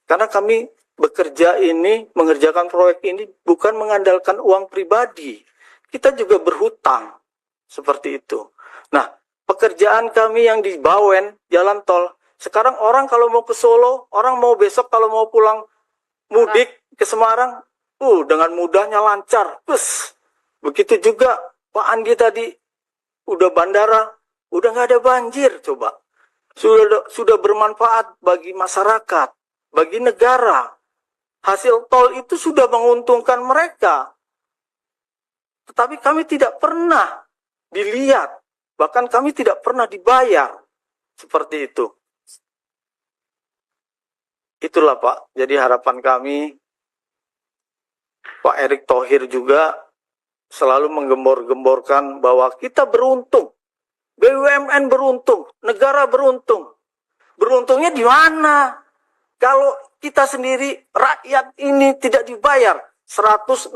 Speaker 2: Karena kami bekerja ini, mengerjakan proyek ini bukan mengandalkan uang pribadi. Kita juga berhutang. seperti itu. Nah, pekerjaan kami yang di Bawen, jalan tol, sekarang orang kalau mau ke Solo, orang mau besok kalau mau pulang mudik ke Semarang, dengan mudahnya lancar. Begitu juga Pak Andi tadi, udah bandara, udah nggak ada banjir, coba. Sudah bermanfaat bagi masyarakat, bagi negara. Hasil tol itu sudah menguntungkan mereka. Tetapi kami tidak pernah dilihat, bahkan kami tidak pernah dibayar. Seperti itu. Itulah Pak, jadi harapan kami, Pak Erick Thohir juga selalu menggembor-gemborkan bahwa kita beruntung, BUMN beruntung, negara beruntung. Beruntungnya di mana? Kalau kita sendiri, rakyat ini tidak dibayar 160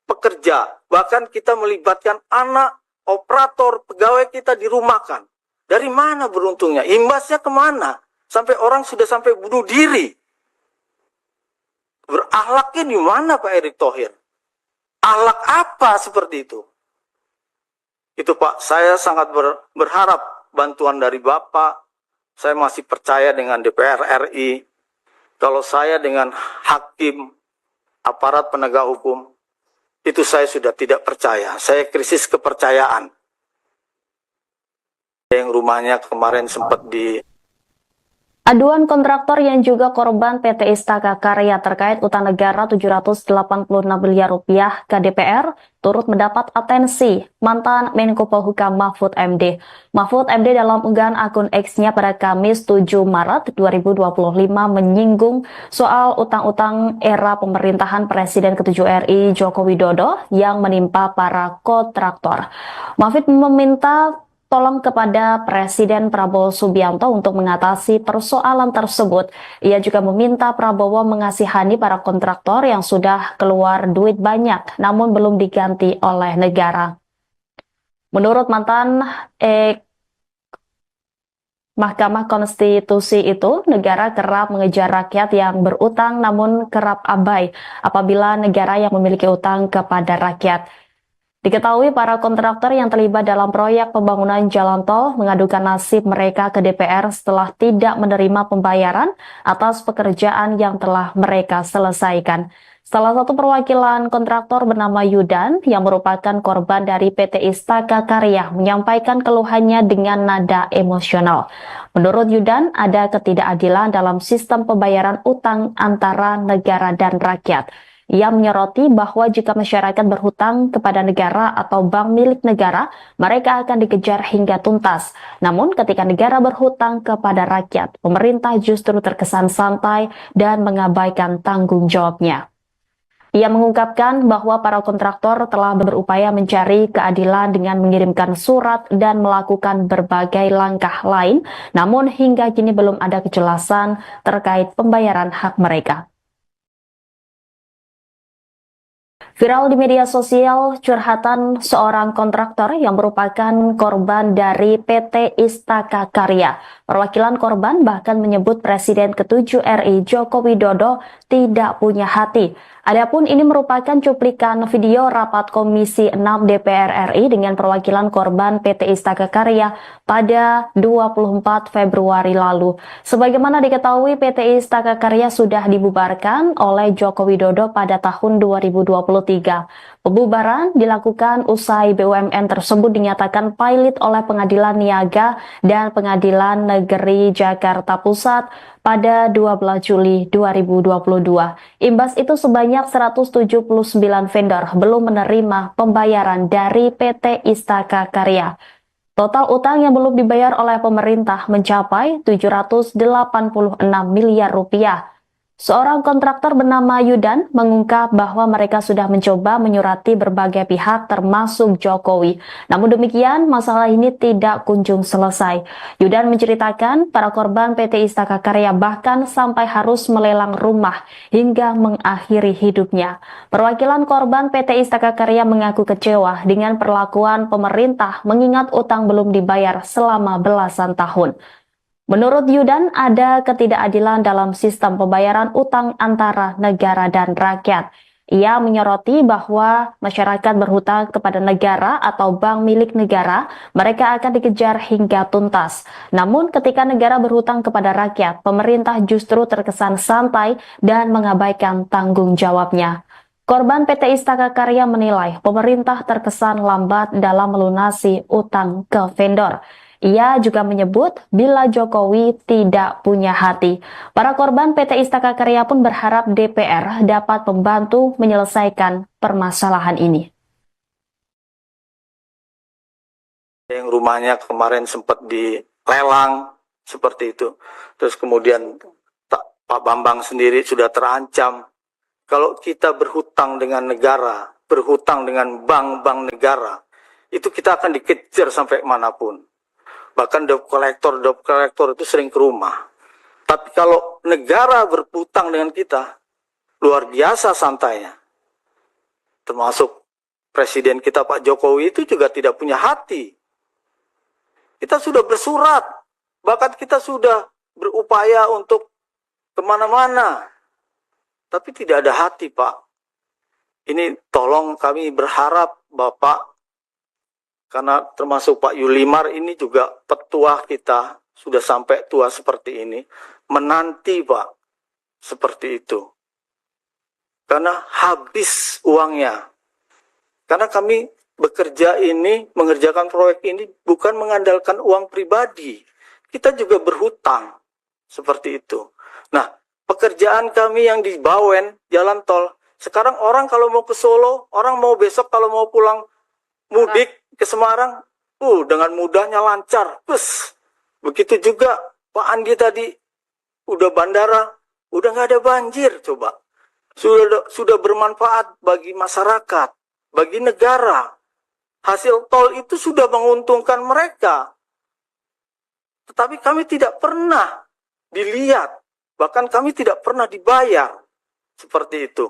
Speaker 2: pekerja, bahkan kita melibatkan anak, operator, pegawai kita dirumahkan. Dari mana beruntungnya? Imbasnya kemana? Sampai orang sudah sampai bunuh diri. Berakhlaknya di mana Pak Erick Thohir? Akhlak apa seperti itu? Itu Pak, saya sangat berharap bantuan dari Bapak. Saya masih percaya dengan DPR RI. Kalau saya dengan hakim, aparat penegak hukum, itu saya sudah tidak percaya. Saya krisis kepercayaan. Yang rumahnya kemarin sempat
Speaker 1: Aduan kontraktor yang juga korban PT Istaka Karya terkait utang negara 786 miliar rupiah ke DPR turut mendapat atensi mantan Menko Polhukam Mahfud MD. Mahfud MD dalam unggahan akun X-nya pada Kamis 7 Maret 2025 menyinggung soal utang-utang era pemerintahan Presiden ke-7 RI Joko Widodo yang menimpa para kontraktor. Mahfud meminta tolong kepada Presiden Prabowo Subianto untuk mengatasi persoalan tersebut. Ia juga meminta Prabowo mengasihani para kontraktor yang sudah keluar duit banyak, namun belum diganti oleh negara. Menurut mantan Mahkamah Konstitusi itu, negara kerap mengejar rakyat yang berutang namun kerap abai apabila negara yang memiliki utang kepada rakyat. Diketahui para kontraktor yang terlibat dalam proyek pembangunan jalan tol mengadukan nasib mereka ke DPR setelah tidak menerima pembayaran atas pekerjaan yang telah mereka selesaikan. Salah satu perwakilan kontraktor bernama Yudan yang merupakan korban dari PT Istaka Karya menyampaikan keluhannya dengan nada emosional. Menurut Yudan, ada ketidakadilan dalam sistem pembayaran utang antara negara dan rakyat. Ia menyoroti bahwa jika masyarakat berhutang kepada negara atau bank milik negara, mereka akan dikejar hingga tuntas. Namun ketika negara berhutang kepada rakyat, pemerintah justru terkesan santai dan mengabaikan tanggung jawabnya. Ia mengungkapkan bahwa para kontraktor telah berupaya mencari keadilan dengan mengirimkan surat dan melakukan berbagai langkah lain, namun hingga kini belum ada kejelasan terkait pembayaran hak mereka. Viral di media sosial curhatan seorang kontraktor yang merupakan korban dari PT Istaka Karya. Perwakilan korban bahkan menyebut Presiden ke-7 RI Joko Widodo tidak punya hati. Adapun ini merupakan cuplikan video rapat Komisi 6 DPR RI dengan perwakilan korban PT Istaka Karya pada 24 Februari lalu. Sebagaimana diketahui, PT Istaka Karya sudah dibubarkan oleh Joko Widodo pada tahun 2023. Pembubaran dilakukan usai BUMN tersebut dinyatakan pilot oleh Pengadilan Niaga dan Pengadilan Negeri Jakarta Pusat pada 12 Juli 2022. Imbas itu sebanyak 179 vendor belum menerima pembayaran dari PT Istaka Karya. Total utang yang belum dibayar oleh pemerintah mencapai 786 miliar rupiah. Seorang kontraktor bernama Yudan mengungkap bahwa mereka sudah mencoba menyurati berbagai pihak termasuk Jokowi. Namun demikian, masalah ini tidak kunjung selesai. Yudan menceritakan para korban PT Istaka Karya bahkan sampai harus melelang rumah hingga mengakhiri hidupnya. Perwakilan korban PT Istaka Karya mengaku kecewa dengan perlakuan pemerintah mengingat utang belum dibayar selama belasan tahun. Menurut Yudan, ada ketidakadilan dalam sistem pembayaran utang antara negara dan rakyat. Ia menyoroti bahwa masyarakat berhutang kepada negara atau bank milik negara, mereka akan dikejar hingga tuntas. Namun ketika negara berhutang kepada rakyat, pemerintah justru terkesan santai dan mengabaikan tanggung jawabnya. Korban PT Istaka Karya menilai pemerintah terkesan lambat dalam melunasi utang ke vendor. Ia juga menyebut bila Jokowi tidak punya hati. Para korban PT Istaka Karya pun berharap DPR dapat membantu menyelesaikan permasalahan ini.
Speaker 2: Yang rumahnya kemarin sempat dilelang seperti itu. Terus kemudian Pak Bambang sendiri sudah terancam. Kalau kita berhutang dengan negara, berhutang dengan bank-bank negara, itu kita akan dikejar sampai manapun. Bahkan debt collector itu sering ke rumah. Tapi kalau negara berhutang dengan kita, luar biasa santainya. Termasuk Presiden kita Pak Jokowi itu juga tidak punya hati. Kita sudah bersurat, bahkan kita sudah berupaya untuk kemana-mana. Tapi tidak ada hati, Pak. Ini tolong kami berharap Bapak, karena termasuk Pak Yulimar ini juga petua kita, sudah sampai tua seperti ini, menanti Pak, seperti itu. Karena habis uangnya. Karena kami bekerja ini, mengerjakan proyek ini, bukan mengandalkan uang pribadi. Kita juga berhutang, seperti itu. Nah, pekerjaan kami yang di Bawen, jalan tol, sekarang orang kalau mau ke Solo, orang mau besok kalau mau pulang mudik ke Semarang, dengan mudahnya lancar. Begitu juga Pak Andi tadi, udah bandara, udah nggak ada banjir, coba. Sudah bermanfaat bagi masyarakat, bagi negara. Hasil tol itu sudah menguntungkan mereka. Tetapi kami tidak pernah dilihat, bahkan kami tidak pernah dibayar. Seperti itu.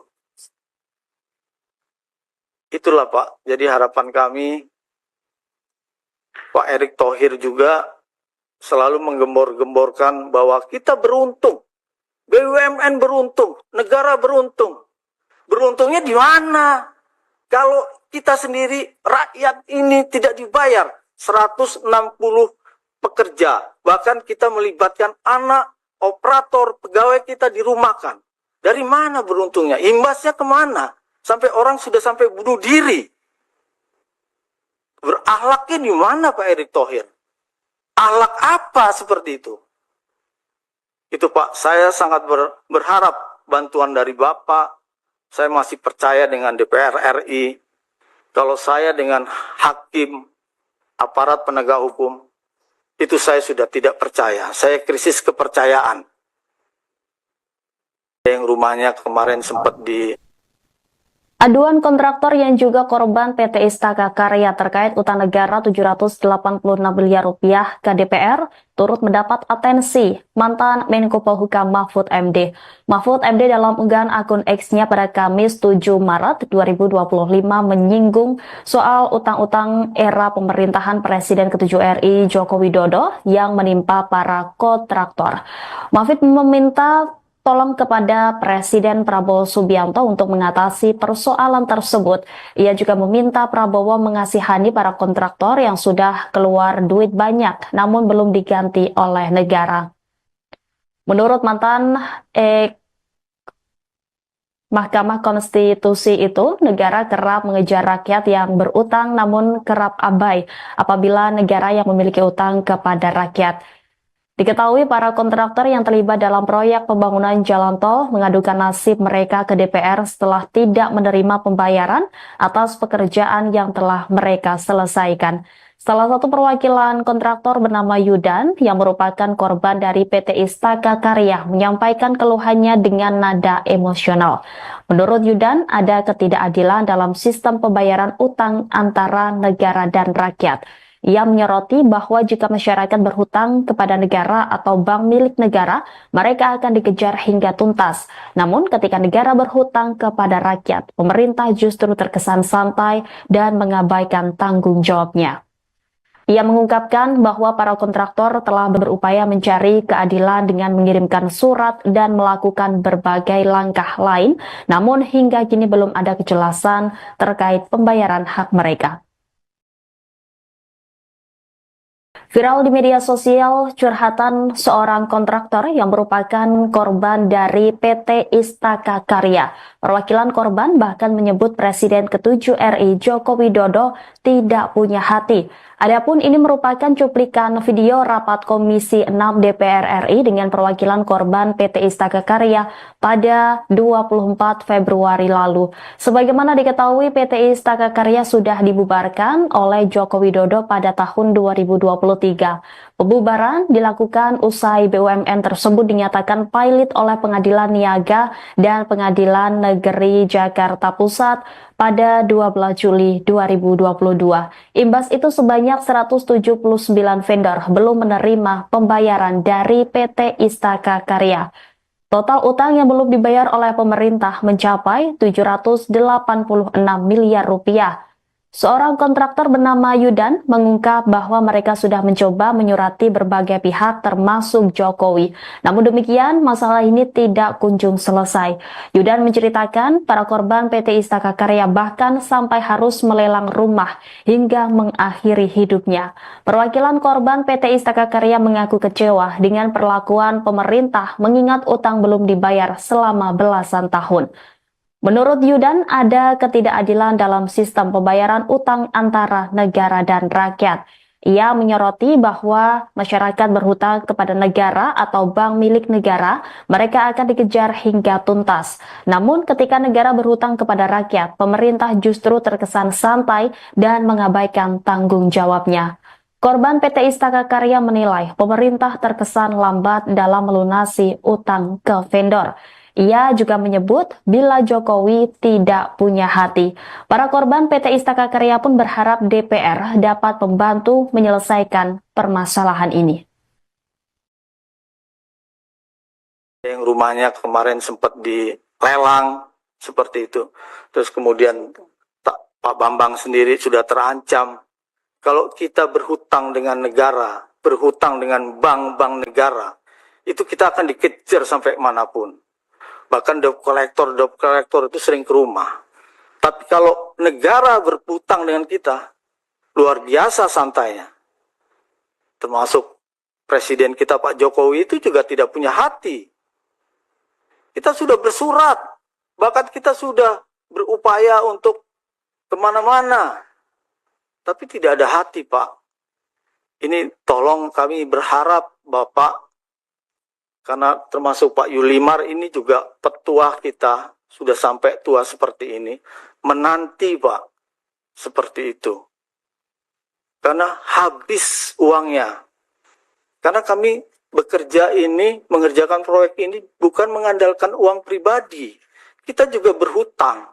Speaker 2: Itulah Pak, jadi harapan kami, Pak Erick Thohir juga selalu menggembor-gemborkan bahwa kita beruntung, BUMN beruntung, negara beruntung. Beruntungnya di mana? Kalau kita sendiri, rakyat ini tidak dibayar 160 pekerja, bahkan kita melibatkan anak, operator, pegawai kita dirumahkan. Dari mana beruntungnya? Imbasnya kemana? Sampai orang sudah sampai bunuh diri. Berakhlaknya di mana Pak Erick Thohir? Akhlak apa seperti itu? Itu Pak, saya sangat berharap bantuan dari Bapak. Saya masih percaya dengan DPR RI. Kalau saya dengan hakim, aparat penegak hukum, itu saya sudah tidak percaya. Saya krisis kepercayaan. Yang rumahnya kemarin sempat
Speaker 1: Aduan kontraktor yang juga korban PT Istaka Karya terkait utang negara 786 miliar rupiah ke DPR turut mendapat atensi mantan Menko Polhukam Mahfud MD. Mahfud MD dalam unggahan akun X-nya pada Kamis 7 Maret 2025 menyinggung soal utang-utang era pemerintahan Presiden ke-7 RI Joko Widodo yang menimpa para kontraktor. Mahfud meminta tolong kepada Presiden Prabowo Subianto untuk mengatasi persoalan tersebut. Ia juga meminta Prabowo mengasihani para kontraktor yang sudah keluar duit banyak namun belum diganti oleh negara. Menurut mantan Mahkamah Konstitusi itu, negara kerap mengejar rakyat yang berutang namun kerap abai apabila negara yang memiliki utang kepada rakyat. Diketahui para kontraktor yang terlibat dalam proyek pembangunan jalan tol mengadukan nasib mereka ke DPR setelah tidak menerima pembayaran atas pekerjaan yang telah mereka selesaikan. Salah satu perwakilan kontraktor bernama Yudan yang merupakan korban dari PT Istaka Karya menyampaikan keluhannya dengan nada emosional. Menurut Yudan, ada ketidakadilan dalam sistem pembayaran utang antara negara dan rakyat. Ia menyoroti bahwa jika masyarakat berhutang kepada negara atau bank milik negara, mereka akan dikejar hingga tuntas. Namun ketika negara berhutang kepada rakyat, pemerintah justru terkesan santai dan mengabaikan tanggung jawabnya. Ia mengungkapkan bahwa para kontraktor telah berupaya mencari keadilan dengan mengirimkan surat dan melakukan berbagai langkah lain, namun hingga kini belum ada kejelasan terkait pembayaran hak mereka. Viral di media sosial curhatan seorang kontraktor yang merupakan korban dari PT Istaka Karya. Perwakilan korban bahkan menyebut Presiden ke-7 RI Joko Widodo tidak punya hati. Adapun ini merupakan cuplikan video rapat Komisi 6 DPR RI dengan perwakilan korban PT Istaka Karya pada 24 Februari lalu. Sebagaimana diketahui, PT Istaka Karya sudah dibubarkan oleh Joko Widodo pada tahun 2023. Pembubaran dilakukan usai BUMN tersebut dinyatakan pailit oleh Pengadilan Niaga dan Pengadilan Negeri Jakarta Pusat pada 12 Juli 2022. Imbas itu sebanyak 179 vendor belum menerima pembayaran dari PT Istaka Karya. Total utang yang belum dibayar oleh pemerintah mencapai 786 miliar rupiah. Seorang kontraktor bernama Yudan mengungkap bahwa mereka sudah mencoba menyurati berbagai pihak termasuk Jokowi. Namun demikian, masalah ini tidak kunjung selesai. Yudan menceritakan para korban PT Istaka Karya bahkan sampai harus melelang rumah hingga mengakhiri hidupnya. Perwakilan korban PT Istaka Karya mengaku kecewa dengan perlakuan pemerintah mengingat utang belum dibayar selama belasan tahun. Menurut Yudan, ada ketidakadilan dalam sistem pembayaran utang antara negara dan rakyat. Ia menyoroti bahwa masyarakat berhutang kepada negara atau bank milik negara, mereka akan dikejar hingga tuntas. Namun ketika negara berhutang kepada rakyat, pemerintah justru terkesan santai dan mengabaikan tanggung jawabnya. Korban PT Istaka Karya menilai pemerintah terkesan lambat dalam melunasi utang ke vendor. Ia juga menyebut bila Jokowi tidak punya hati. Para korban PT Istaka Karya pun berharap DPR dapat membantu menyelesaikan permasalahan ini.
Speaker 2: Yang rumahnya kemarin sempat dilelang seperti itu. Terus kemudian Pak Bambang sendiri sudah terancam. Kalau kita berhutang dengan negara, berhutang dengan bank-bank negara, itu kita akan dikejar sampai manapun. Bahkan debt collector itu sering ke rumah. Tapi kalau negara berhutang dengan kita, luar biasa santainya. Termasuk Presiden kita Pak Jokowi itu juga tidak punya hati. Kita sudah bersurat, bahkan kita sudah berupaya untuk kemana-mana. Tapi tidak ada hati, Pak. Ini tolong kami berharap Bapak, karena termasuk Pak Yulimar ini juga petua kita, sudah sampai tua seperti ini, menanti Pak, seperti itu. Karena habis uangnya. Karena kami bekerja ini, mengerjakan proyek ini bukan mengandalkan uang pribadi. Kita juga berhutang,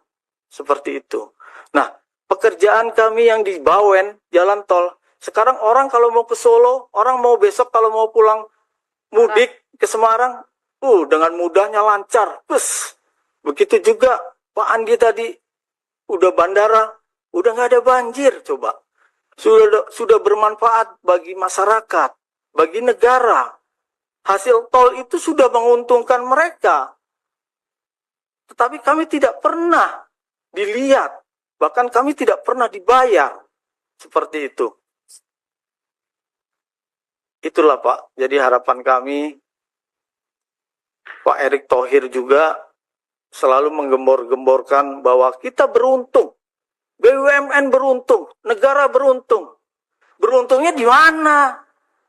Speaker 2: seperti itu. Nah, pekerjaan kami yang di Bawen, jalan tol, sekarang orang kalau mau ke Solo, orang mau besok kalau mau pulang mudik ke Semarang, dengan mudahnya lancar. Begitu juga Pak Andi tadi, udah bandara, udah nggak ada banjir, coba. Sudah bermanfaat bagi masyarakat, bagi negara. Hasil tol itu sudah menguntungkan mereka. Tetapi kami tidak pernah dilihat, bahkan kami tidak pernah dibayar. Seperti itu. Itulah Pak, jadi harapan kami, Pak Erick Thohir juga selalu menggembor-gemborkan bahwa kita beruntung, BUMN beruntung, negara beruntung. Beruntungnya di mana?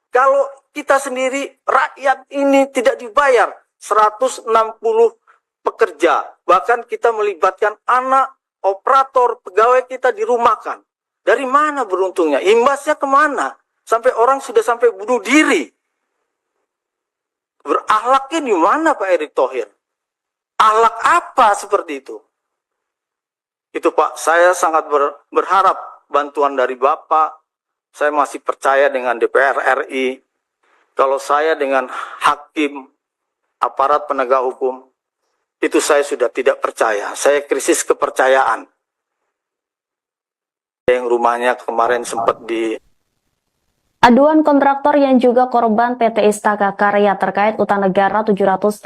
Speaker 2: Kalau kita sendiri, rakyat ini tidak dibayar 160 pekerja, bahkan kita melibatkan anak, operator, pegawai kita dirumahkan. Dari mana beruntungnya? Imbasnya kemana? Sampai orang sudah sampai bunuh diri. Berakhlaknya di mana Pak Erick Thohir? Akhlak apa seperti itu? Itu Pak, saya sangat berharap bantuan dari Bapak. Saya masih percaya dengan DPR RI. Kalau saya dengan hakim, aparat penegak hukum, itu saya sudah tidak percaya. Saya krisis kepercayaan. Yang rumahnya kemarin sempat
Speaker 1: Aduan kontraktor yang juga korban PT Istaka Karya terkait utang negara 786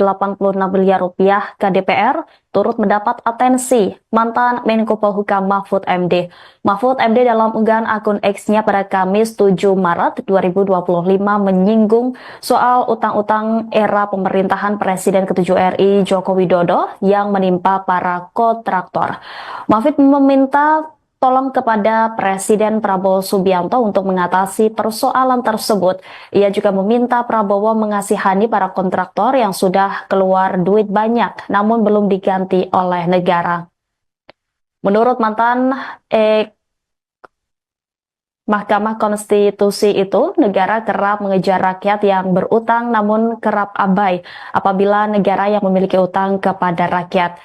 Speaker 1: miliar rupiah ke DPR turut mendapat atensi mantan Menko Polhukam Mahfud MD. Mahfud MD dalam unggahan akun X-nya pada Kamis 7 Maret 2025 menyinggung soal utang-utang era pemerintahan Presiden ke-7 RI Joko Widodo yang menimpa para kontraktor. Mahfud meminta tolong kepada Presiden Prabowo Subianto untuk mengatasi persoalan tersebut. Ia juga meminta Prabowo mengasihani para kontraktor yang sudah keluar duit banyak namun belum diganti oleh negara. Menurut mantan Mahkamah Konstitusi itu, negara kerap mengejar rakyat yang berutang namun kerap abai apabila negara yang memiliki utang kepada rakyat.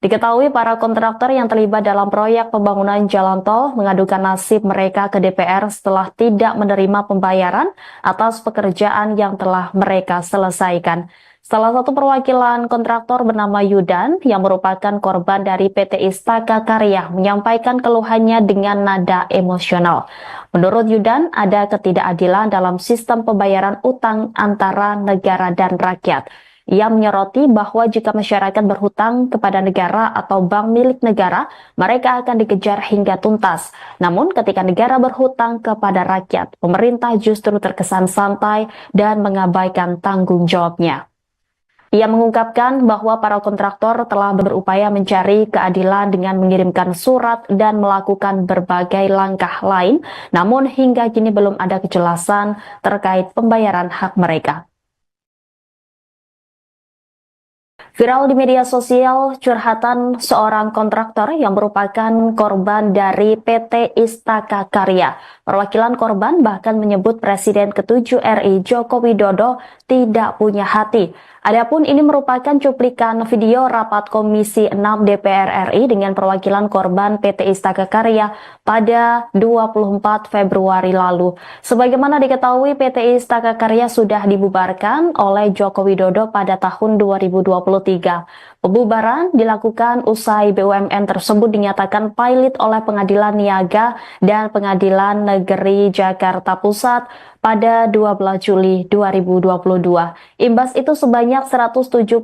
Speaker 1: Diketahui para kontraktor yang terlibat dalam proyek pembangunan jalan tol mengadukan nasib mereka ke DPR setelah tidak menerima pembayaran atas pekerjaan yang telah mereka selesaikan. Salah satu perwakilan kontraktor bernama Yudan yang merupakan korban dari PT Istaka Karya menyampaikan keluhannya dengan nada emosional. Menurut Yudan, ada ketidakadilan dalam sistem pembayaran utang antara negara dan rakyat. Ia menyoroti bahwa jika masyarakat berhutang kepada negara atau bank milik negara, mereka akan dikejar hingga tuntas. Namun ketika negara berhutang kepada rakyat, pemerintah justru terkesan santai dan mengabaikan tanggung jawabnya. Ia mengungkapkan bahwa para kontraktor telah berupaya mencari keadilan dengan mengirimkan surat dan melakukan berbagai langkah lain, namun hingga kini belum ada kejelasan terkait pembayaran hak mereka. Viral di media sosial curhatan seorang kontraktor yang merupakan korban dari PT Istaka Karya. Perwakilan korban bahkan menyebut Presiden ke-7 RI Joko Widodo tidak punya hati. Adapun ini merupakan cuplikan video rapat Komisi 6 DPR RI dengan perwakilan korban PT Istaka Karya pada 24 Februari lalu. Sebagaimana diketahui, PT Istaka Karya sudah dibubarkan oleh Joko Widodo pada tahun 2023. Pembubaran dilakukan usai BUMN tersebut dinyatakan pilot oleh Pengadilan Niaga dan Pengadilan Negeri Jakarta Pusat pada 12 Juli 2022. Imbas itu sebanyak 179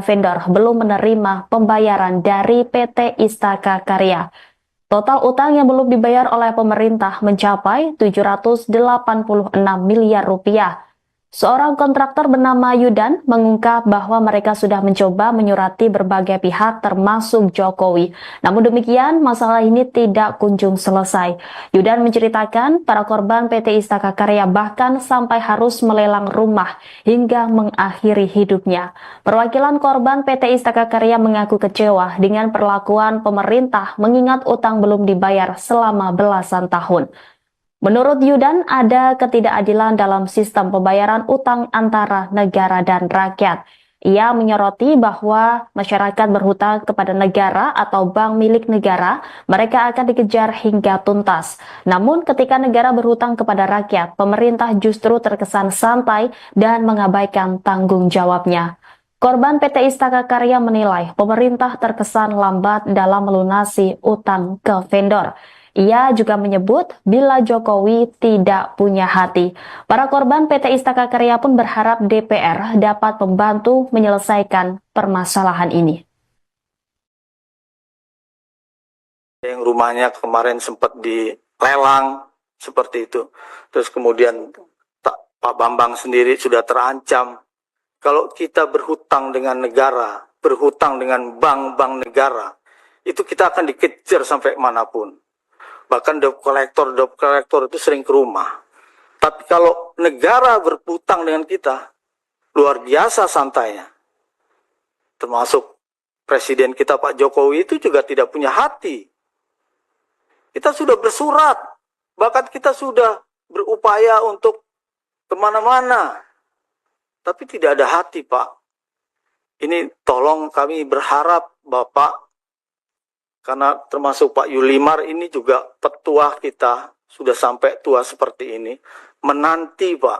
Speaker 1: vendor belum menerima pembayaran dari PT Istaka Karya. Total utang yang belum dibayar oleh pemerintah mencapai 786 miliar rupiah. Seorang kontraktor bernama Yudan mengungkap bahwa mereka sudah mencoba menyurati berbagai pihak termasuk Jokowi. Namun demikian, masalah ini tidak kunjung selesai. Yudan menceritakan para korban PT Istaka Karya bahkan sampai harus melelang rumah hingga mengakhiri hidupnya. Perwakilan korban PT Istaka Karya mengaku kecewa dengan perlakuan pemerintah mengingat utang belum dibayar selama belasan tahun. Menurut Yudan, ada ketidakadilan dalam sistem pembayaran utang antara negara dan rakyat. Ia menyoroti bahwa masyarakat berhutang kepada negara atau bank milik negara, mereka akan dikejar hingga tuntas. Namun ketika negara berhutang kepada rakyat, pemerintah justru terkesan santai dan mengabaikan tanggung jawabnya. Korban PT Istaka Karya menilai pemerintah terkesan lambat dalam melunasi utang ke vendor. Ia juga menyebut bila Jokowi tidak punya hati. Para korban PT Istaka Karya pun berharap DPR dapat membantu menyelesaikan permasalahan ini.
Speaker 2: Yang rumahnya kemarin sempat dilelang seperti itu. Terus kemudian Pak Bambang sendiri sudah terancam. Kalau kita berhutang dengan negara, berhutang dengan bank-bank negara, itu kita akan dikejar sampai manapun. Bahkan debt collector itu sering ke rumah. Tapi kalau negara berhutang dengan kita, luar biasa santainya. Termasuk Presiden kita Pak Jokowi itu juga tidak punya hati. Kita sudah bersurat, bahkan kita sudah berupaya untuk kemana-mana. Tapi tidak ada hati, Pak. Ini tolong kami berharap Bapak, karena termasuk Pak Yulimar ini juga petua kita, sudah sampai tua seperti ini, menanti Pak,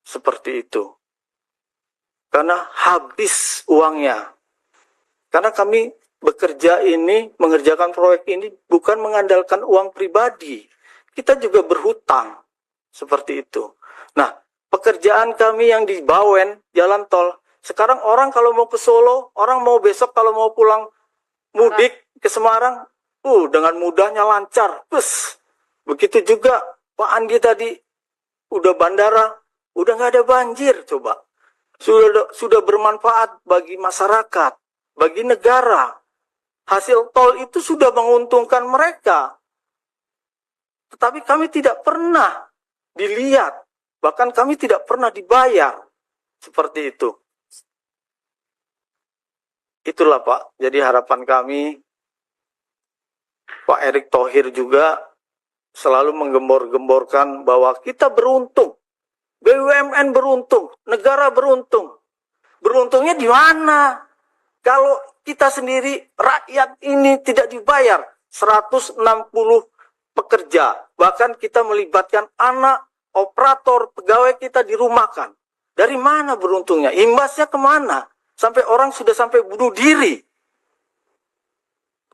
Speaker 2: seperti itu. Karena habis uangnya. Karena kami bekerja ini, mengerjakan proyek ini bukan mengandalkan uang pribadi. Kita juga berhutang. seperti itu. Nah, pekerjaan kami yang di Bawen, jalan tol, sekarang orang kalau mau ke Solo, orang mau besok kalau mau pulang mudik ke Semarang, dengan mudahnya lancar. Begitu juga Pak Andi tadi, udah bandara, udah nggak ada banjir, coba. Sudah bermanfaat bagi masyarakat, bagi negara. Hasil tol itu sudah menguntungkan mereka. Tetapi kami tidak pernah dilihat, bahkan kami tidak pernah dibayar. Seperti itu. Itulah Pak, jadi harapan kami, Pak Erick Thohir juga selalu menggembor-gemborkan bahwa kita beruntung. BUMN beruntung, negara beruntung. Beruntungnya di mana? Kalau kita sendiri, rakyat ini tidak dibayar 160 pekerja. Bahkan kita melibatkan anak, operator, pegawai kita dirumahkan. Dari mana beruntungnya? Imbasnya kemana? Sampai orang sudah sampai bunuh diri.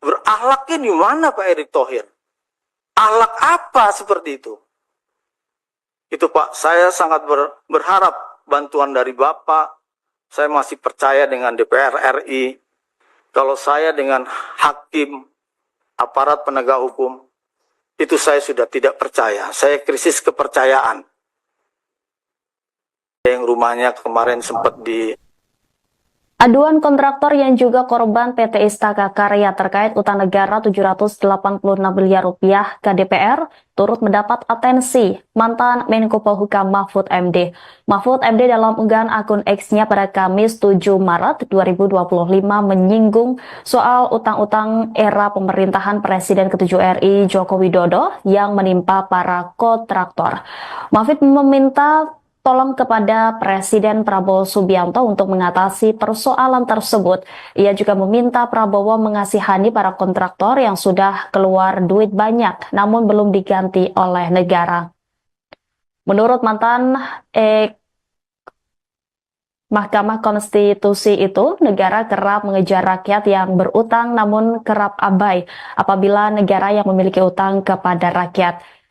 Speaker 2: Berakhlaknya di mana Pak Erick Thohir? Akhlak apa seperti itu? Itu Pak, saya sangat berharap bantuan dari Bapak. Saya masih percaya dengan DPR RI. Kalau saya dengan hakim, aparat penegak hukum, itu saya sudah tidak percaya. Saya krisis kepercayaan. Yang rumahnya kemarin sempat di...
Speaker 1: Aduan kontraktor yang juga korban PT Istaka Karya terkait utang negara 786 miliar rupiah ke DPR turut mendapat atensi mantan Menko Polhukam Mahfud MD. Mahfud MD dalam unggahan akun X-nya pada Kamis 7 Maret 2025 menyinggung soal utang-utang era pemerintahan Presiden ke-7 RI Joko Widodo yang menimpa para kontraktor. Mahfud meminta tolong kepada Presiden Prabowo Subianto untuk mengatasi persoalan tersebut. Ia juga meminta Prabowo mengasihani para kontraktor yang sudah keluar duit banyak namun belum diganti oleh negara. Menurut mantan Mahkamah Konstitusi itu, negara kerap mengejar rakyat yang berutang namun kerap abai apabila negara yang memiliki utang kepada rakyat.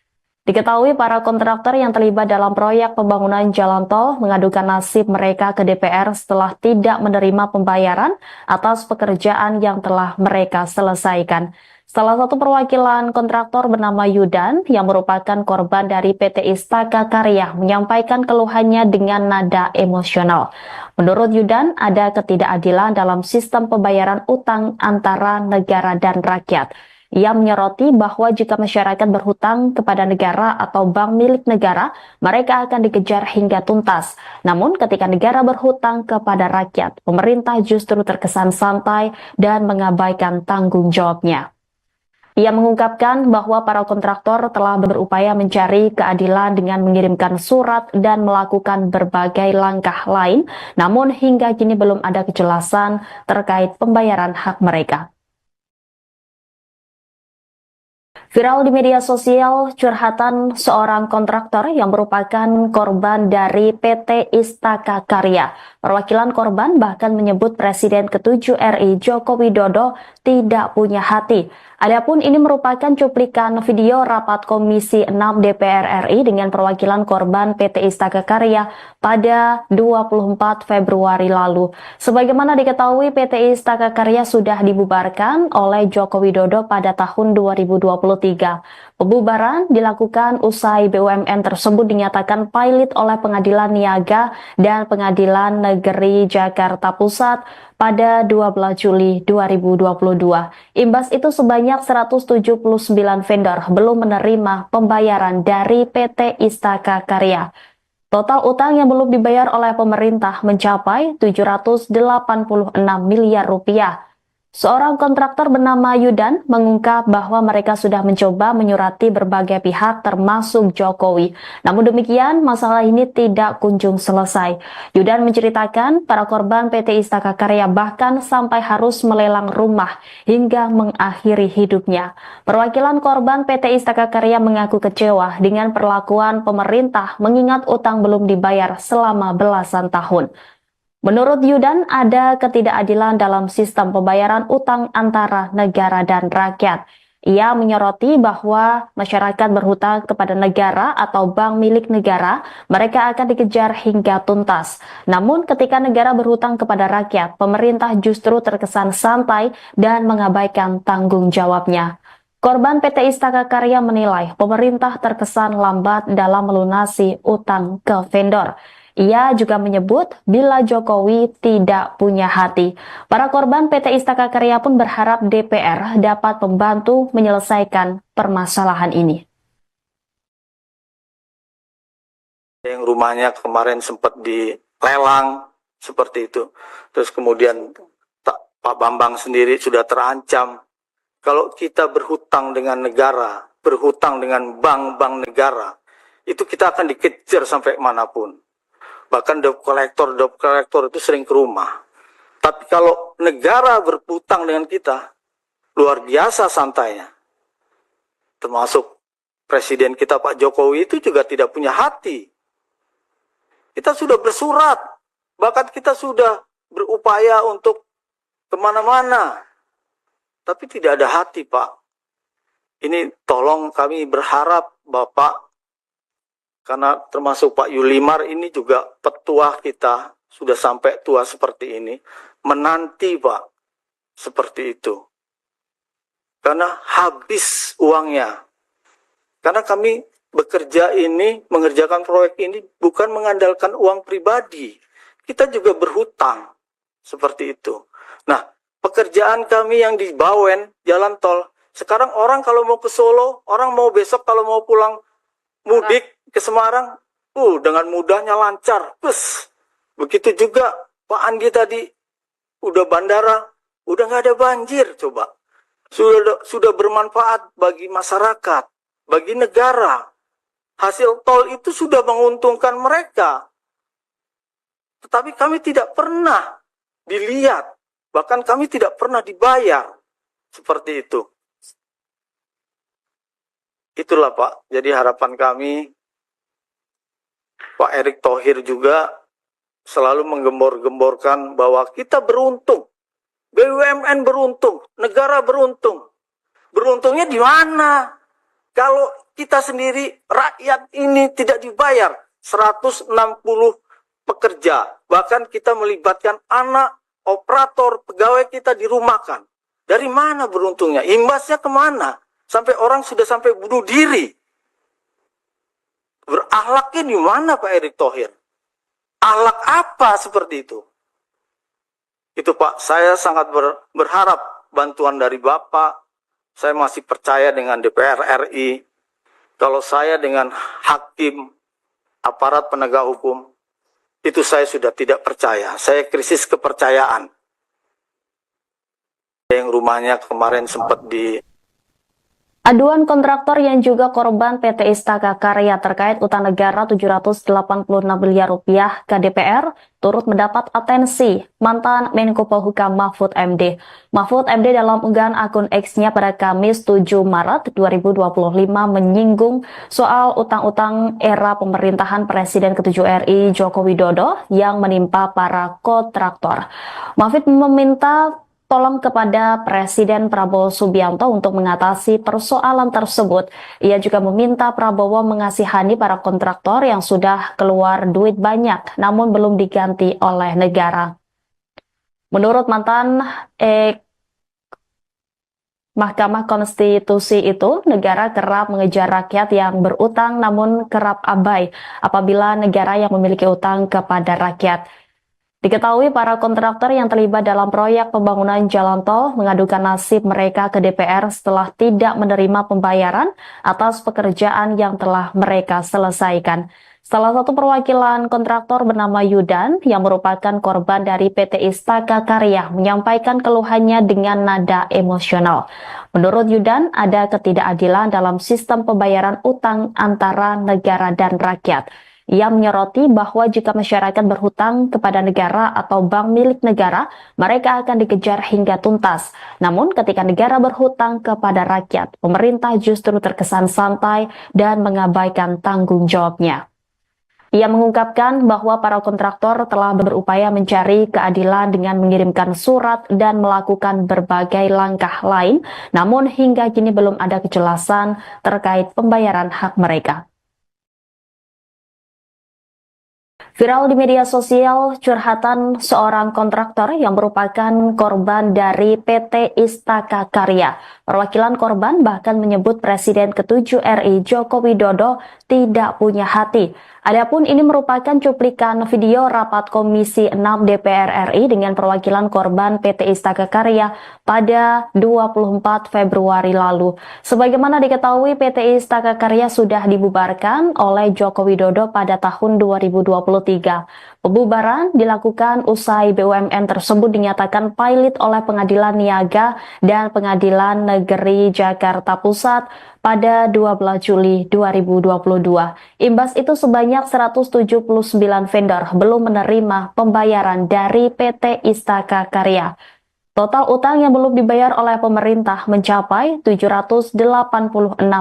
Speaker 1: Diketahui para kontraktor yang terlibat dalam proyek pembangunan jalan tol mengadukan nasib mereka ke DPR setelah tidak menerima pembayaran atas pekerjaan yang telah mereka selesaikan. Salah satu perwakilan kontraktor bernama Yudan yang merupakan korban dari PT Istaka Karya menyampaikan keluhannya dengan nada emosional. Menurut Yudan, ada ketidakadilan dalam sistem pembayaran utang antara negara dan rakyat. Ia menyoroti bahwa jika masyarakat berhutang kepada negara atau bank milik negara, mereka akan dikejar hingga tuntas. Namun ketika negara berhutang kepada rakyat, pemerintah justru terkesan santai dan mengabaikan tanggung jawabnya. Ia mengungkapkan bahwa para kontraktor telah berupaya mencari keadilan dengan mengirimkan surat dan melakukan berbagai langkah lain, namun hingga kini belum ada kejelasan terkait pembayaran hak mereka. Viral di media sosial curhatan seorang kontraktor yang merupakan korban dari PT Istaka Karya. Perwakilan korban bahkan menyebut Presiden ke-7 RI Joko Widodo tidak punya hati. Adapun ini merupakan cuplikan video rapat Komisi 6 DPR RI dengan perwakilan korban PT Istaka Karya pada 24 Februari lalu. Sebagaimana diketahui, PT Istaka Karya sudah dibubarkan oleh Joko Widodo pada tahun 2023. Pembubaran dilakukan usai BUMN tersebut dinyatakan pilot oleh Pengadilan Niaga dan Pengadilan Negeri Jakarta Pusat pada 12 Juli 2022. Imbas itu sebanyak 179 vendor belum menerima pembayaran dari PT Istaka Karya. Total utang yang belum dibayar oleh pemerintah mencapai 786 miliar rupiah. Seorang kontraktor bernama Yudan mengungkap bahwa mereka sudah mencoba menyurati berbagai pihak termasuk Jokowi. Namun demikian, masalah ini tidak kunjung selesai. Yudan menceritakan para korban PT Istaka Karya bahkan sampai harus melelang rumah hingga mengakhiri hidupnya. Perwakilan korban PT Istaka Karya mengaku kecewa dengan perlakuan pemerintah mengingat utang belum dibayar selama belasan tahun. Menurut Yudan, ada ketidakadilan dalam sistem pembayaran utang antara negara dan rakyat. Ia menyoroti bahwa masyarakat berhutang kepada negara atau bank milik negara, mereka akan dikejar hingga tuntas. Namun ketika negara berhutang kepada rakyat, pemerintah justru terkesan santai dan mengabaikan tanggung jawabnya. Korban PT Istaka Karya menilai pemerintah terkesan lambat dalam melunasi utang ke vendor. Ia juga menyebut bila Jokowi tidak punya hati. Para korban PT Istaka Karya pun berharap DPR dapat membantu menyelesaikan permasalahan ini.
Speaker 2: Yang rumahnya kemarin sempat dilelang seperti itu. Terus kemudian Pak Bambang sendiri sudah terancam. Kalau kita berhutang dengan negara, berhutang dengan bank-bank negara, itu kita akan dikejar sampai manapun. Bahkan debt collector itu sering ke rumah. Tapi kalau negara berhutang dengan kita, luar biasa santainya. Termasuk Presiden kita Pak Jokowi itu juga tidak punya hati. Kita sudah bersurat, bahkan kita sudah berupaya untuk kemana-mana. Tapi tidak ada hati, Pak. Ini tolong kami berharap Bapak, karena termasuk Pak Yulimar ini juga petua kita, sudah sampai tua seperti ini, menanti Pak, seperti itu. Karena habis uangnya. Karena kami bekerja ini, mengerjakan proyek ini bukan mengandalkan uang pribadi. Kita juga berhutang, seperti itu. Nah, pekerjaan kami yang di Bawen, jalan tol, sekarang orang kalau mau ke Solo, orang mau besok kalau mau pulang mudik ke Semarang, dengan mudahnya lancar. Begitu juga Pak Andi tadi, udah bandara, udah nggak ada banjir, coba. Sudah bermanfaat bagi masyarakat, bagi negara. Hasil tol itu sudah menguntungkan mereka. Tetapi kami tidak pernah dilihat, bahkan kami tidak pernah dibayar. Seperti itu. Itulah Pak, jadi harapan kami, Pak Erick Thohir juga selalu menggembor-gemborkan bahwa kita beruntung, BUMN beruntung, negara beruntung. Beruntungnya di mana? Kalau kita sendiri, rakyat ini tidak dibayar 160 pekerja, bahkan kita melibatkan anak, operator, pegawai kita dirumahkan. Dari mana beruntungnya? Imbasnya kemana? Sampai orang sudah sampai bunuh diri. Berakhlaknya di mana Pak Erick Thohir? Akhlak apa seperti itu? Itu Pak, saya sangat berharap bantuan dari Bapak. Saya masih percaya dengan DPR RI. Kalau saya dengan hakim, aparat penegak hukum, itu saya sudah tidak percaya. Saya krisis kepercayaan. Yang rumahnya kemarin sempat
Speaker 1: Aduan kontraktor yang juga korban PT Istaka Karya terkait utang negara 786 miliar rupiah ke DPR turut mendapat atensi mantan Menko Polhukam Mahfud MD. Mahfud MD dalam unggahan akun X-nya pada Kamis 7 Maret 2025 menyinggung soal utang-utang era pemerintahan Presiden ke-7 RI Joko Widodo yang menimpa para kontraktor. Mahfud meminta tolong kepada Presiden Prabowo Subianto untuk mengatasi persoalan tersebut. Ia juga meminta Prabowo mengasihani para kontraktor yang sudah keluar duit banyak, namun belum diganti oleh negara. Menurut mantan Mahkamah Konstitusi itu, negara kerap mengejar rakyat yang berutang namun kerap abai apabila negara yang memiliki utang kepada rakyat. Diketahui para kontraktor yang terlibat dalam proyek pembangunan jalan tol mengadukan nasib mereka ke DPR setelah tidak menerima pembayaran atas pekerjaan yang telah mereka selesaikan. Salah satu perwakilan kontraktor bernama Yudan yang merupakan korban dari PT Istaka Karya menyampaikan keluhannya dengan nada emosional. Menurut Yudan, ada ketidakadilan dalam sistem pembayaran utang antara negara dan rakyat. Ia menyoroti bahwa jika masyarakat berhutang kepada negara atau bank milik negara, mereka akan dikejar hingga tuntas. Namun ketika negara berhutang kepada rakyat, pemerintah justru terkesan santai dan mengabaikan tanggung jawabnya. Ia mengungkapkan bahwa para kontraktor telah berupaya mencari keadilan dengan mengirimkan surat dan melakukan berbagai langkah lain, namun hingga kini belum ada kejelasan terkait pembayaran hak mereka. Viral di media sosial curhatan seorang kontraktor yang merupakan korban dari PT Istaka Karya. Perwakilan korban bahkan menyebut Presiden ke-7 RI Joko Widodo tidak punya hati. Adapun ini merupakan cuplikan video rapat Komisi 6 DPR RI dengan perwakilan korban PT Istaka Karya pada 24 Februari lalu. Sebagaimana diketahui, PT Istaka Karya sudah dibubarkan oleh Joko Widodo pada tahun 2023. Pembubaran dilakukan usai BUMN tersebut dinyatakan pilot oleh Pengadilan Niaga dan Pengadilan Negeri Jakarta Pusat pada 12 Juli 2022. Imbas itu sebanyak 179 vendor belum menerima pembayaran dari PT Istaka Karya. Total utang yang belum dibayar oleh pemerintah mencapai 786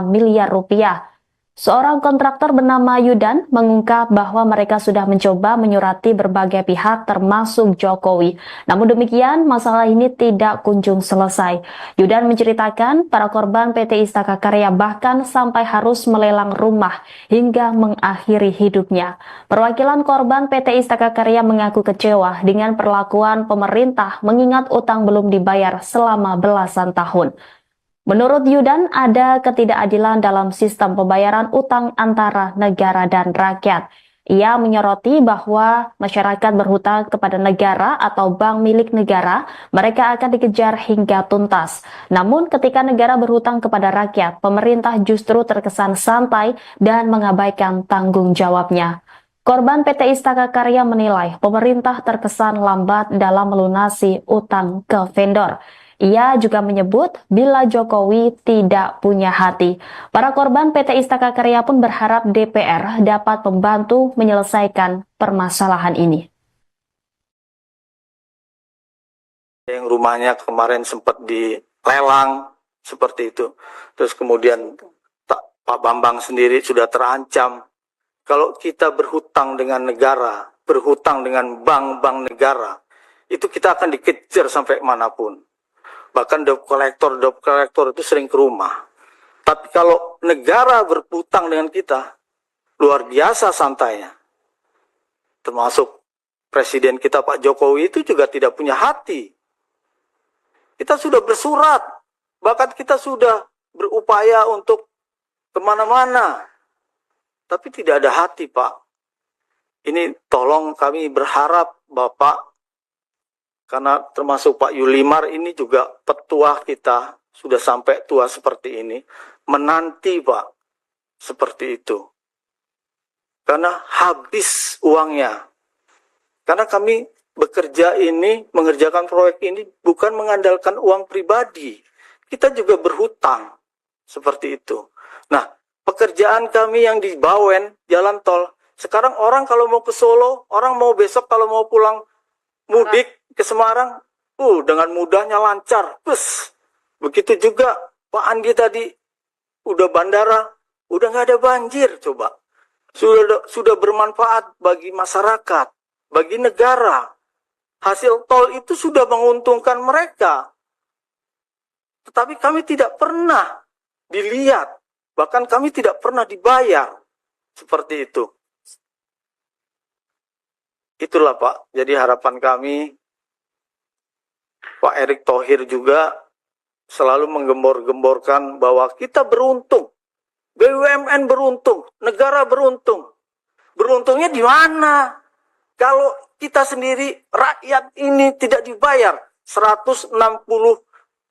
Speaker 1: miliar rupiah. Seorang kontraktor bernama Yudan mengungkap bahwa mereka sudah mencoba menyurati berbagai pihak termasuk Jokowi. Namun demikian, masalah ini tidak kunjung selesai. Yudan menceritakan para korban PT Istaka Karya bahkan sampai harus melelang rumah hingga mengakhiri hidupnya. Perwakilan korban PT Istaka Karya mengaku kecewa dengan perlakuan pemerintah mengingat utang belum dibayar selama belasan tahun. Menurut Yudan, ada ketidakadilan dalam sistem pembayaran utang antara negara dan rakyat. Ia menyoroti bahwa masyarakat berhutang kepada negara atau bank milik negara, mereka akan dikejar hingga tuntas. Namun ketika negara berhutang kepada rakyat, pemerintah justru terkesan santai dan mengabaikan tanggung jawabnya. Korban PT Istaka Karya menilai pemerintah terkesan lambat dalam melunasi utang ke vendor. Ia juga menyebut bila Jokowi tidak punya hati. Para korban PT Istaka Karya pun berharap DPR dapat membantu menyelesaikan permasalahan ini.
Speaker 2: Yang rumahnya kemarin sempat dilelang seperti itu. Terus kemudian Pak Bambang sendiri sudah terancam. Kalau kita berhutang dengan negara, berhutang dengan bank-bank negara, itu kita akan dikejar sampai manapun. Bahkan debt collector itu sering ke rumah. Tapi kalau negara berhutang dengan kita, luar biasa santainya. Termasuk Presiden kita Pak Jokowi itu juga tidak punya hati. Kita sudah bersurat, bahkan kita sudah berupaya untuk kemana-mana. Tapi tidak ada hati, Pak. Ini tolong kami berharap Bapak, karena termasuk Pak Yulimar ini juga petua kita, sudah sampai tua seperti ini, menanti Pak, seperti itu. Karena habis uangnya. Karena kami bekerja ini, mengerjakan proyek ini, bukan mengandalkan uang pribadi. Kita juga berhutang, seperti itu. Nah, pekerjaan kami yang di Bawen, jalan tol, sekarang orang kalau mau ke Solo, orang mau besok kalau mau pulang mudik ke Semarang, dengan mudahnya lancar. Begitu juga Pak Andi tadi, udah bandara, udah nggak ada banjir, coba. Sudah bermanfaat bagi masyarakat, bagi negara. Hasil tol itu sudah menguntungkan mereka. Tetapi kami tidak pernah dilihat, bahkan kami tidak pernah dibayar. Seperti itu. Itulah Pak, jadi harapan kami, Pak Erick Thohir juga selalu menggembor-gemborkan bahwa kita beruntung, BUMN beruntung, negara beruntung. Beruntungnya di mana? Kalau kita sendiri, rakyat ini tidak dibayar 160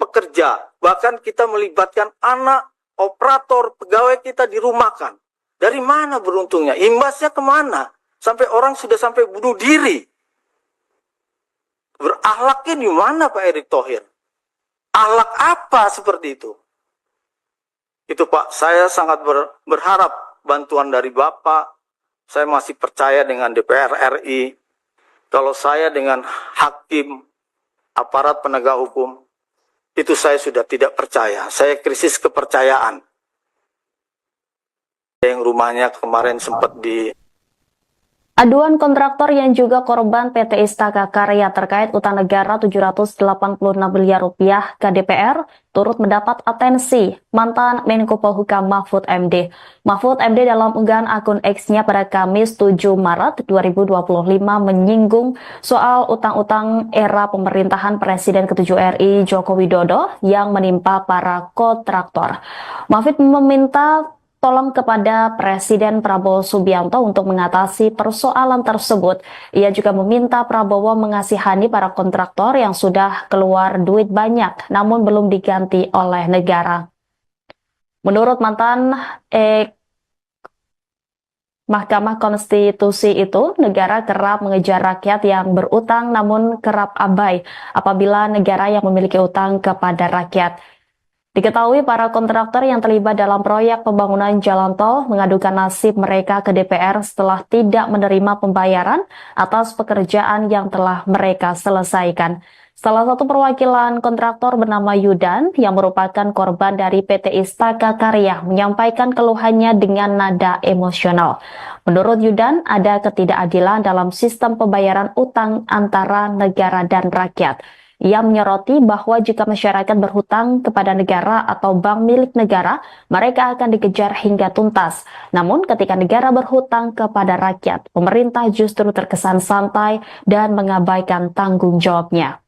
Speaker 2: pekerja, bahkan kita melibatkan anak, operator, pegawai kita dirumahkan. Dari mana beruntungnya? Imbasnya kemana? Sampai orang sudah sampai bunuh diri. Berakhlaknya di mana Pak Erick Thohir? Akhlak apa seperti itu? Itu Pak, saya sangat berharap bantuan dari Bapak. Saya masih percaya dengan DPR RI. Kalau saya dengan hakim, aparat penegak hukum, itu saya sudah tidak percaya. Saya krisis kepercayaan. Yang rumahnya kemarin sempat
Speaker 1: Aduan kontraktor yang juga korban PT Istaka Karya terkait utang negara 786 miliar rupiah ke DPR turut mendapat atensi mantan Menko Polhukam Mahfud MD. Mahfud MD dalam unggahan akun X-nya pada Kamis 7 Maret 2025 menyinggung soal utang-utang era pemerintahan Presiden ke-7 RI Joko Widodo yang menimpa para kontraktor. Mahfud meminta tolong kepada Presiden Prabowo Subianto untuk mengatasi persoalan tersebut. Ia juga meminta Prabowo mengasihani para kontraktor yang sudah keluar duit banyak namun belum diganti oleh negara. Menurut mantan Mahkamah Konstitusi itu, negara kerap mengejar rakyat yang berutang namun kerap abai apabila negara yang memiliki utang kepada rakyat. Diketahui para kontraktor yang terlibat dalam proyek pembangunan jalan tol mengadukan nasib mereka ke DPR setelah tidak menerima pembayaran atas pekerjaan yang telah mereka selesaikan. Salah satu perwakilan kontraktor bernama Yudan yang merupakan korban dari PT Istaka Karya menyampaikan keluhannya dengan nada emosional. Menurut Yudan, ada ketidakadilan dalam sistem pembayaran utang antara negara dan rakyat. Ia menyoroti bahwa jika masyarakat berhutang kepada negara atau bank milik negara, mereka akan dikejar hingga tuntas. Namun ketika negara berhutang kepada rakyat, pemerintah justru terkesan santai dan mengabaikan tanggung jawabnya.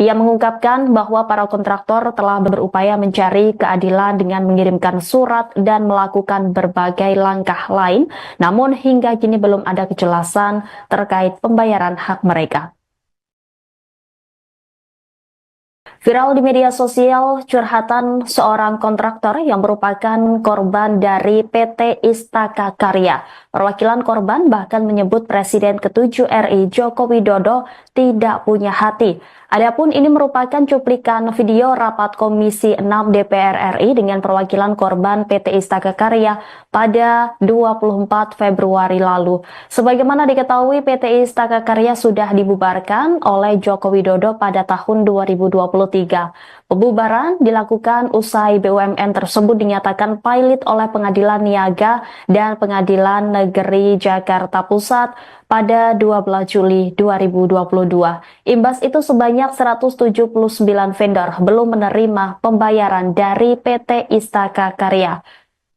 Speaker 1: Ia mengungkapkan bahwa para kontraktor telah berupaya mencari keadilan dengan mengirimkan surat dan melakukan berbagai langkah lain, namun hingga kini belum ada kejelasan terkait pembayaran hak mereka. Viral di media sosial curhatan seorang kontraktor yang merupakan korban dari PT Istaka Karya. Perwakilan korban bahkan menyebut Presiden ke-7 RI Joko Widodo tidak punya hati. Adapun ini merupakan cuplikan video rapat Komisi 6 DPR RI dengan perwakilan korban PT Istaka Karya pada 24 Februari lalu. Sebagaimana diketahui, PT Istaka Karya sudah dibubarkan oleh Joko Widodo pada tahun 2023. Pembubaran dilakukan usai BUMN tersebut dinyatakan pailit oleh Pengadilan Niaga dan Pengadilan Negeri Jakarta Pusat pada 12 Juli 2022. Imbas itu sebanyak 179 vendor belum menerima pembayaran dari PT Istaka Karya.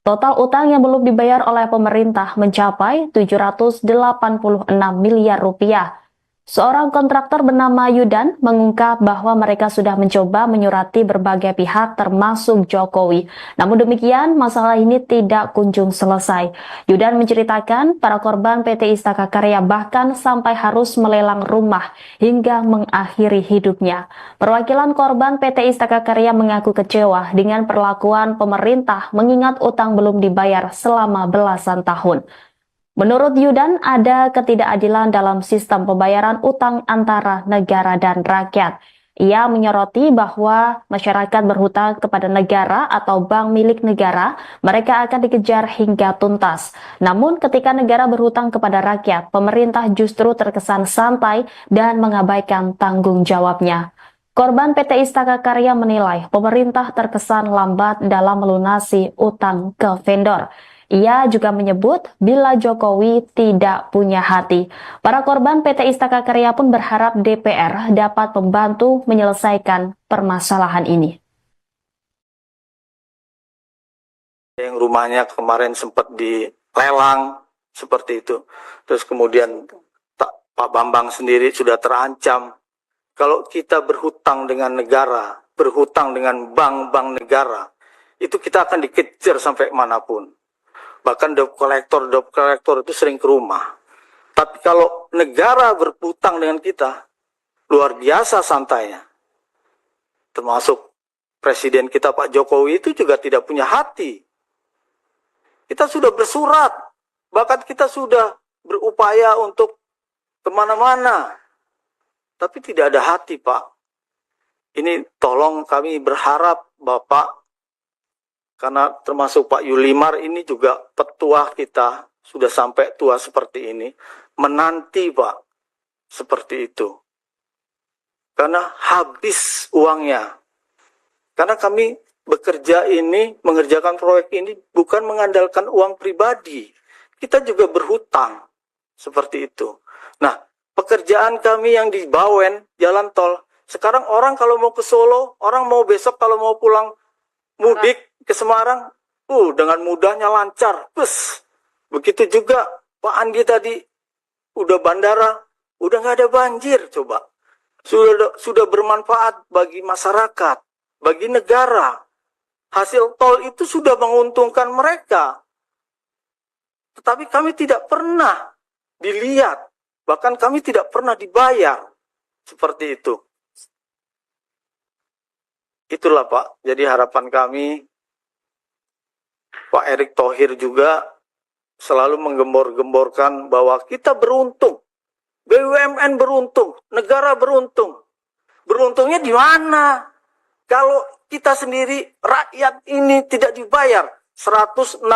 Speaker 1: Total utang yang belum dibayar oleh pemerintah mencapai 786 miliar rupiah. Seorang kontraktor bernama Yudan mengungkap bahwa mereka sudah mencoba menyurati berbagai pihak termasuk Jokowi. Namun demikian, masalah ini tidak kunjung selesai. Yudan menceritakan para korban PT Istaka Karya bahkan sampai harus melelang rumah hingga mengakhiri hidupnya. Perwakilan korban PT Istaka Karya mengaku kecewa dengan perlakuan pemerintah mengingat utang belum dibayar selama belasan tahun. Menurut Yudan, ada ketidakadilan dalam sistem pembayaran utang antara negara dan rakyat. Ia menyoroti bahwa masyarakat berhutang kepada negara atau bank milik negara, mereka akan dikejar hingga tuntas. Namun ketika negara berhutang kepada rakyat, pemerintah justru terkesan santai dan mengabaikan tanggung jawabnya. Korban PT Istaka Karya menilai pemerintah terkesan lambat dalam melunasi utang ke vendor. Ia juga menyebut bila Jokowi tidak punya hati. Para korban PT Istaka Karya pun berharap DPR dapat membantu menyelesaikan permasalahan ini.
Speaker 2: Yang rumahnya kemarin sempat dilelang seperti itu. Terus kemudian Pak Bambang sendiri sudah terancam. Kalau kita berhutang dengan negara, berhutang dengan bank-bank negara, itu kita akan dikejar sampai manapun. Bahkan debt collector itu sering ke rumah. Tapi kalau negara berhutang dengan kita, luar biasa santainya. Termasuk Presiden kita Pak Jokowi itu juga tidak punya hati. Kita sudah bersurat, bahkan kita sudah berupaya untuk kemana-mana. Tapi tidak ada hati, Pak. Ini tolong kami berharap Bapak, karena termasuk Pak Yulimar ini juga petua kita, sudah sampai tua seperti ini, menanti Pak, seperti itu. Karena habis uangnya. Karena kami bekerja ini, mengerjakan proyek ini bukan mengandalkan uang pribadi. Kita juga berhutang. seperti itu. Nah, pekerjaan kami yang di Bawen, jalan tol, sekarang orang kalau mau ke Solo, orang mau besok kalau mau pulang mudik ke Semarang, dengan mudahnya lancar. Begitu juga Pak Andi tadi, udah bandara, udah nggak ada banjir, coba. Sudah bermanfaat bagi masyarakat, bagi negara. Hasil tol itu sudah menguntungkan mereka. Tetapi kami tidak pernah dilihat, bahkan kami tidak pernah dibayar. Seperti itu. Itulah Pak, jadi harapan kami, Pak Erick Thohir juga selalu menggembor-gemborkan bahwa kita beruntung, BUMN beruntung, negara beruntung. Beruntungnya di mana? Kalau kita sendiri, rakyat ini tidak dibayar 160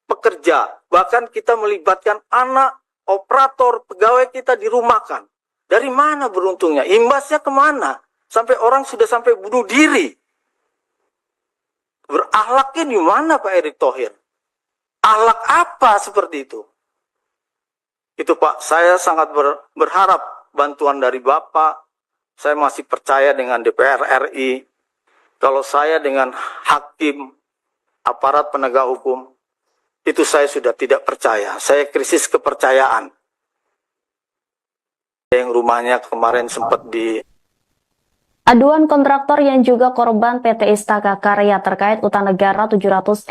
Speaker 2: pekerja, bahkan kita melibatkan anak, operator, pegawai kita dirumahkan. Dari mana beruntungnya? Imbasnya kemana? Sampai orang sudah sampai bunuh diri. Berakhlaknya di mana Pak Erick Thohir? Akhlak apa seperti itu? Itu Pak, saya sangat berharap bantuan dari Bapak. Saya masih percaya dengan DPR RI. Kalau saya dengan hakim, aparat penegak hukum, itu saya sudah tidak percaya. Saya krisis kepercayaan. Yang rumahnya kemarin sempat
Speaker 1: Aduan kontraktor yang juga korban PT Istaka Karya terkait utang negara 786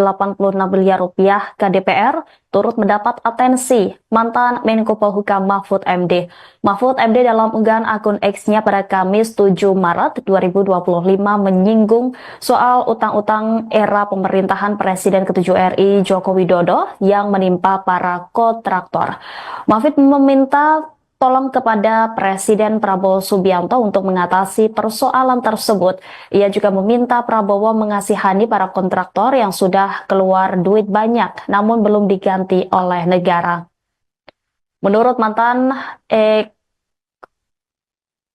Speaker 1: miliar rupiah ke DPR turut mendapat atensi mantan Menko Polhukam Mahfud MD. Mahfud MD dalam unggahan akun X-nya pada Kamis 7 Maret 2025 menyinggung soal utang-utang era pemerintahan Presiden ke-7 RI Joko Widodo yang menimpa para kontraktor. Mahfud meminta tolong kepada Presiden Prabowo Subianto untuk mengatasi persoalan tersebut. Ia juga meminta Prabowo mengasihani para kontraktor yang sudah keluar duit banyak, namun belum diganti oleh negara. Menurut mantan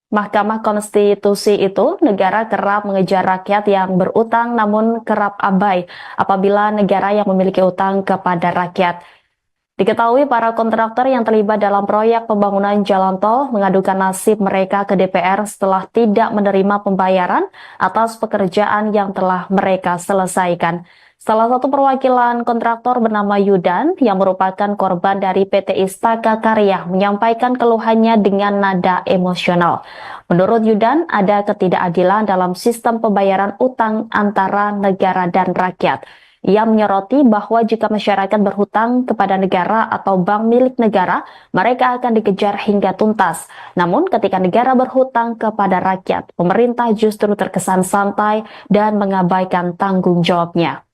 Speaker 1: Mahkamah Konstitusi itu, negara kerap mengejar rakyat yang berutang namun kerap abai apabila negara yang memiliki utang kepada rakyat. Diketahui para kontraktor yang terlibat dalam proyek pembangunan jalan tol mengadukan nasib mereka ke DPR setelah tidak menerima pembayaran atas pekerjaan yang telah mereka selesaikan. Salah satu perwakilan kontraktor bernama Yudan yang merupakan korban dari PT Istaka Karya menyampaikan keluhannya dengan nada emosional. Menurut Yudan, ada ketidakadilan dalam sistem pembayaran utang antara negara dan rakyat. Ia menyoroti bahwa jika masyarakat berhutang kepada negara atau bank milik negara, mereka akan dikejar hingga tuntas. Namun ketika negara berhutang kepada rakyat, pemerintah justru terkesan santai dan mengabaikan tanggung jawabnya.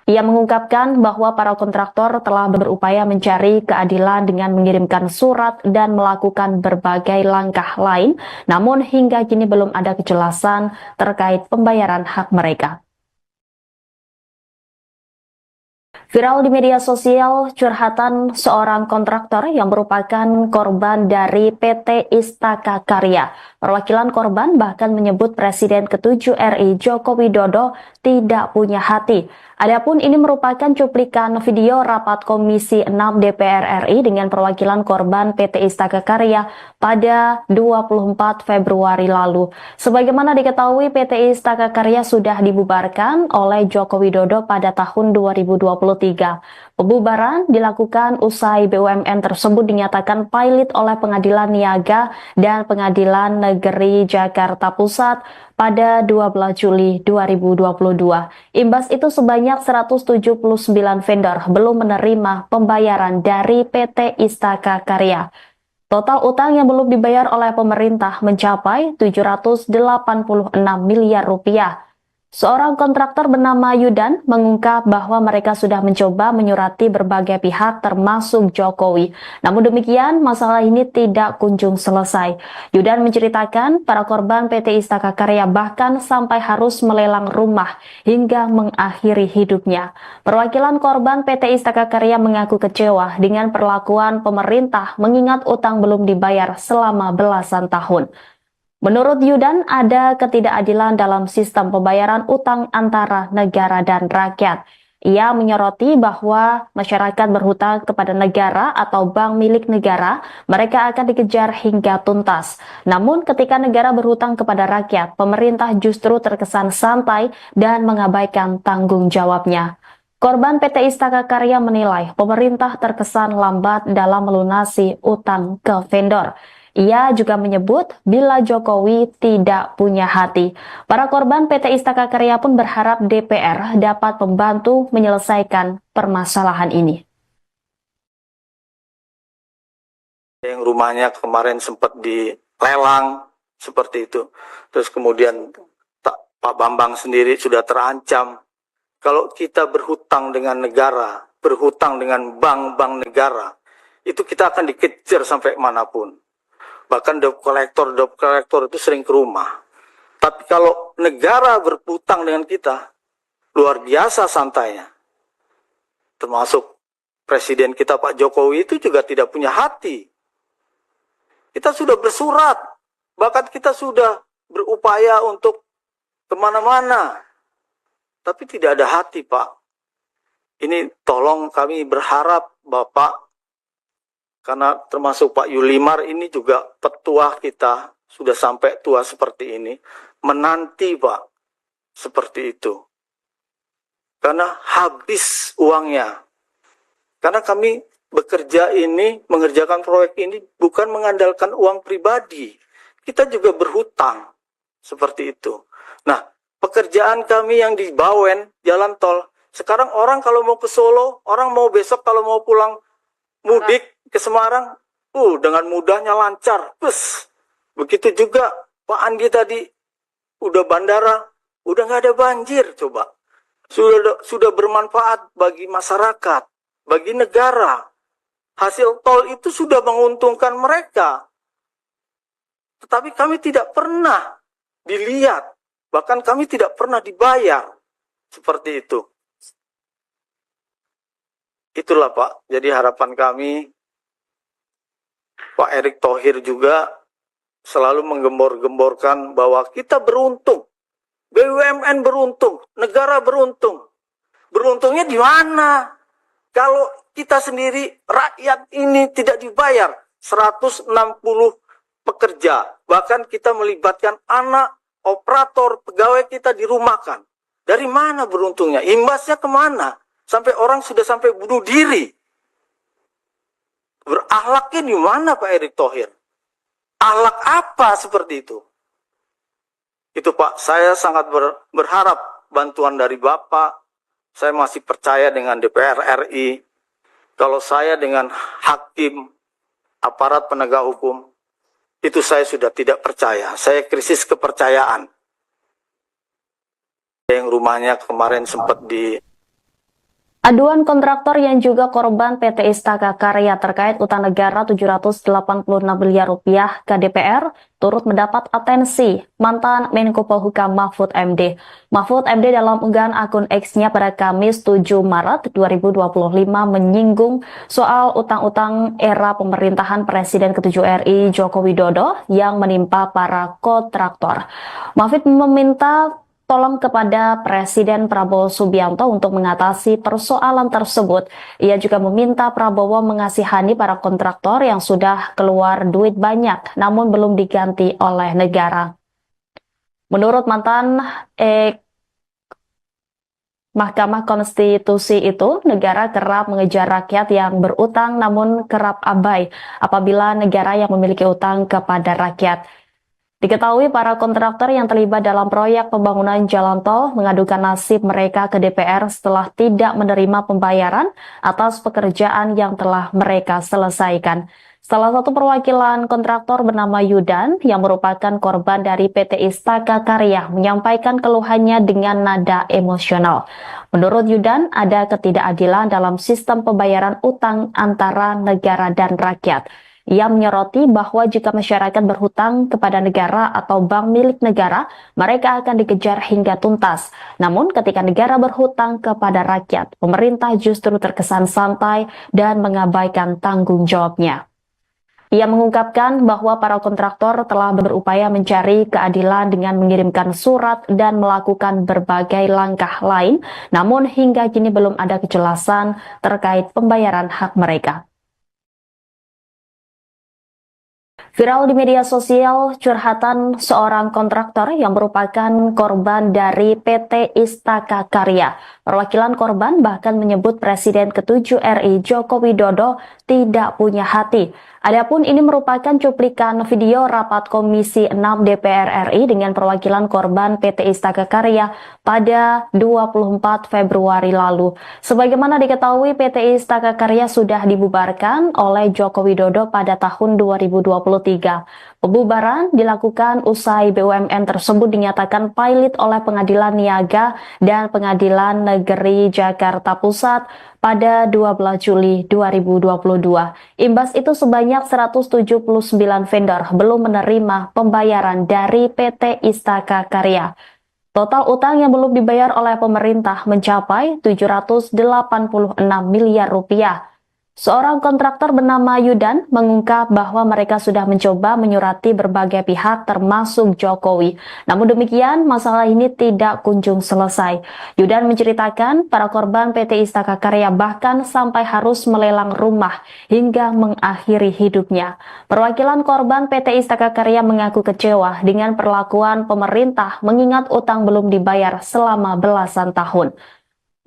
Speaker 1: Ia mengungkapkan bahwa para kontraktor telah berupaya mencari keadilan dengan mengirimkan surat dan melakukan berbagai langkah lain, namun hingga kini belum ada kejelasan terkait pembayaran hak mereka. Viral di media sosial curhatan seorang kontraktor yang merupakan korban dari PT Istaka Karya. Perwakilan korban bahkan menyebut Presiden ke-7 RI Joko Widodo tidak punya hati. Adapun ini merupakan cuplikan video rapat Komisi 6 DPR RI dengan perwakilan korban PT Istaka Karya pada 24 Februari lalu. Sebagaimana diketahui, PT Istaka Karya sudah dibubarkan oleh Joko Widodo pada tahun 2023. Pembubaran dilakukan usai BUMN tersebut dinyatakan pilot oleh Pengadilan Niaga dan Pengadilan Negeri Jakarta Pusat pada 12 Juli 2022. Imbas itu sebanyak 179 vendor belum menerima pembayaran dari PT Istaka Karya. Total utang yang belum dibayar oleh pemerintah mencapai 786 miliar rupiah. Seorang kontraktor bernama Yudan mengungkap bahwa mereka sudah mencoba menyurati berbagai pihak termasuk Jokowi. Namun demikian, masalah ini tidak kunjung selesai. Yudan menceritakan para korban PT Istaka Karya bahkan sampai harus melelang rumah hingga mengakhiri hidupnya. Perwakilan korban PT Istaka Karya mengaku kecewa dengan perlakuan pemerintah mengingat utang belum dibayar selama belasan tahun. Menurut Yudan, ada ketidakadilan dalam sistem pembayaran utang antara negara dan rakyat. Ia menyoroti bahwa masyarakat berhutang kepada negara atau bank milik negara, mereka akan dikejar hingga tuntas. Namun ketika negara berhutang kepada rakyat, pemerintah justru terkesan santai dan mengabaikan tanggung jawabnya. Korban PT Istaka Karya menilai pemerintah terkesan lambat dalam melunasi utang ke vendor. Ia juga menyebut bila Jokowi tidak punya hati. Para korban PT Istaka Karya pun berharap DPR dapat membantu menyelesaikan permasalahan ini.
Speaker 2: Yang rumahnya kemarin sempat dilelang seperti itu. Terus kemudian Pak Bambang sendiri sudah terancam. Kalau kita berhutang dengan negara, berhutang dengan bank-bank negara, itu kita akan dikejar sampai manapun. Bahkan debt collector itu sering ke rumah. Tapi kalau negara berhutang dengan kita, luar biasa santainya. Termasuk Presiden kita Pak Jokowi itu juga tidak punya hati. Kita sudah bersurat, bahkan kita sudah berupaya untuk kemana-mana. Tapi tidak ada hati, Pak. Ini tolong kami berharap Bapak, karena termasuk Pak Yulimar ini juga petua kita, sudah sampai tua seperti ini, menanti Pak, seperti itu. Karena habis uangnya. Karena kami bekerja ini, mengerjakan proyek ini bukan mengandalkan uang pribadi. Kita juga berhutang, seperti itu. Nah, pekerjaan kami yang di Bawen, jalan tol, sekarang orang kalau mau ke Solo, orang mau besok kalau mau pulang mudik ke Semarang, dengan mudahnya lancar. Begitu juga Pak Andi tadi, udah bandara, udah nggak ada banjir, coba. Sudah bermanfaat bagi masyarakat, bagi negara. Hasil tol itu sudah menguntungkan mereka. Tetapi kami tidak pernah dilihat, bahkan kami tidak pernah dibayar. Seperti itu. Itulah Pak, jadi harapan kami, Pak Erick Thohir juga selalu menggembor-gemborkan bahwa kita beruntung, BUMN beruntung, negara beruntung. Beruntungnya di mana? Kalau kita sendiri, rakyat ini tidak dibayar 160 pekerja, bahkan kita melibatkan anak, operator, pegawai kita dirumahkan. Dari mana beruntungnya? Imbasnya kemana? Sampai orang sudah sampai bunuh diri. Berakhlaknya di mana Pak Erick Thohir? Akhlak apa seperti itu? Itu Pak, saya sangat berharap bantuan dari Bapak. Saya masih percaya dengan DPR RI. Kalau saya dengan hakim, aparat penegak hukum, itu saya sudah tidak percaya. Saya krisis kepercayaan. Yang rumahnya kemarin sempat
Speaker 1: Aduan kontraktor yang juga korban PT Istaka Karya terkait utang negara 786 miliar rupiah ke DPR turut mendapat atensi mantan Menko Polhukam Mahfud MD. Mahfud MD dalam unggahan akun X-nya pada Kamis 7 Maret 2025 menyinggung soal utang-utang era pemerintahan Presiden ke-7 RI Joko Widodo yang menimpa para kontraktor. Mahfud meminta tolong kepada Presiden Prabowo Subianto untuk mengatasi persoalan tersebut. Ia juga meminta Prabowo mengasihani para kontraktor yang sudah keluar duit banyak namun belum diganti oleh negara. Menurut mantan Mahkamah Konstitusi itu, negara kerap mengejar rakyat yang berutang namun kerap abai apabila negara yang memiliki utang kepada rakyat. Diketahui para kontraktor yang terlibat dalam proyek pembangunan jalan tol mengadukan nasib mereka ke DPR setelah tidak menerima pembayaran atas pekerjaan yang telah mereka selesaikan. Salah satu perwakilan kontraktor bernama Yudan yang merupakan korban dari PT Istaka Karya menyampaikan keluhannya dengan nada emosional. Menurut Yudan, ada ketidakadilan dalam sistem pembayaran utang antara negara dan rakyat. Ia menyoroti bahwa jika masyarakat berhutang kepada negara atau bank milik negara, mereka akan dikejar hingga tuntas. Namun ketika negara berhutang kepada rakyat, pemerintah justru terkesan santai dan mengabaikan tanggung jawabnya. Ia mengungkapkan bahwa para kontraktor telah berupaya mencari keadilan dengan mengirimkan surat dan melakukan berbagai langkah lain, namun hingga kini belum ada kejelasan terkait pembayaran hak mereka. Viral di media sosial curhatan seorang kontraktor yang merupakan korban dari PT Istaka Karya. Perwakilan korban bahkan menyebut Presiden ke-7 RI Joko Widodo tidak punya hati. Adapun ini merupakan cuplikan video rapat Komisi 6 DPR RI dengan perwakilan korban PT Istaka Karya pada 24 Februari lalu. Sebagaimana diketahui, PT Istaka Karya sudah dibubarkan oleh Joko Widodo pada tahun 2023. Pembubaran dilakukan usai BUMN tersebut dinyatakan pailit oleh Pengadilan Niaga dan Pengadilan Negeri Jakarta Pusat pada 12 Juli 2022. Imbas itu sebanyak 179 vendor belum menerima pembayaran dari PT Istaka Karya. Total utang yang belum dibayar oleh pemerintah mencapai 786 miliar rupiah. Seorang kontraktor bernama Yudan mengungkap bahwa mereka sudah mencoba menyurati berbagai pihak termasuk Jokowi. Namun demikian, masalah ini tidak kunjung selesai. Yudan menceritakan para korban PT Istaka Karya bahkan sampai harus melelang rumah hingga mengakhiri hidupnya. Perwakilan korban PT Istaka Karya mengaku kecewa dengan perlakuan pemerintah mengingat utang belum dibayar selama belasan tahun.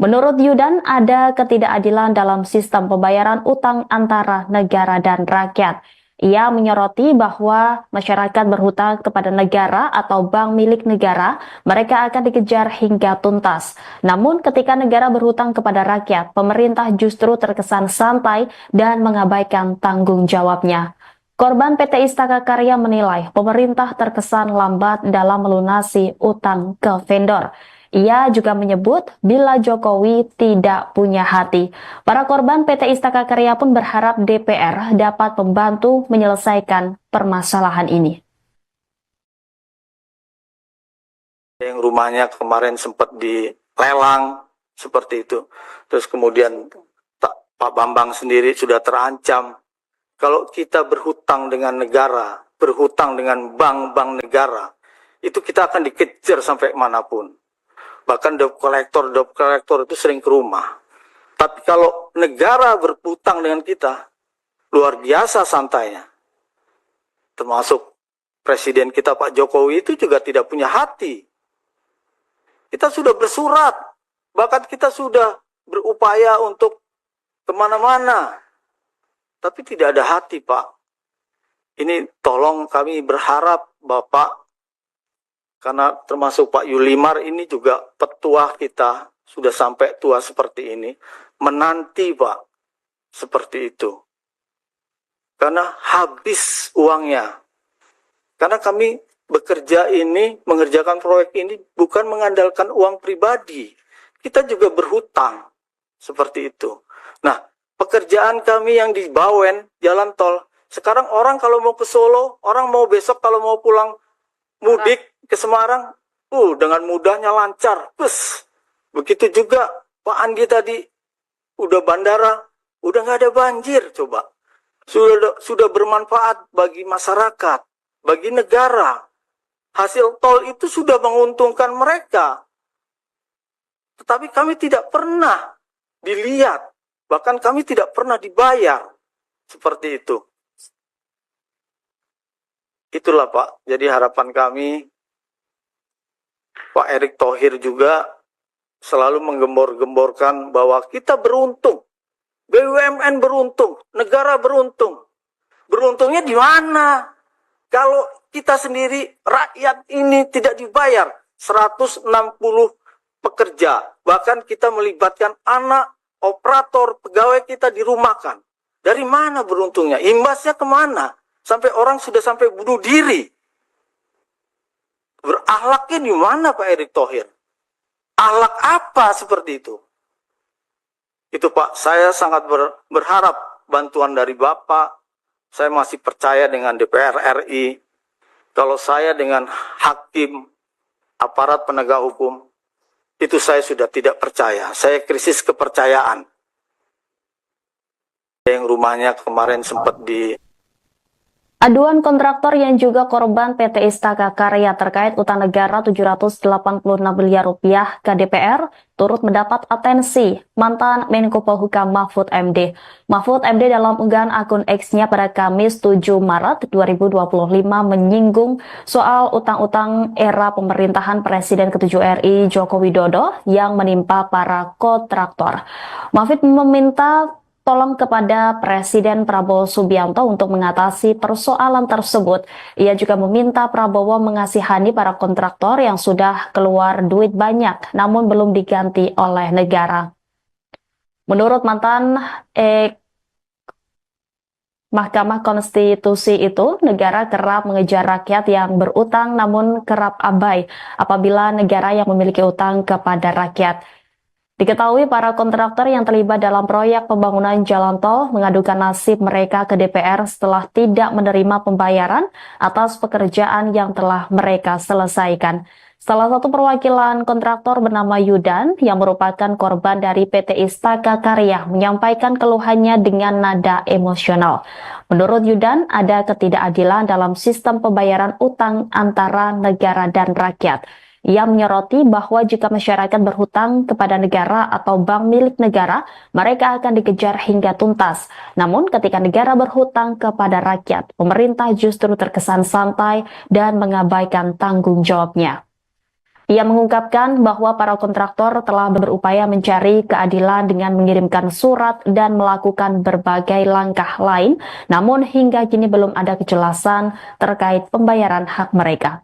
Speaker 1: Menurut Yudan, ada ketidakadilan dalam sistem pembayaran utang antara negara dan rakyat. Ia menyoroti bahwa masyarakat berhutang kepada negara atau bank milik negara, mereka akan dikejar hingga tuntas. Namun ketika negara berhutang kepada rakyat, pemerintah justru terkesan santai dan mengabaikan tanggung jawabnya. Korban PT Istaka Karya menilai pemerintah terkesan lambat dalam melunasi utang ke vendor. Ia juga menyebut bila Jokowi tidak punya hati. Para korban PT Istaka Karya pun berharap DPR dapat membantu menyelesaikan permasalahan ini.
Speaker 2: Yang rumahnya kemarin sempat dilelang seperti itu. Terus kemudian Pak Bambang sendiri sudah terancam. Kalau kita berhutang dengan negara, berhutang dengan bank-bank negara, itu kita akan dikejar sampai manapun. Bahkan debt collector itu sering ke rumah. Tapi kalau negara berhutang dengan kita, luar biasa santainya. Termasuk Presiden kita Pak Jokowi itu juga tidak punya hati. Kita sudah bersurat, bahkan kita sudah berupaya untuk kemana-mana. Tapi tidak ada hati, Pak. Ini tolong kami berharap Bapak, karena termasuk Pak Yulimar ini juga petua kita, sudah sampai tua seperti ini, menanti Pak, seperti itu. Karena habis uangnya. Karena kami bekerja ini, mengerjakan proyek ini, bukan mengandalkan uang pribadi. Kita juga berhutang, seperti itu. Nah, pekerjaan kami yang di Bawen, jalan tol, sekarang orang kalau mau ke Solo, orang mau besok kalau mau pulang mudik ke Semarang, dengan mudahnya lancar. Begitu juga Pak Andi tadi, udah bandara, udah nggak ada banjir, coba. Sudah bermanfaat bagi masyarakat, bagi negara. Hasil tol itu sudah menguntungkan mereka. Tetapi kami tidak pernah dilihat, bahkan kami tidak pernah dibayar. Seperti itu. Itulah Pak, jadi harapan kami, Pak Erick Thohir juga selalu menggembor-gemborkan bahwa kita beruntung, BUMN beruntung, negara beruntung. Beruntungnya di mana? Kalau kita sendiri, rakyat ini tidak dibayar 160 pekerja, bahkan kita melibatkan anak, operator, pegawai kita dirumahkan. Dari mana beruntungnya? Imbasnya kemana? Sampai orang sudah sampai bunuh diri. Berakhlaknya di mana Pak Erick Thohir? Akhlak apa seperti itu? Itu Pak, saya sangat berharap bantuan dari Bapak. Saya masih percaya dengan DPR RI. Kalau saya dengan hakim, aparat penegak hukum, itu saya sudah tidak percaya. Saya krisis kepercayaan. Yang rumahnya kemarin sempat
Speaker 1: Aduan kontraktor yang juga korban PT Istaka Karya terkait utang negara 786 miliar rupiah ke DPR turut mendapat atensi mantan Menko Polhukam Mahfud MD. Mahfud MD dalam unggahan akun X-nya pada Kamis 7 Maret 2025 menyinggung soal utang-utang era pemerintahan Presiden ke-7 RI Joko Widodo yang menimpa para kontraktor. Mahfud meminta tolong kepada Presiden Prabowo Subianto untuk mengatasi persoalan tersebut. Ia juga meminta Prabowo mengasihani para kontraktor yang sudah keluar duit banyak, namun belum diganti oleh negara. Menurut mantan Mahkamah Konstitusi itu, negara kerap mengejar rakyat yang berutang namun kerap abai apabila negara yang memiliki utang kepada rakyat. Diketahui para kontraktor yang terlibat dalam proyek pembangunan jalan tol mengadukan nasib mereka ke DPR setelah tidak menerima pembayaran atas pekerjaan yang telah mereka selesaikan. Salah satu perwakilan kontraktor bernama Yudan yang merupakan korban dari PT Istaka Karya menyampaikan keluhannya dengan nada emosional. Menurut Yudan, ada ketidakadilan dalam sistem pembayaran utang antara negara dan rakyat. Ia menyoroti bahwa jika masyarakat berhutang kepada negara atau bank milik negara, mereka akan dikejar hingga tuntas. Namun ketika negara berhutang kepada rakyat, pemerintah justru terkesan santai dan mengabaikan tanggung jawabnya. Ia mengungkapkan bahwa para kontraktor telah berupaya mencari keadilan dengan mengirimkan surat dan melakukan berbagai langkah lain, namun hingga kini belum ada kejelasan terkait pembayaran hak mereka.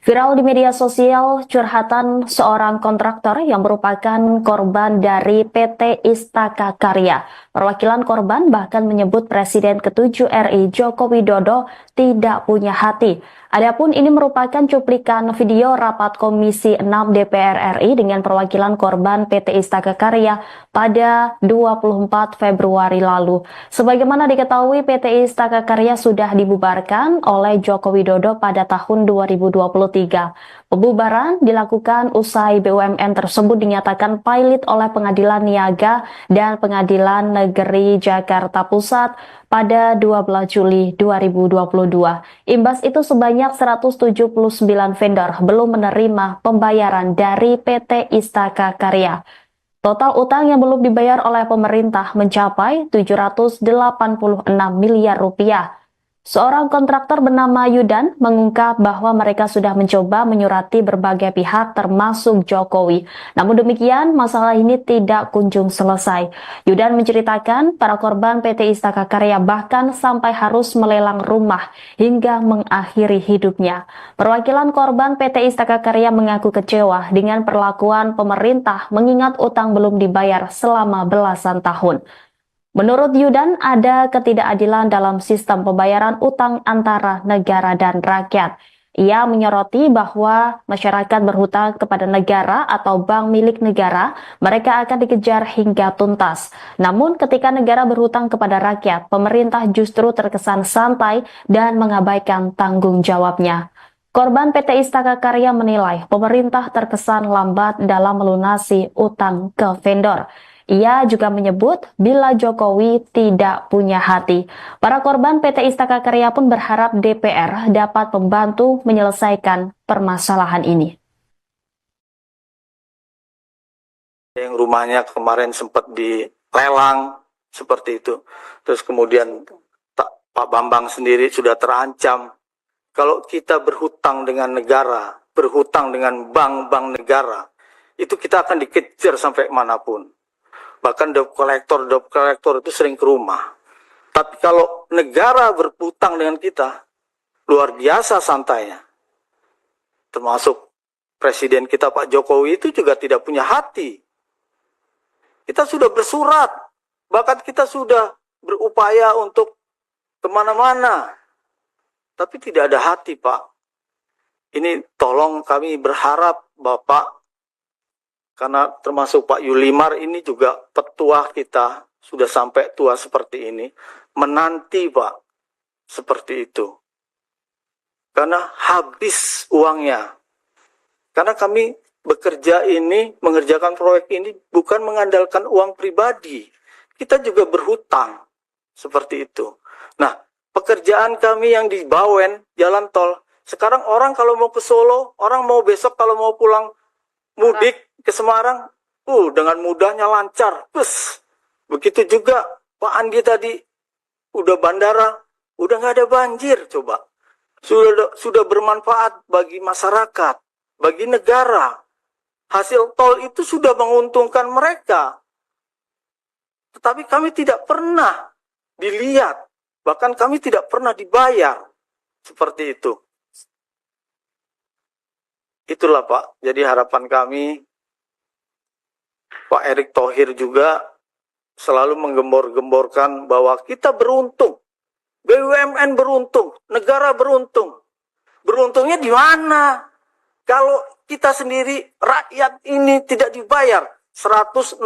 Speaker 1: Viral di media sosial curhatan seorang kontraktor yang merupakan korban dari PT Istaka Karya. Perwakilan korban bahkan menyebut Presiden ke-7 RI Joko Widodo tidak punya hati. Adapun ini merupakan cuplikan video rapat Komisi 6 DPR RI dengan perwakilan korban PT Istaka Karya pada 24 Februari lalu. Sebagaimana diketahui, PT Istaka Karya sudah dibubarkan oleh Joko Widodo pada tahun 2023. Pembubaran dilakukan usai BUMN tersebut dinyatakan pailit oleh Pengadilan Niaga dan Pengadilan Negeri Jakarta Pusat pada 12 Juli 2022. Imbas itu sebanyak 179 vendor belum menerima pembayaran dari PT Istaka Karya. Total utang yang belum dibayar oleh pemerintah mencapai 786 miliar rupiah. Seorang kontraktor bernama Yudan mengungkap bahwa mereka sudah mencoba menyurati berbagai pihak termasuk Jokowi. Namun demikian, masalah ini tidak kunjung selesai. Yudan menceritakan para korban PT Istaka Karya bahkan sampai harus melelang rumah hingga mengakhiri hidupnya. Perwakilan korban PT Istaka Karya mengaku kecewa dengan perlakuan pemerintah mengingat utang belum dibayar selama belasan tahun. Menurut Yudan, ada ketidakadilan dalam sistem pembayaran utang antara negara dan rakyat. Ia menyoroti bahwa masyarakat berhutang kepada negara atau bank milik negara, mereka akan dikejar hingga tuntas. Namun ketika negara berhutang kepada rakyat, pemerintah justru terkesan santai dan mengabaikan tanggung jawabnya. Korban PT Istaka Karya menilai pemerintah terkesan lambat dalam melunasi utang ke vendor. Ia juga menyebut bila Jokowi tidak punya hati. Para korban PT Istaka Karya pun berharap DPR dapat membantu menyelesaikan permasalahan ini.
Speaker 2: Yang rumahnya kemarin sempat dilelang seperti itu. Terus kemudian Pak Bambang sendiri sudah terancam. Kalau kita berhutang dengan negara, berhutang dengan bank-bank negara, itu kita akan dikejar sampai manapun. Bahkan debt collector itu sering ke rumah. Tapi kalau negara berhutang dengan kita, luar biasa santainya. Termasuk Presiden kita Pak Jokowi itu juga tidak punya hati. Kita sudah bersurat, bahkan kita sudah berupaya untuk kemana-mana. Tapi tidak ada hati, Pak. Ini tolong kami berharap Bapak, karena termasuk Pak Yulimar ini juga petua kita, sudah sampai tua seperti ini, menanti Pak, seperti itu. Karena habis uangnya. Karena kami bekerja ini, mengerjakan proyek ini bukan mengandalkan uang pribadi. Kita juga berhutang. seperti itu. Nah, pekerjaan kami yang di Bawen, jalan tol, sekarang orang kalau mau ke Solo, orang mau besok kalau mau pulang mudik ke Semarang, dengan mudahnya lancar. Begitu juga Pak Andi tadi, udah bandara, udah nggak ada banjir, coba. Sudah bermanfaat bagi masyarakat, bagi negara. Hasil tol itu sudah menguntungkan mereka. Tetapi kami tidak pernah dilihat, bahkan kami tidak pernah dibayar. Seperti itu. Itulah Pak, jadi harapan kami, Pak Erick Thohir juga selalu menggembor-gemborkan bahwa kita beruntung, BUMN beruntung, negara beruntung. Beruntungnya di mana? Kalau kita sendiri, rakyat ini tidak dibayar 160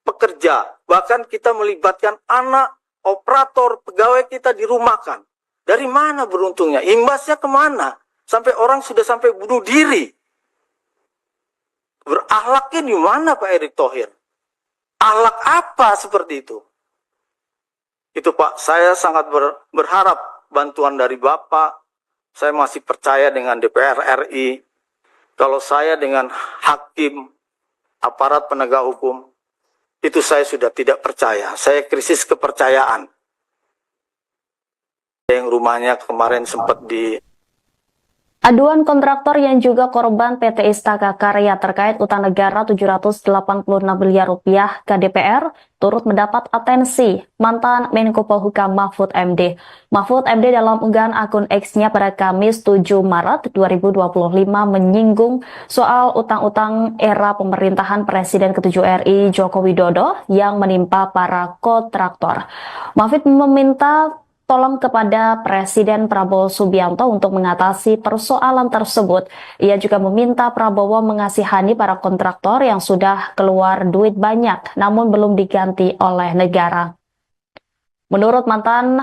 Speaker 2: pekerja. Bahkan kita melibatkan anak, operator, pegawai kita dirumahkan. Dari mana beruntungnya? Imbasnya kemana? Sampai orang sudah sampai bunuh diri. Berakhlaknya di mana Pak Erick Thohir? Akhlak apa seperti itu? Itu Pak, saya sangat berharap bantuan dari Bapak. Saya masih percaya dengan DPR RI. Kalau saya dengan hakim, aparat penegak hukum, itu saya sudah tidak percaya. Saya krisis kepercayaan. Yang rumahnya kemarin sempat di...
Speaker 1: Aduan kontraktor yang juga korban PT Istaka Karya terkait utang negara 786 miliar rupiah ke DPR turut mendapat atensi mantan Menko Polhukam Mahfud MD. Mahfud MD dalam unggahan akun X-nya pada Kamis 7 Maret 2025 menyinggung soal utang-utang era pemerintahan Presiden ke-7 RI Joko Widodo yang menimpa para kontraktor. Mahfud meminta tolong kepada Presiden Prabowo Subianto untuk mengatasi persoalan tersebut. Ia juga meminta Prabowo mengasihani para kontraktor yang sudah keluar duit banyak namun belum diganti oleh negara. Menurut mantan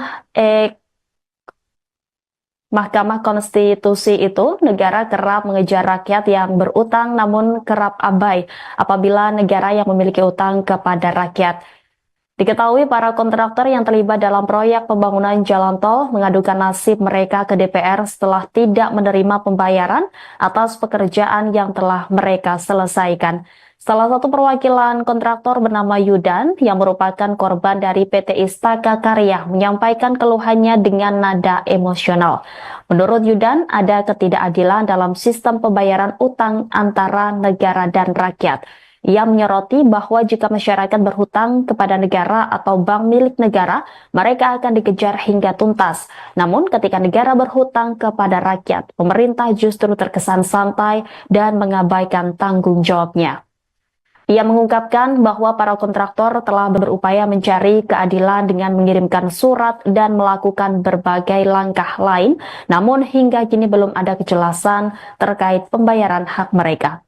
Speaker 1: Mahkamah Konstitusi itu, negara kerap mengejar rakyat yang berutang namun kerap abai apabila negara yang memiliki utang kepada rakyat. Diketahui para kontraktor yang terlibat dalam proyek pembangunan jalan tol mengadukan nasib mereka ke DPR setelah tidak menerima pembayaran atas pekerjaan yang telah mereka selesaikan. Salah satu perwakilan kontraktor bernama Yudan yang merupakan korban dari PT Istaka Karya menyampaikan keluhannya dengan nada emosional. Menurut Yudan, ada ketidakadilan dalam sistem pembayaran utang antara negara dan rakyat. Ia menyoroti bahwa jika masyarakat berhutang kepada negara atau bank milik negara, mereka akan dikejar hingga tuntas. Namun ketika negara berhutang kepada rakyat, pemerintah justru terkesan santai dan mengabaikan tanggung jawabnya. Ia mengungkapkan bahwa para kontraktor telah berupaya mencari keadilan dengan mengirimkan surat dan melakukan berbagai langkah lain, namun hingga kini belum ada kejelasan terkait pembayaran hak mereka.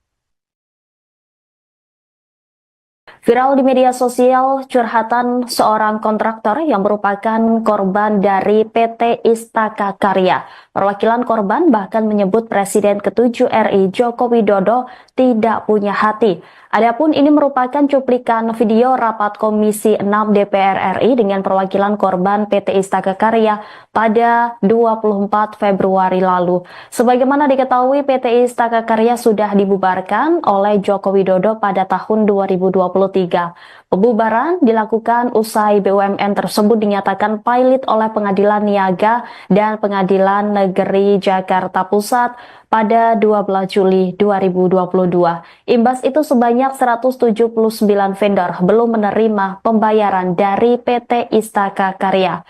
Speaker 1: Viral di media sosial curhatan seorang kontraktor yang merupakan korban dari PT Istaka Karya. Perwakilan korban bahkan menyebut Presiden ke-7 RI Joko Widodo tidak punya hati. Adapun ini merupakan cuplikan video rapat Komisi 6 DPR RI dengan perwakilan korban PT Istaka Karya pada 24 Februari lalu. Sebagaimana diketahui, PT Istaka Karya sudah dibubarkan oleh Joko Widodo pada tahun 2023. Pembubaran dilakukan usai BUMN tersebut dinyatakan pilot oleh Pengadilan Niaga dan Pengadilan Negeri Jakarta Pusat pada 12 Juli 2022. Imbas itu sebanyak 179 vendor belum menerima pembayaran dari PT Istaka Karya.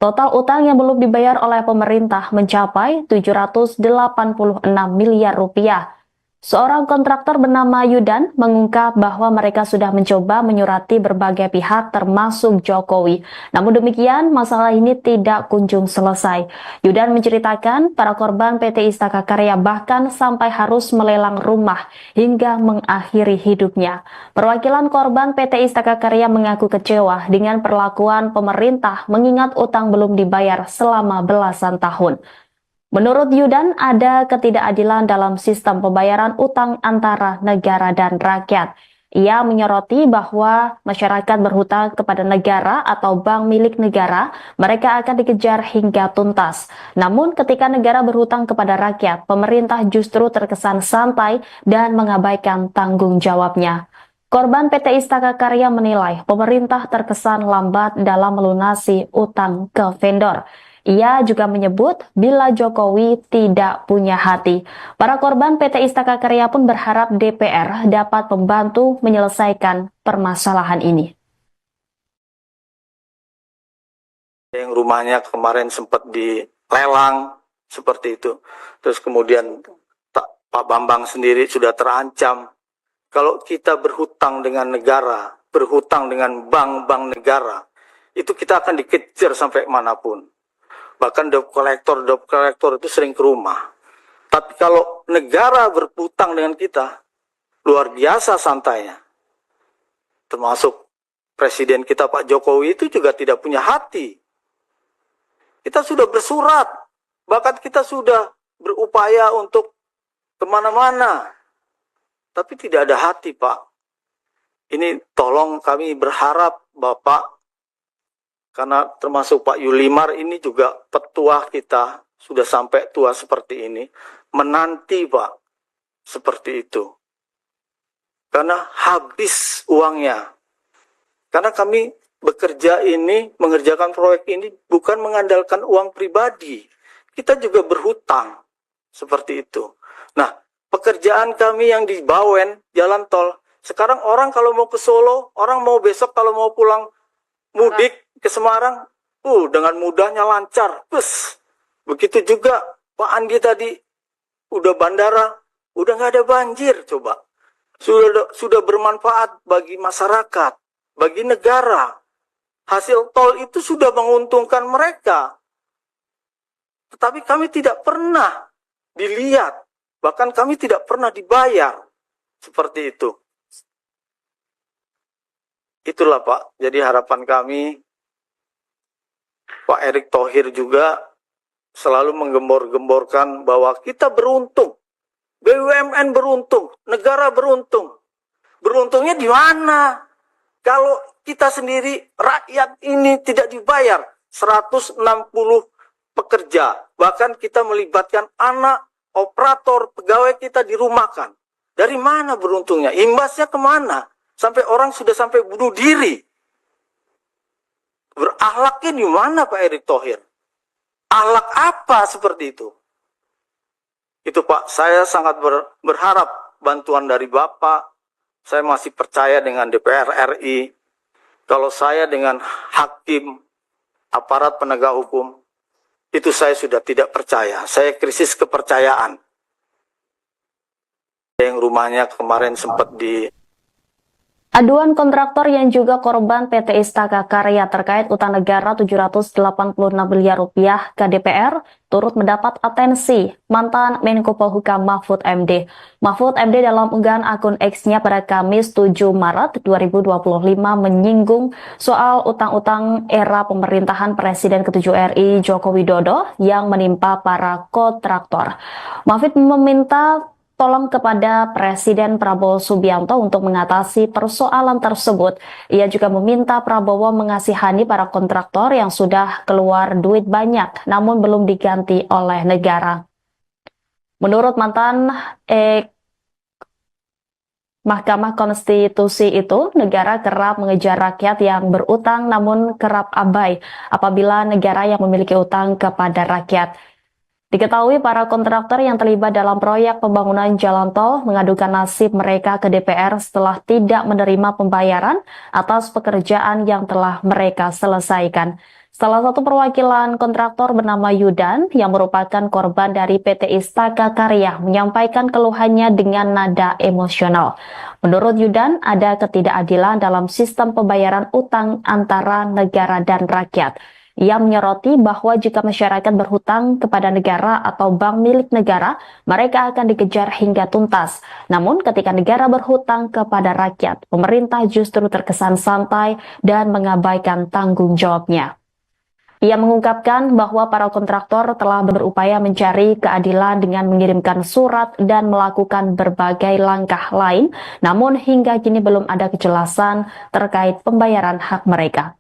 Speaker 1: Total utang yang belum dibayar oleh pemerintah mencapai 786 miliar rupiah. Seorang kontraktor bernama Yudan mengungkap bahwa mereka sudah mencoba menyurati berbagai pihak termasuk Jokowi. Namun demikian, masalah ini tidak kunjung selesai. Yudan menceritakan para korban PT Istaka Karya bahkan sampai harus melelang rumah hingga mengakhiri hidupnya. Perwakilan korban PT Istaka Karya mengaku kecewa dengan perlakuan pemerintah mengingat utang belum dibayar selama belasan tahun. Menurut Yudan, ada ketidakadilan dalam sistem pembayaran utang antara negara dan rakyat. Ia menyoroti bahwa masyarakat berhutang kepada negara atau bank milik negara, mereka akan dikejar hingga tuntas. Namun ketika negara berhutang kepada rakyat, pemerintah justru terkesan santai dan mengabaikan tanggung jawabnya. Korban PT Istaka Karya menilai pemerintah terkesan lambat dalam melunasi utang ke vendor. Ia juga menyebut bila Jokowi tidak punya hati. Para korban PT Istaka Karya pun berharap DPR dapat membantu menyelesaikan permasalahan ini.
Speaker 2: Yang rumahnya kemarin sempat dilelang seperti itu. Terus kemudian Pak Bambang sendiri sudah terancam. Kalau kita berhutang dengan negara, berhutang dengan bank-bank negara, itu kita akan dikejar sampai manapun. Bahkan debt collector itu sering ke rumah. Tapi kalau negara berhutang dengan kita, luar biasa santainya. Termasuk Presiden kita Pak Jokowi itu juga tidak punya hati. Kita sudah bersurat, bahkan kita sudah berupaya untuk kemana-mana. Tapi tidak ada hati, Pak. Ini tolong kami berharap Bapak, karena termasuk Pak Yulimar ini juga petua kita, sudah sampai tua seperti ini, menanti Pak, seperti itu. Karena habis uangnya. Karena kami bekerja ini, mengerjakan proyek ini bukan mengandalkan uang pribadi. Kita juga berhutang, seperti itu. Nah, pekerjaan kami yang di Bawen, jalan tol, sekarang orang kalau mau ke Solo, orang mau besok kalau mau pulang mudik ke Semarang, dengan mudahnya lancar. Begitu juga Pak Andi tadi, udah bandara, udah nggak ada banjir, coba. Sudah bermanfaat bagi masyarakat, bagi negara. Hasil tol itu sudah menguntungkan mereka. Tetapi kami tidak pernah dilihat, bahkan kami tidak pernah dibayar. Seperti itu. Itulah Pak, jadi harapan kami, Pak Erick Thohir juga selalu menggembor-gemborkan bahwa kita beruntung, BUMN beruntung, negara beruntung. Beruntungnya di mana? Kalau kita sendiri, rakyat ini tidak dibayar 160 pekerja, bahkan kita melibatkan anak, operator, pegawai kita dirumahkan. Dari mana beruntungnya? Imbasnya kemana? Sampai orang sudah sampai bunuh diri. Berakhlaknya di mana Pak Erick Thohir? Akhlak apa seperti itu? Itu Pak, saya sangat berharap bantuan dari Bapak. Saya masih percaya dengan DPR RI. Kalau saya dengan hakim, aparat penegak hukum, itu saya sudah tidak percaya. Saya krisis kepercayaan. Yang rumahnya kemarin sempat
Speaker 1: Aduan kontraktor yang juga korban PT Istaka Karya terkait utang negara 786 miliar rupiah ke DPR turut mendapat atensi mantan Menko Polhukam Mahfud MD. Mahfud MD dalam unggahan akun X-nya pada Kamis 7 Maret 2025 menyinggung soal utang-utang era pemerintahan Presiden ke-7 RI Joko Widodo yang menimpa para kontraktor. Mahfud meminta tolong kepada Presiden Prabowo Subianto untuk mengatasi persoalan tersebut. Ia juga meminta Prabowo mengasihani para kontraktor yang sudah keluar duit banyak, namun belum diganti oleh negara. Menurut mantan Mahkamah Konstitusi itu, negara kerap mengejar rakyat yang berutang namun kerap abai apabila negara yang memiliki utang kepada rakyat. Diketahui para kontraktor yang terlibat dalam proyek pembangunan jalan tol mengadukan nasib mereka ke DPR setelah tidak menerima pembayaran atas pekerjaan yang telah mereka selesaikan. Salah satu perwakilan kontraktor bernama Yudan yang merupakan korban dari PT Istaka Karya menyampaikan keluhannya dengan nada emosional. Menurut Yudan, ada ketidakadilan dalam sistem pembayaran utang antara negara dan rakyat. Ia menyoroti bahwa jika masyarakat berhutang kepada negara atau bank milik negara, mereka akan dikejar hingga tuntas. Namun ketika negara berhutang kepada rakyat, pemerintah justru terkesan santai dan mengabaikan tanggung jawabnya. Ia mengungkapkan bahwa para kontraktor telah berupaya mencari keadilan dengan mengirimkan surat dan melakukan berbagai langkah lain, namun hingga kini belum ada kejelasan terkait pembayaran hak mereka.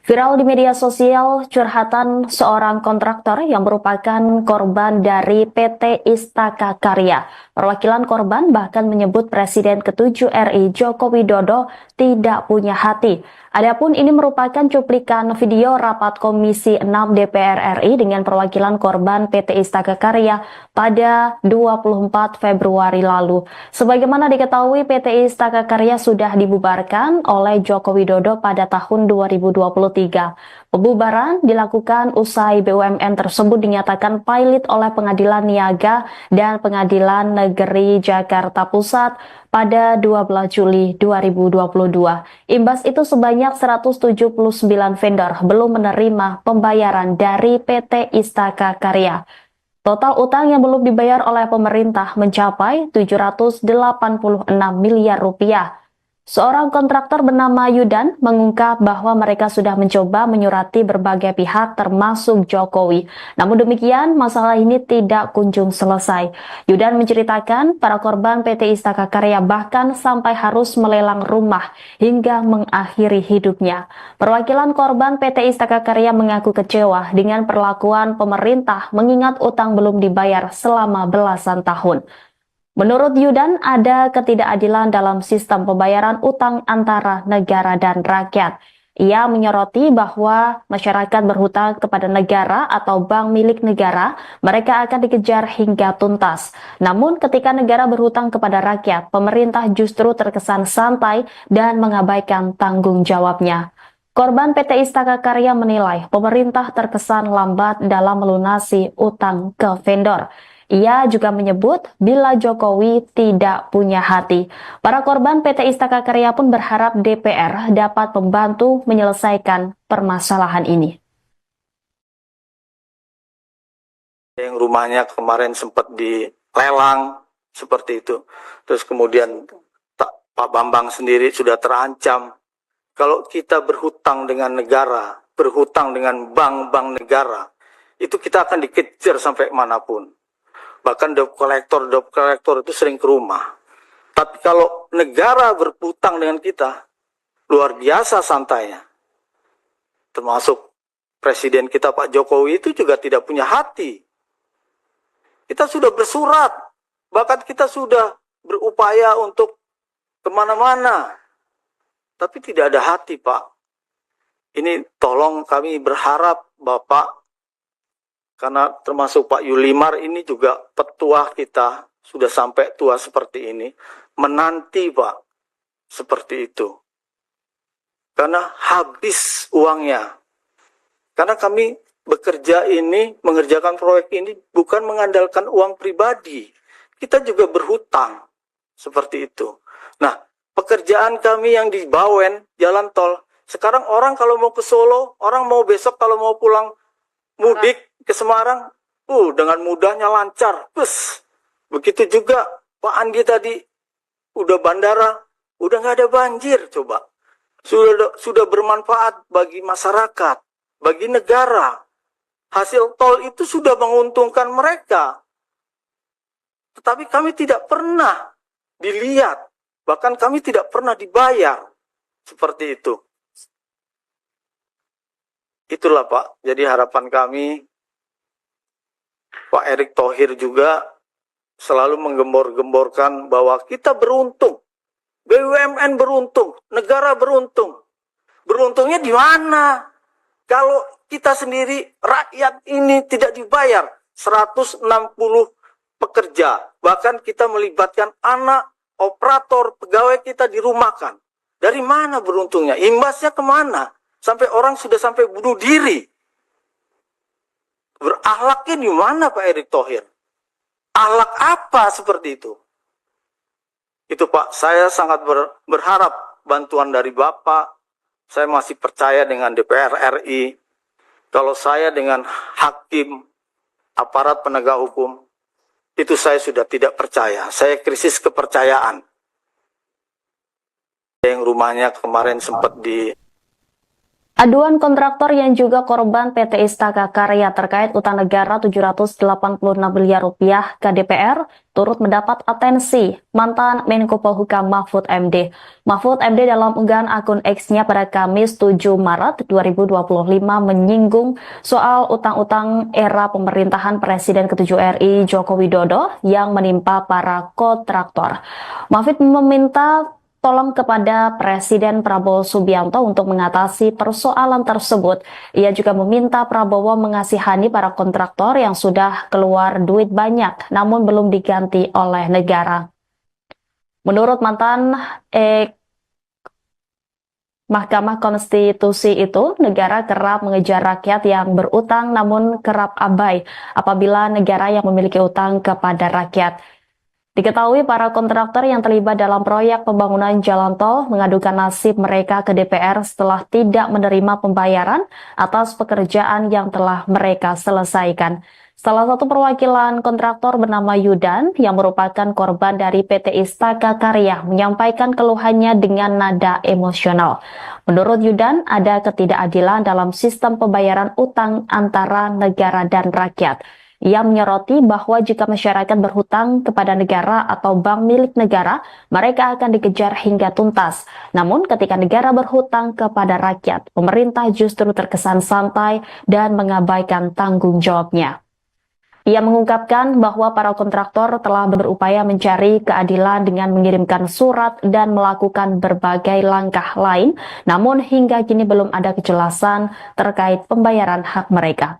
Speaker 1: Viral di media sosial curhatan seorang kontraktor yang merupakan korban dari PT Istaka Karya. Perwakilan korban bahkan menyebut Presiden ke-7 RI Joko Widodo tidak punya hati. Adapun ini merupakan cuplikan video rapat Komisi 6 DPR RI dengan perwakilan korban PT Istaka Karya pada 24 Februari lalu. Sebagaimana diketahui, PT Istaka Karya sudah dibubarkan oleh Joko Widodo pada tahun 2023. Pembubaran dilakukan usai BUMN tersebut dinyatakan pilot oleh Pengadilan Niaga dan Pengadilan Negeri Jakarta Pusat pada 12 Juli 2022. Imbas itu sebanyak 179 vendor belum menerima pembayaran dari PT Istaka Karya. Total utang yang belum dibayar oleh pemerintah mencapai 786 miliar rupiah. Seorang kontraktor bernama Yudan mengungkap bahwa mereka sudah mencoba menyurati berbagai pihak termasuk Jokowi. Namun demikian, masalah ini tidak kunjung selesai. Yudan menceritakan para korban PT Istaka Karya bahkan sampai harus melelang rumah hingga mengakhiri hidupnya. Perwakilan korban PT Istaka Karya mengaku kecewa dengan perlakuan pemerintah mengingat utang belum dibayar selama belasan tahun. Menurut Yudan, ada ketidakadilan dalam sistem pembayaran utang antara negara dan rakyat. Ia menyoroti bahwa masyarakat berhutang kepada negara atau bank milik negara, mereka akan dikejar hingga tuntas. Namun ketika negara berhutang kepada rakyat, pemerintah justru terkesan santai dan mengabaikan tanggung jawabnya. Korban PT Istaka Karya menilai pemerintah terkesan lambat dalam melunasi utang ke vendor. Ia juga menyebut bila Jokowi tidak punya hati. Para korban PT Istaka Karya pun berharap DPR dapat membantu menyelesaikan permasalahan ini.
Speaker 2: Yang rumahnya kemarin sempat dilelang seperti itu. Terus kemudian Pak Bambang sendiri sudah terancam. Kalau kita berhutang dengan negara, berhutang dengan bank-bank negara, itu kita akan dikejar sampai manapun. Bahkan debt collector itu sering ke rumah. Tapi kalau negara berhutang dengan kita, luar biasa santainya. Termasuk Presiden kita Pak Jokowi itu juga tidak punya hati. Kita sudah bersurat, bahkan kita sudah berupaya untuk kemana-mana. Tapi tidak ada hati, Pak. Ini tolong kami berharap Bapak, karena termasuk Pak Yulimar ini juga petua kita, sudah sampai tua seperti ini, menanti Pak, seperti itu. Karena habis uangnya. Karena kami bekerja ini, mengerjakan proyek ini, bukan mengandalkan uang pribadi. Kita juga berhutang, seperti itu. Nah, pekerjaan kami yang di Bawen, jalan tol, sekarang orang kalau mau ke Solo, orang mau besok kalau mau pulang mudik ke Semarang, dengan mudahnya lancar. Begitu juga Pak Andi tadi, udah bandara, udah nggak ada banjir, coba. Sudah bermanfaat bagi masyarakat, bagi negara. Hasil tol itu sudah menguntungkan mereka. Tetapi kami tidak pernah dilihat, bahkan kami tidak pernah dibayar. Seperti itu. Itulah Pak, jadi harapan kami, Pak Erick Thohir juga selalu menggembor-gemborkan bahwa kita beruntung, BUMN beruntung, negara beruntung. Beruntungnya di mana? Kalau kita sendiri, rakyat ini tidak dibayar 160 pekerja, bahkan kita melibatkan anak, operator, pegawai kita dirumahkan. Dari mana beruntungnya? Imbasnya kemana? Sampai orang sudah sampai bunuh diri. Berakhlaknya di mana Pak Erick Thohir? Akhlak apa seperti itu? Itu Pak, saya sangat berharap bantuan dari Bapak. Saya masih percaya dengan DPR RI. Kalau saya dengan hakim, aparat penegak hukum, itu saya sudah tidak percaya. Saya krisis kepercayaan. Yang rumahnya kemarin sempat
Speaker 1: Aduan kontraktor yang juga korban PT Istaka Karya terkait utang negara 786 miliar rupiah ke DPR turut mendapat atensi mantan Menko Polhukam Mahfud MD. Mahfud MD dalam unggahan akun X-nya pada Kamis 7 Maret 2025 menyinggung soal utang-utang era pemerintahan Presiden ke-7 RI Joko Widodo yang menimpa para kontraktor. Mahfud meminta tolong kepada Presiden Prabowo Subianto untuk mengatasi persoalan tersebut. Ia juga meminta Prabowo mengasihani para kontraktor yang sudah keluar duit banyak namun belum diganti oleh negara. Menurut mantan Mahkamah Konstitusi itu, negara kerap mengejar rakyat yang berutang namun kerap abai apabila negara yang memiliki utang kepada rakyat. Diketahui para kontraktor yang terlibat dalam proyek pembangunan jalan tol mengadukan nasib mereka ke DPR setelah tidak menerima pembayaran atas pekerjaan yang telah mereka selesaikan. Salah satu perwakilan kontraktor bernama Yudan yang merupakan korban dari PT Istaka Karya menyampaikan keluhannya dengan nada emosional. Menurut Yudan, ada ketidakadilan dalam sistem pembayaran utang antara negara dan rakyat. Ia menyoroti bahwa jika masyarakat berhutang kepada negara atau bank milik negara, mereka akan dikejar hingga tuntas. Namun ketika negara berhutang kepada rakyat, pemerintah justru terkesan santai dan mengabaikan tanggung jawabnya. Ia mengungkapkan bahwa para kontraktor telah berupaya mencari keadilan dengan mengirimkan surat dan melakukan berbagai langkah lain, namun hingga kini belum ada kejelasan terkait pembayaran hak mereka.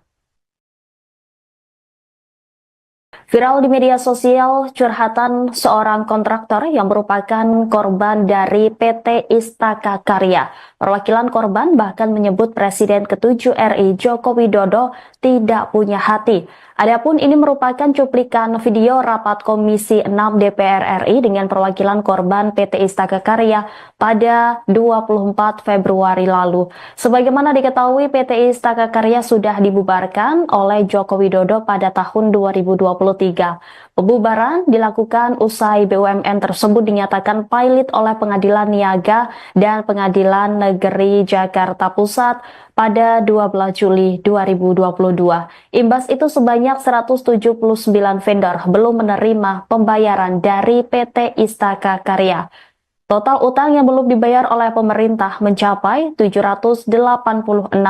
Speaker 1: Viral di media sosial curhatan seorang kontraktor yang merupakan korban dari PT Istaka Karya. Perwakilan korban bahkan menyebut Presiden ke-7 RI Joko Widodo tidak punya hati. Adapun ini merupakan cuplikan video rapat Komisi 6 DPR RI dengan perwakilan korban PT Istaka Karya pada 24 Februari lalu. Sebagaimana diketahui, PT Istaka Karya sudah dibubarkan oleh Joko Widodo pada tahun 2023. Pembubaran dilakukan usai BUMN tersebut dinyatakan pilot oleh Pengadilan Niaga dan Pengadilan Negeri Jakarta Pusat pada 12 Juli 2022. Imbas itu sebanyak 179 vendor belum menerima pembayaran dari PT Istaka Karya. Total utang yang belum dibayar oleh pemerintah mencapai 786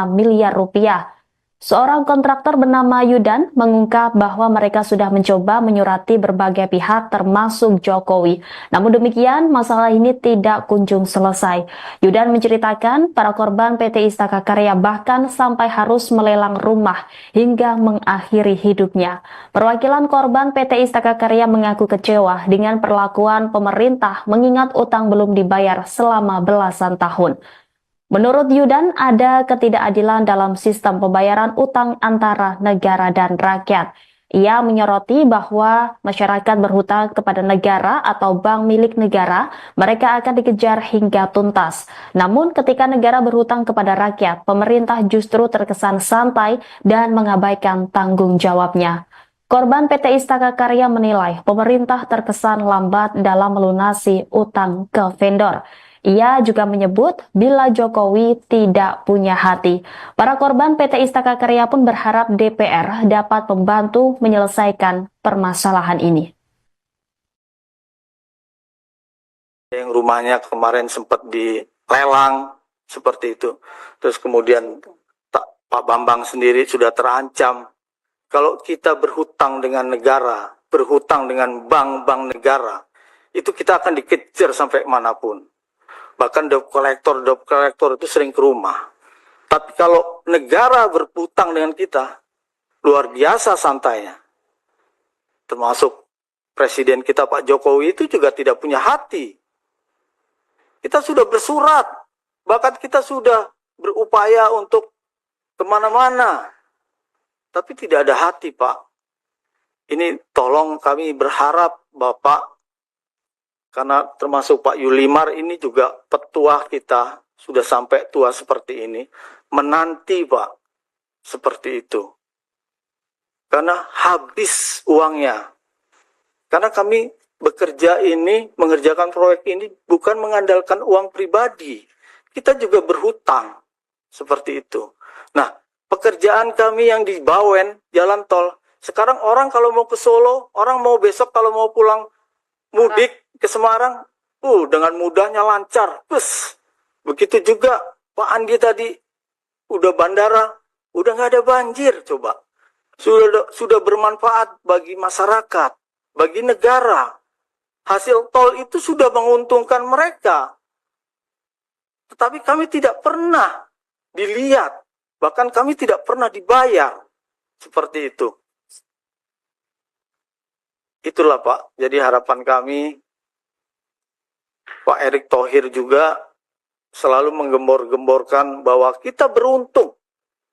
Speaker 1: miliar rupiah. Seorang kontraktor bernama Yudan mengungkap bahwa mereka sudah mencoba menyurati berbagai pihak termasuk Jokowi. Namun demikian, masalah ini tidak kunjung selesai. Yudan menceritakan para korban PT Istaka Karya bahkan sampai harus melelang rumah hingga mengakhiri hidupnya. Perwakilan korban PT Istaka Karya mengaku kecewa dengan perlakuan pemerintah mengingat utang belum dibayar selama belasan tahun. Menurut Yudan, ada ketidakadilan dalam sistem pembayaran utang antara negara dan rakyat. Ia menyoroti bahwa masyarakat berhutang kepada negara atau bank milik negara, mereka akan dikejar hingga tuntas. Namun ketika negara berhutang kepada rakyat, pemerintah justru terkesan santai dan mengabaikan tanggung jawabnya. Korban PT Istaka Karya menilai pemerintah terkesan lambat dalam melunasi utang ke vendor. Ia juga menyebut bila Jokowi tidak punya hati. Para korban PT Istaka Karya pun berharap DPR dapat membantu menyelesaikan permasalahan ini.
Speaker 2: Yang rumahnya kemarin sempat dilelang seperti itu. Terus kemudian Pak Bambang sendiri sudah terancam. Kalau kita berhutang dengan negara, berhutang dengan bank-bank negara, itu kita akan dikejar sampai manapun. Bahkan debt collector itu sering ke rumah. Tapi kalau negara berhutang dengan kita, luar biasa santainya. Termasuk Presiden kita Pak Jokowi itu juga tidak punya hati. Kita sudah bersurat, bahkan kita sudah berupaya untuk kemana-mana. Tapi tidak ada hati, Pak. Ini tolong kami berharap Bapak, karena termasuk Pak Yulimar ini juga petua kita, sudah sampai tua seperti ini, menanti Pak, seperti itu. Karena habis uangnya. Karena kami bekerja ini, mengerjakan proyek ini bukan mengandalkan uang pribadi. Kita juga berhutang. seperti itu. Nah, pekerjaan kami yang di Bawen, jalan tol, sekarang orang kalau mau ke Solo, orang mau besok kalau mau pulang mudik ke Semarang, dengan mudahnya lancar. Begitu juga Pak Andi tadi, udah bandara, udah nggak ada banjir, coba. Sudah bermanfaat bagi masyarakat, bagi negara. Hasil tol itu sudah menguntungkan mereka. Tetapi kami tidak pernah dilihat, bahkan kami tidak pernah dibayar. Seperti itu. Itulah Pak, jadi harapan kami, Pak Erick Thohir juga selalu menggembor-gemborkan bahwa kita beruntung,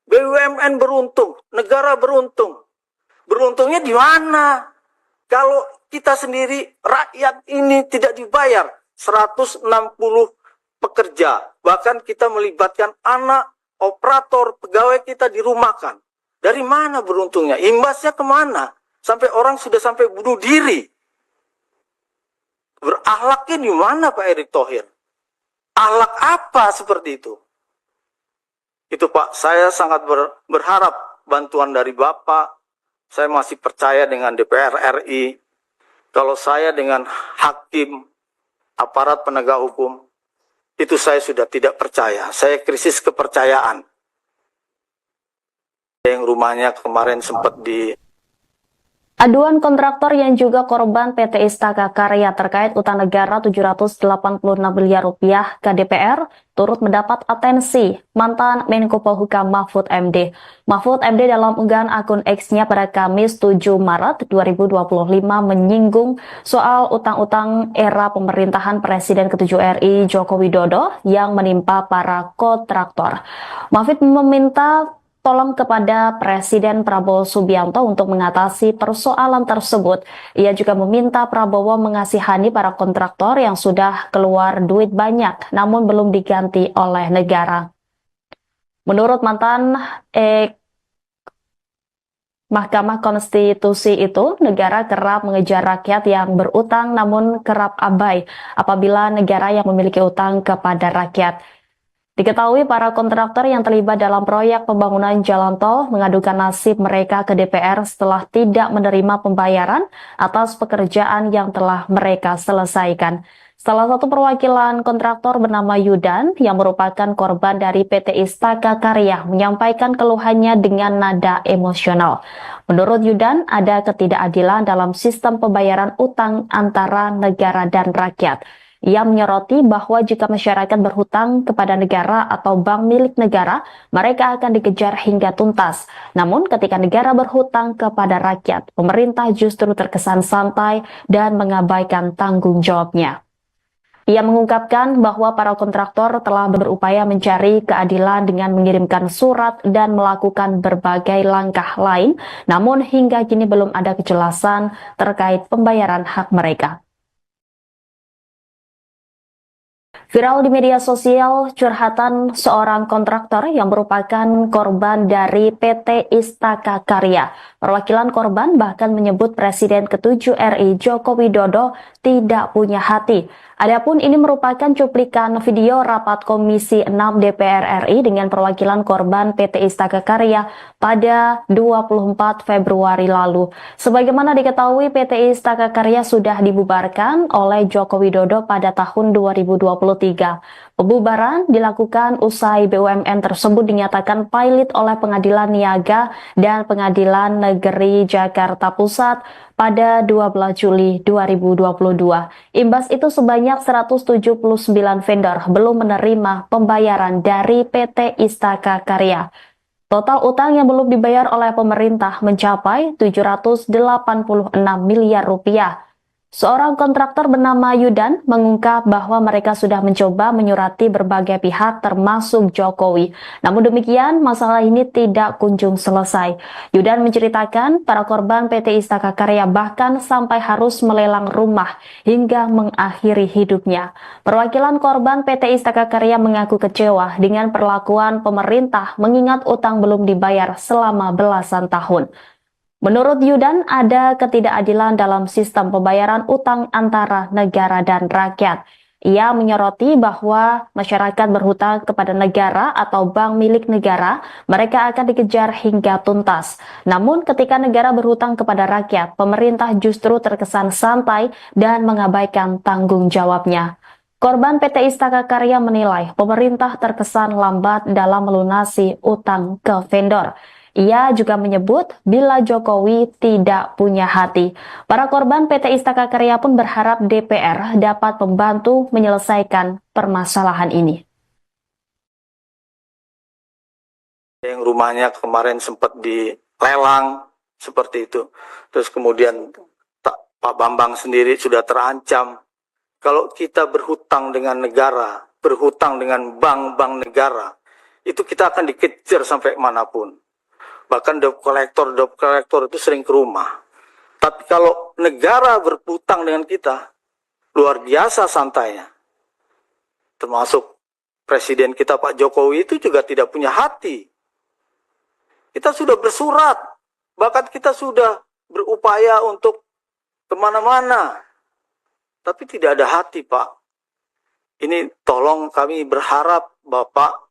Speaker 2: BUMN beruntung, negara beruntung. Beruntungnya di mana? Kalau kita sendiri, rakyat ini tidak dibayar 160 pekerja. Bahkan kita melibatkan anak, operator, pegawai kita dirumahkan. Dari mana beruntungnya? Imbasnya kemana? Sampai orang sudah sampai bunuh diri. Berakhlaknya di mana Pak Erick Thohir? Akhlak apa seperti itu? Itu Pak, saya sangat berharap bantuan dari Bapak. Saya masih percaya dengan DPR RI. Kalau saya dengan hakim, aparat penegak hukum, itu saya sudah tidak percaya. Saya krisis kepercayaan. Yang rumahnya kemarin sempat
Speaker 1: Aduan kontraktor yang juga korban PT Istaka Karya terkait utang negara 786 miliar rupiah ke DPR turut mendapat atensi mantan Menko Polhukam Mahfud MD. Mahfud MD dalam unggahan akun X-nya pada Kamis 7 Maret 2025 menyinggung soal utang-utang era pemerintahan Presiden ke-7 RI Joko Widodo yang menimpa para kontraktor. Mahfud meminta tolong kepada Presiden Prabowo Subianto untuk mengatasi persoalan tersebut. Ia juga meminta Prabowo mengasihani para kontraktor yang sudah keluar duit banyak, namun belum diganti oleh negara. Menurut mantan Mahkamah Konstitusi itu, negara kerap mengejar rakyat yang berutang namun kerap abai apabila negara yang memiliki utang kepada rakyat. Diketahui para kontraktor yang terlibat dalam proyek pembangunan jalan tol mengadukan nasib mereka ke DPR setelah tidak menerima pembayaran atas pekerjaan yang telah mereka selesaikan. Salah satu perwakilan kontraktor bernama Yudan yang merupakan korban dari PT Istaka Karya menyampaikan keluhannya dengan nada emosional. Menurut Yudan, ada ketidakadilan dalam sistem pembayaran utang antara negara dan rakyat. Ia menyoroti bahwa jika masyarakat berhutang kepada negara atau bank milik negara, mereka akan dikejar hingga tuntas. Namun ketika negara berhutang kepada rakyat, pemerintah justru terkesan santai dan mengabaikan tanggung jawabnya. Ia mengungkapkan bahwa para kontraktor telah berupaya mencari keadilan dengan mengirimkan surat dan melakukan berbagai langkah lain, namun hingga kini belum ada kejelasan terkait pembayaran hak mereka. Viral di media sosial curhatan seorang kontraktor yang merupakan korban dari PT Istaka Karya. Perwakilan korban bahkan menyebut Presiden ke-7 RI Joko Widodo tidak punya hati. Adapun ini merupakan cuplikan video rapat Komisi 6 DPR RI dengan perwakilan korban PT Istaka Karya pada 24 Februari lalu. Sebagaimana diketahui, PT Istaka Karya sudah dibubarkan oleh Joko Widodo pada tahun 2023. Pembubaran dilakukan usai BUMN tersebut dinyatakan pilot oleh Pengadilan Niaga dan Pengadilan Negeri Jakarta Pusat pada 12 Juli 2022. Imbas itu sebanyak 179 vendor belum menerima pembayaran dari PT Istaka Karya. Total utang yang belum dibayar oleh pemerintah mencapai 786 miliar rupiah. Seorang kontraktor bernama Yudan mengungkap bahwa mereka sudah mencoba menyurati berbagai pihak termasuk Jokowi. Namun demikian, masalah ini tidak kunjung selesai. Yudan menceritakan para korban PT Istaka Karya bahkan sampai harus melelang rumah hingga mengakhiri hidupnya. Perwakilan korban PT Istaka Karya mengaku kecewa dengan perlakuan pemerintah mengingat utang belum dibayar selama belasan tahun. Menurut Yudan, ada ketidakadilan dalam sistem pembayaran utang antara negara dan rakyat. Ia menyoroti bahwa masyarakat berhutang kepada negara atau bank milik negara, mereka akan dikejar hingga tuntas. Namun ketika negara berhutang kepada rakyat, pemerintah justru terkesan santai dan mengabaikan tanggung jawabnya. Korban PT Istaka Karya menilai pemerintah terkesan lambat dalam melunasi utang ke vendor. Ia juga menyebut bila Jokowi tidak punya hati. Para korban PT Istaka Karya pun berharap DPR dapat membantu menyelesaikan permasalahan ini.
Speaker 2: Yang rumahnya kemarin sempat dilelang seperti itu. Terus kemudian Pak Bambang sendiri sudah terancam. Kalau kita berhutang dengan negara, berhutang dengan bank-bank negara, itu kita akan dikejar sampai manapun. Bahkan debt collector itu sering ke rumah. Tapi kalau negara berhutang dengan kita, luar biasa santainya. Termasuk Presiden kita Pak Jokowi itu juga tidak punya hati. Kita sudah bersurat, bahkan kita sudah berupaya untuk kemana-mana. Tapi tidak ada hati, Pak. Ini tolong kami berharap Bapak,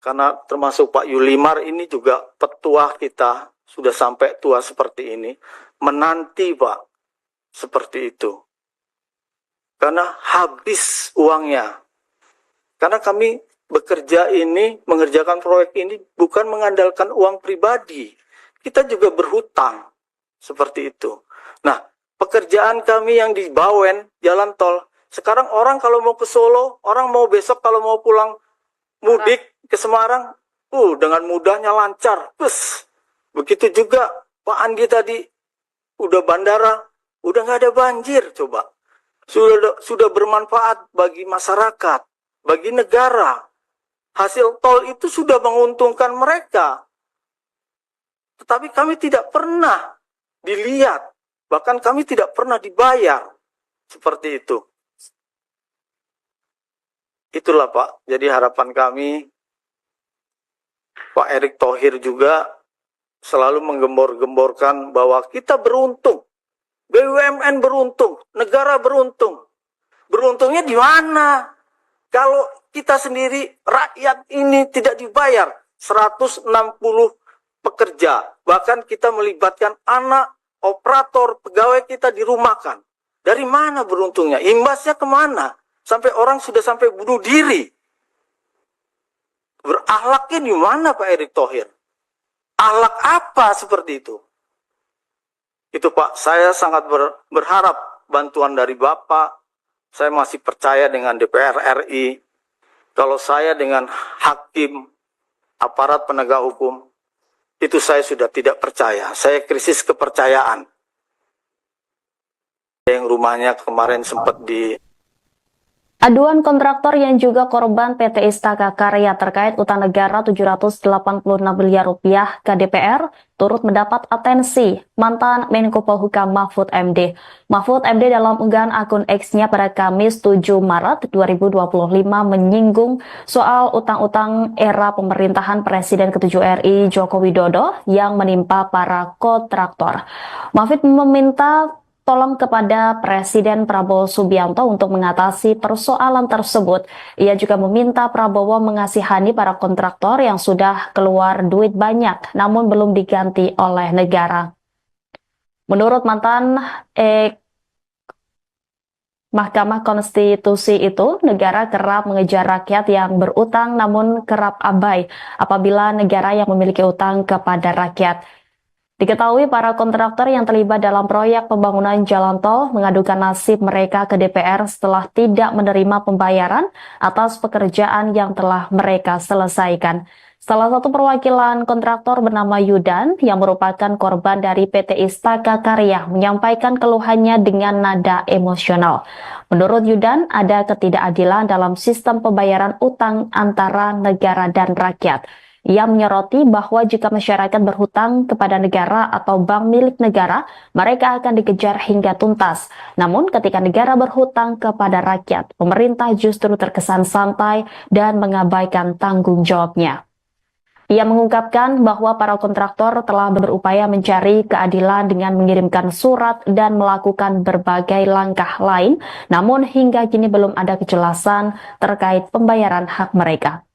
Speaker 2: karena termasuk Pak Yulimar ini juga petua kita, sudah sampai tua seperti ini, menanti Pak, seperti itu. Karena habis uangnya. Karena kami bekerja ini, mengerjakan proyek ini bukan mengandalkan uang pribadi. Kita juga berhutang, seperti itu. Nah, pekerjaan kami yang di Bawen, jalan tol, sekarang orang kalau mau ke Solo, orang mau besok kalau mau pulang mudik ke Semarang, dengan mudahnya lancar. Begitu juga Pak Andi tadi, udah bandara, udah nggak ada banjir, coba. Sudah bermanfaat bagi masyarakat, bagi negara. Hasil tol itu sudah menguntungkan mereka. Tetapi kami tidak pernah dilihat, bahkan kami tidak pernah dibayar. Seperti itu. Itulah Pak, jadi harapan kami, Pak Erick Thohir juga selalu menggembor-gemborkan bahwa kita beruntung, BUMN beruntung, negara beruntung. Beruntungnya di mana? Kalau kita sendiri, rakyat ini tidak dibayar 160 pekerja, bahkan kita melibatkan anak, operator, pegawai kita dirumahkan. Dari mana beruntungnya? Imbasnya kemana? Sampai orang sudah sampai bunuh diri. Berakhlaknya di mana Pak Erick Thohir? Akhlak apa seperti itu? Itu Pak, saya sangat berharap bantuan dari Bapak. Saya masih percaya dengan DPR RI. Kalau saya dengan hakim, aparat penegak hukum, itu saya sudah tidak percaya. Saya krisis kepercayaan. Yang rumahnya kemarin sempat
Speaker 1: Aduan kontraktor yang juga korban PT Istaka Karya terkait utang negara 786 miliar rupiah ke DPR turut mendapat atensi mantan Menko Polhukam Mahfud MD. Mahfud MD dalam unggahan akun X-nya pada Kamis 7 Maret 2025 menyinggung soal utang-utang era pemerintahan Presiden ke-7 RI Joko Widodo yang menimpa para kontraktor. Mahfud meminta tolong kepada Presiden Prabowo Subianto untuk mengatasi persoalan tersebut. Ia juga meminta Prabowo mengasihani para kontraktor yang sudah keluar duit banyak namun belum diganti oleh negara. Menurut mantan Mahkamah Konstitusi itu, negara kerap mengejar rakyat yang berutang namun kerap abai apabila negara yang memiliki utang kepada rakyat. Diketahui para kontraktor yang terlibat dalam proyek pembangunan jalan tol mengadukan nasib mereka ke DPR setelah tidak menerima pembayaran atas pekerjaan yang telah mereka selesaikan. Salah satu perwakilan kontraktor bernama Yudan yang merupakan korban dari PT Istaka Karya menyampaikan keluhannya dengan nada emosional. Menurut Yudan, ada ketidakadilan dalam sistem pembayaran utang antara negara dan rakyat. Ia menyoroti bahwa jika masyarakat berhutang kepada negara atau bank milik negara, mereka akan dikejar hingga tuntas. Namun ketika negara berhutang kepada rakyat, pemerintah justru terkesan santai dan mengabaikan tanggung jawabnya. Ia mengungkapkan bahwa para kontraktor telah berupaya mencari keadilan dengan mengirimkan surat dan melakukan berbagai langkah lain, namun hingga kini belum ada kejelasan terkait pembayaran hak mereka.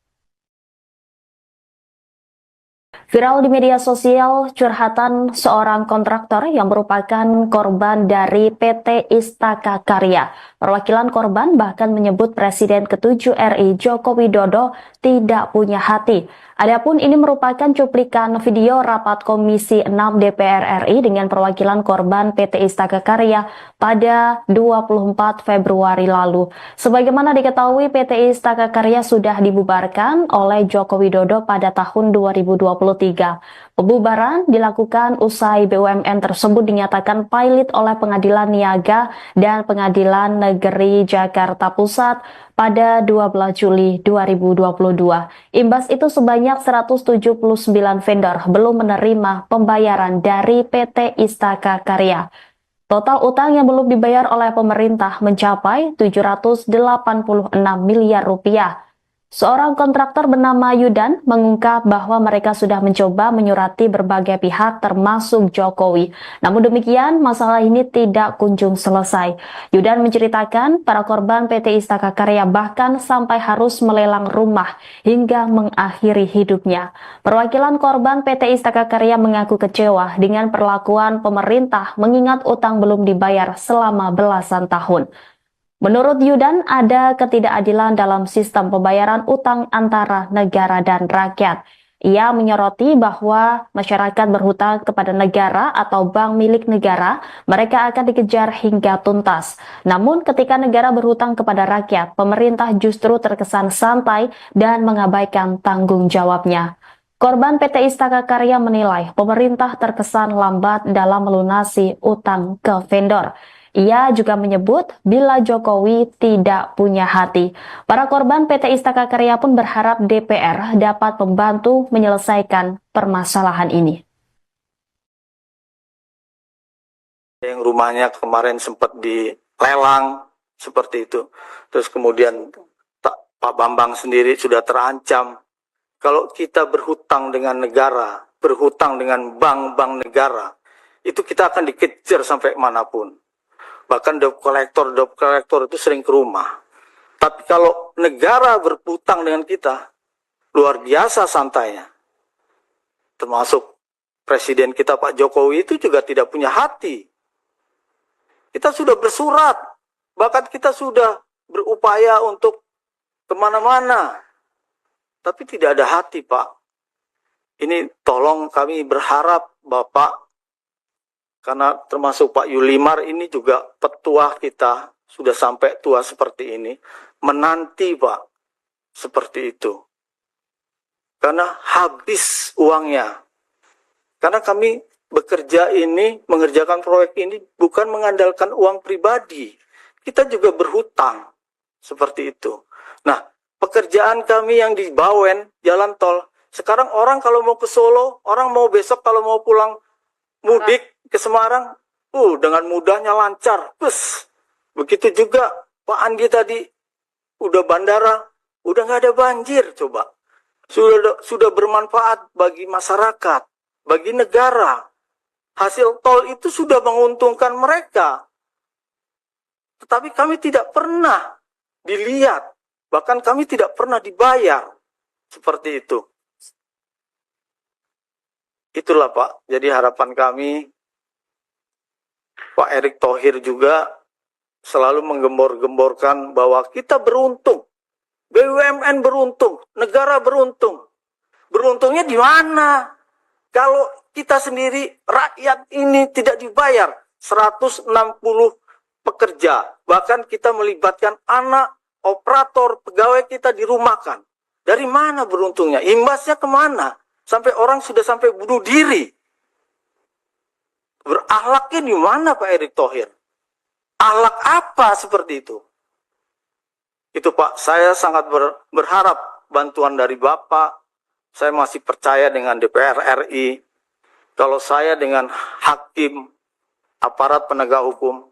Speaker 1: Viral di media sosial curhatan seorang kontraktor yang merupakan korban dari PT Istaka Karya. Perwakilan korban bahkan menyebut Presiden ke-7 RI Joko Widodo tidak punya hati. Adapun ini merupakan cuplikan video rapat Komisi 6 DPR RI dengan perwakilan korban PT Istaka Karya pada 24 Februari lalu. Sebagaimana diketahui, PT Istaka Karya sudah dibubarkan oleh Joko Widodo pada tahun 2023. Pembubaran dilakukan usai BUMN tersebut dinyatakan pilot oleh Pengadilan Niaga dan Pengadilan Negeri Jakarta Pusat pada 12 Juli 2022. Imbas itu sebanyak 179 vendor belum menerima pembayaran dari PT Istaka Karya. Total utang yang belum dibayar oleh pemerintah mencapai 786 miliar rupiah. Seorang kontraktor bernama Yudan mengungkap bahwa mereka sudah mencoba menyurati berbagai pihak termasuk Jokowi. Namun demikian, masalah ini tidak kunjung selesai. Yudan menceritakan para korban PT Istaka Karya bahkan sampai harus melelang rumah hingga mengakhiri hidupnya. Perwakilan korban PT Istaka Karya mengaku kecewa dengan perlakuan pemerintah mengingat utang belum dibayar selama belasan tahun. Menurut Yudan, ada ketidakadilan dalam sistem pembayaran utang antara negara dan rakyat. Ia menyoroti bahwa masyarakat berhutang kepada negara atau bank milik negara, mereka akan dikejar hingga tuntas. Namun ketika negara berhutang kepada rakyat, pemerintah justru terkesan santai dan mengabaikan tanggung jawabnya. Korban PT Istaka Karya menilai pemerintah terkesan lambat dalam melunasi utang ke vendor. Ia juga menyebut bila Jokowi tidak punya hati. Para korban PT Istaka Karya pun berharap DPR dapat membantu menyelesaikan permasalahan ini.
Speaker 2: Yang rumahnya kemarin sempat dilelang seperti itu. Terus kemudian Pak Bambang sendiri sudah terancam. Kalau kita berhutang dengan negara, berhutang dengan bank-bank negara, itu kita akan dikejar sampai manapun. Bahkan debt collector itu sering ke rumah. Tapi kalau negara berhutang dengan kita, luar biasa santainya. Termasuk Presiden kita Pak Jokowi itu juga tidak punya hati. Kita sudah bersurat, bahkan kita sudah berupaya untuk kemana-mana. Tapi tidak ada hati, Pak. Ini tolong kami berharap Bapak, karena termasuk Pak Yulimar ini juga petua kita, sudah sampai tua seperti ini, menanti Pak, seperti itu. Karena habis uangnya. Karena kami bekerja ini, mengerjakan proyek ini, bukan mengandalkan uang pribadi. Kita juga berhutang, seperti itu. Nah, pekerjaan kami yang di Bawen, jalan tol, sekarang orang kalau mau ke Solo, orang mau besok kalau mau pulang mudik ke Semarang, dengan mudahnya lancar. Begitu juga Pak Andi tadi, udah bandara, udah nggak ada banjir, coba. Sudah bermanfaat bagi masyarakat, bagi negara. Hasil tol itu sudah menguntungkan mereka. Tetapi kami tidak pernah dilihat, bahkan kami tidak pernah dibayar. Seperti itu. Itulah Pak, jadi harapan kami, Pak Erick Thohir juga selalu menggembor-gemborkan bahwa kita beruntung, BUMN beruntung, negara beruntung. Beruntungnya di mana? Kalau kita sendiri, rakyat ini tidak dibayar 160 pekerja, bahkan kita melibatkan anak, operator, pegawai kita dirumahkan. Dari mana beruntungnya? Imbasnya kemana? Sampai orang sudah sampai bunuh diri. Berakhlaknya di mana Pak Erick Thohir? Akhlak apa seperti itu? Itu Pak, saya sangat berharap bantuan dari Bapak. Saya masih percaya dengan DPR RI. Kalau saya dengan hakim, aparat penegak hukum,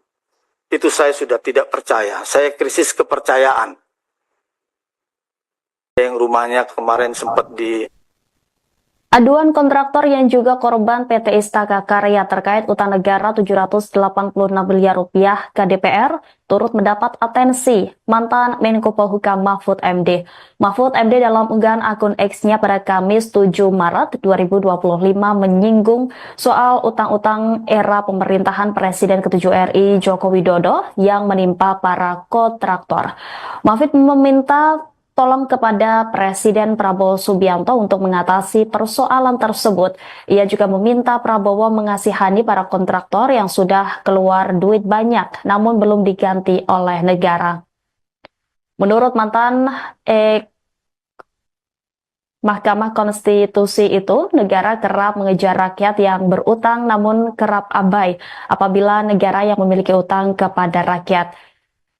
Speaker 2: itu saya sudah tidak percaya. Saya krisis kepercayaan. Yang rumahnya kemarin sempat
Speaker 1: Aduan kontraktor yang juga korban PT Istaka Karya terkait utang negara 786 miliar rupiah ke DPR turut mendapat atensi mantan Menko Polhukam Mahfud MD. Mahfud MD dalam unggahan akun X-nya pada Kamis 7 Maret 2025 menyinggung soal utang-utang era pemerintahan Presiden ke-7 RI Joko Widodo yang menimpa para kontraktor. Mahfud meminta tolong kepada Presiden Prabowo Subianto untuk mengatasi persoalan tersebut. Ia juga meminta Prabowo mengasihani para kontraktor yang sudah keluar duit banyak, namun belum diganti oleh negara. Menurut mantan Mahkamah Konstitusi itu, negara kerap mengejar rakyat yang berutang namun kerap abai apabila negara yang memiliki utang kepada rakyat.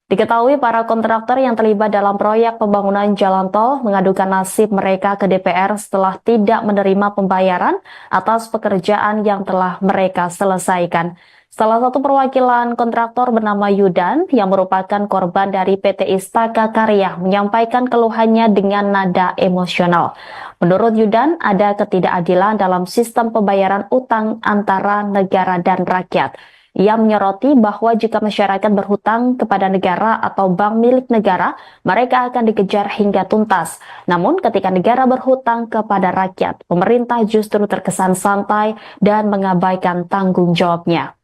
Speaker 1: Diketahui para kontraktor yang terlibat dalam proyek pembangunan jalan tol mengadukan nasib mereka ke DPR setelah tidak menerima pembayaran atas pekerjaan yang telah mereka selesaikan. Salah satu perwakilan kontraktor bernama Yudan yang merupakan korban dari PT Istaka Karya menyampaikan keluhannya dengan nada emosional. Menurut Yudan, ada ketidakadilan dalam sistem pembayaran utang antara negara dan rakyat. Ia menyoroti bahwa jika masyarakat berhutang kepada negara atau bank milik negara, mereka akan dikejar hingga tuntas. Namun ketika negara berhutang kepada rakyat, pemerintah justru terkesan santai dan mengabaikan tanggung jawabnya.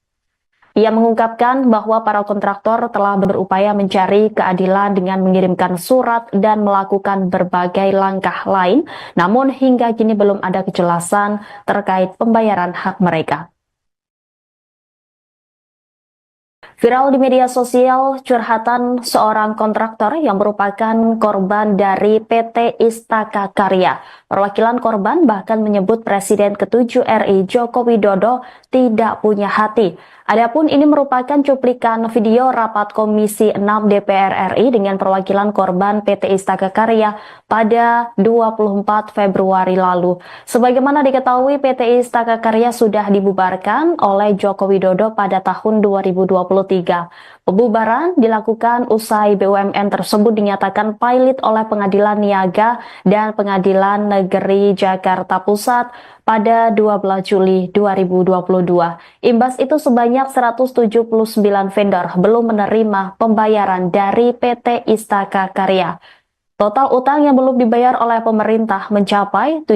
Speaker 1: Ia mengungkapkan bahwa para kontraktor telah berupaya mencari keadilan dengan mengirimkan surat dan melakukan berbagai langkah lain, namun hingga kini belum ada kejelasan terkait pembayaran hak mereka. Viral di media sosial curhatan seorang kontraktor yang merupakan korban dari PT Istaka Karya. Perwakilan korban bahkan menyebut Presiden ke-7 RI Joko Widodo tidak punya hati. Adapun ini merupakan cuplikan video rapat Komisi 6 DPR RI dengan perwakilan korban PT Istaka Karya pada 24 Februari lalu. Sebagaimana diketahui, PT Istaka Karya sudah dibubarkan oleh Joko Widodo pada tahun 2023. Pembubaran dilakukan usai BUMN tersebut dinyatakan pilot oleh Pengadilan Niaga dan Pengadilan Negeri Jakarta Pusat pada 12 Juli 2022. Imbas itu sebanyak 179 vendor belum menerima pembayaran dari PT Istaka Karya. Total utang yang belum dibayar oleh pemerintah mencapai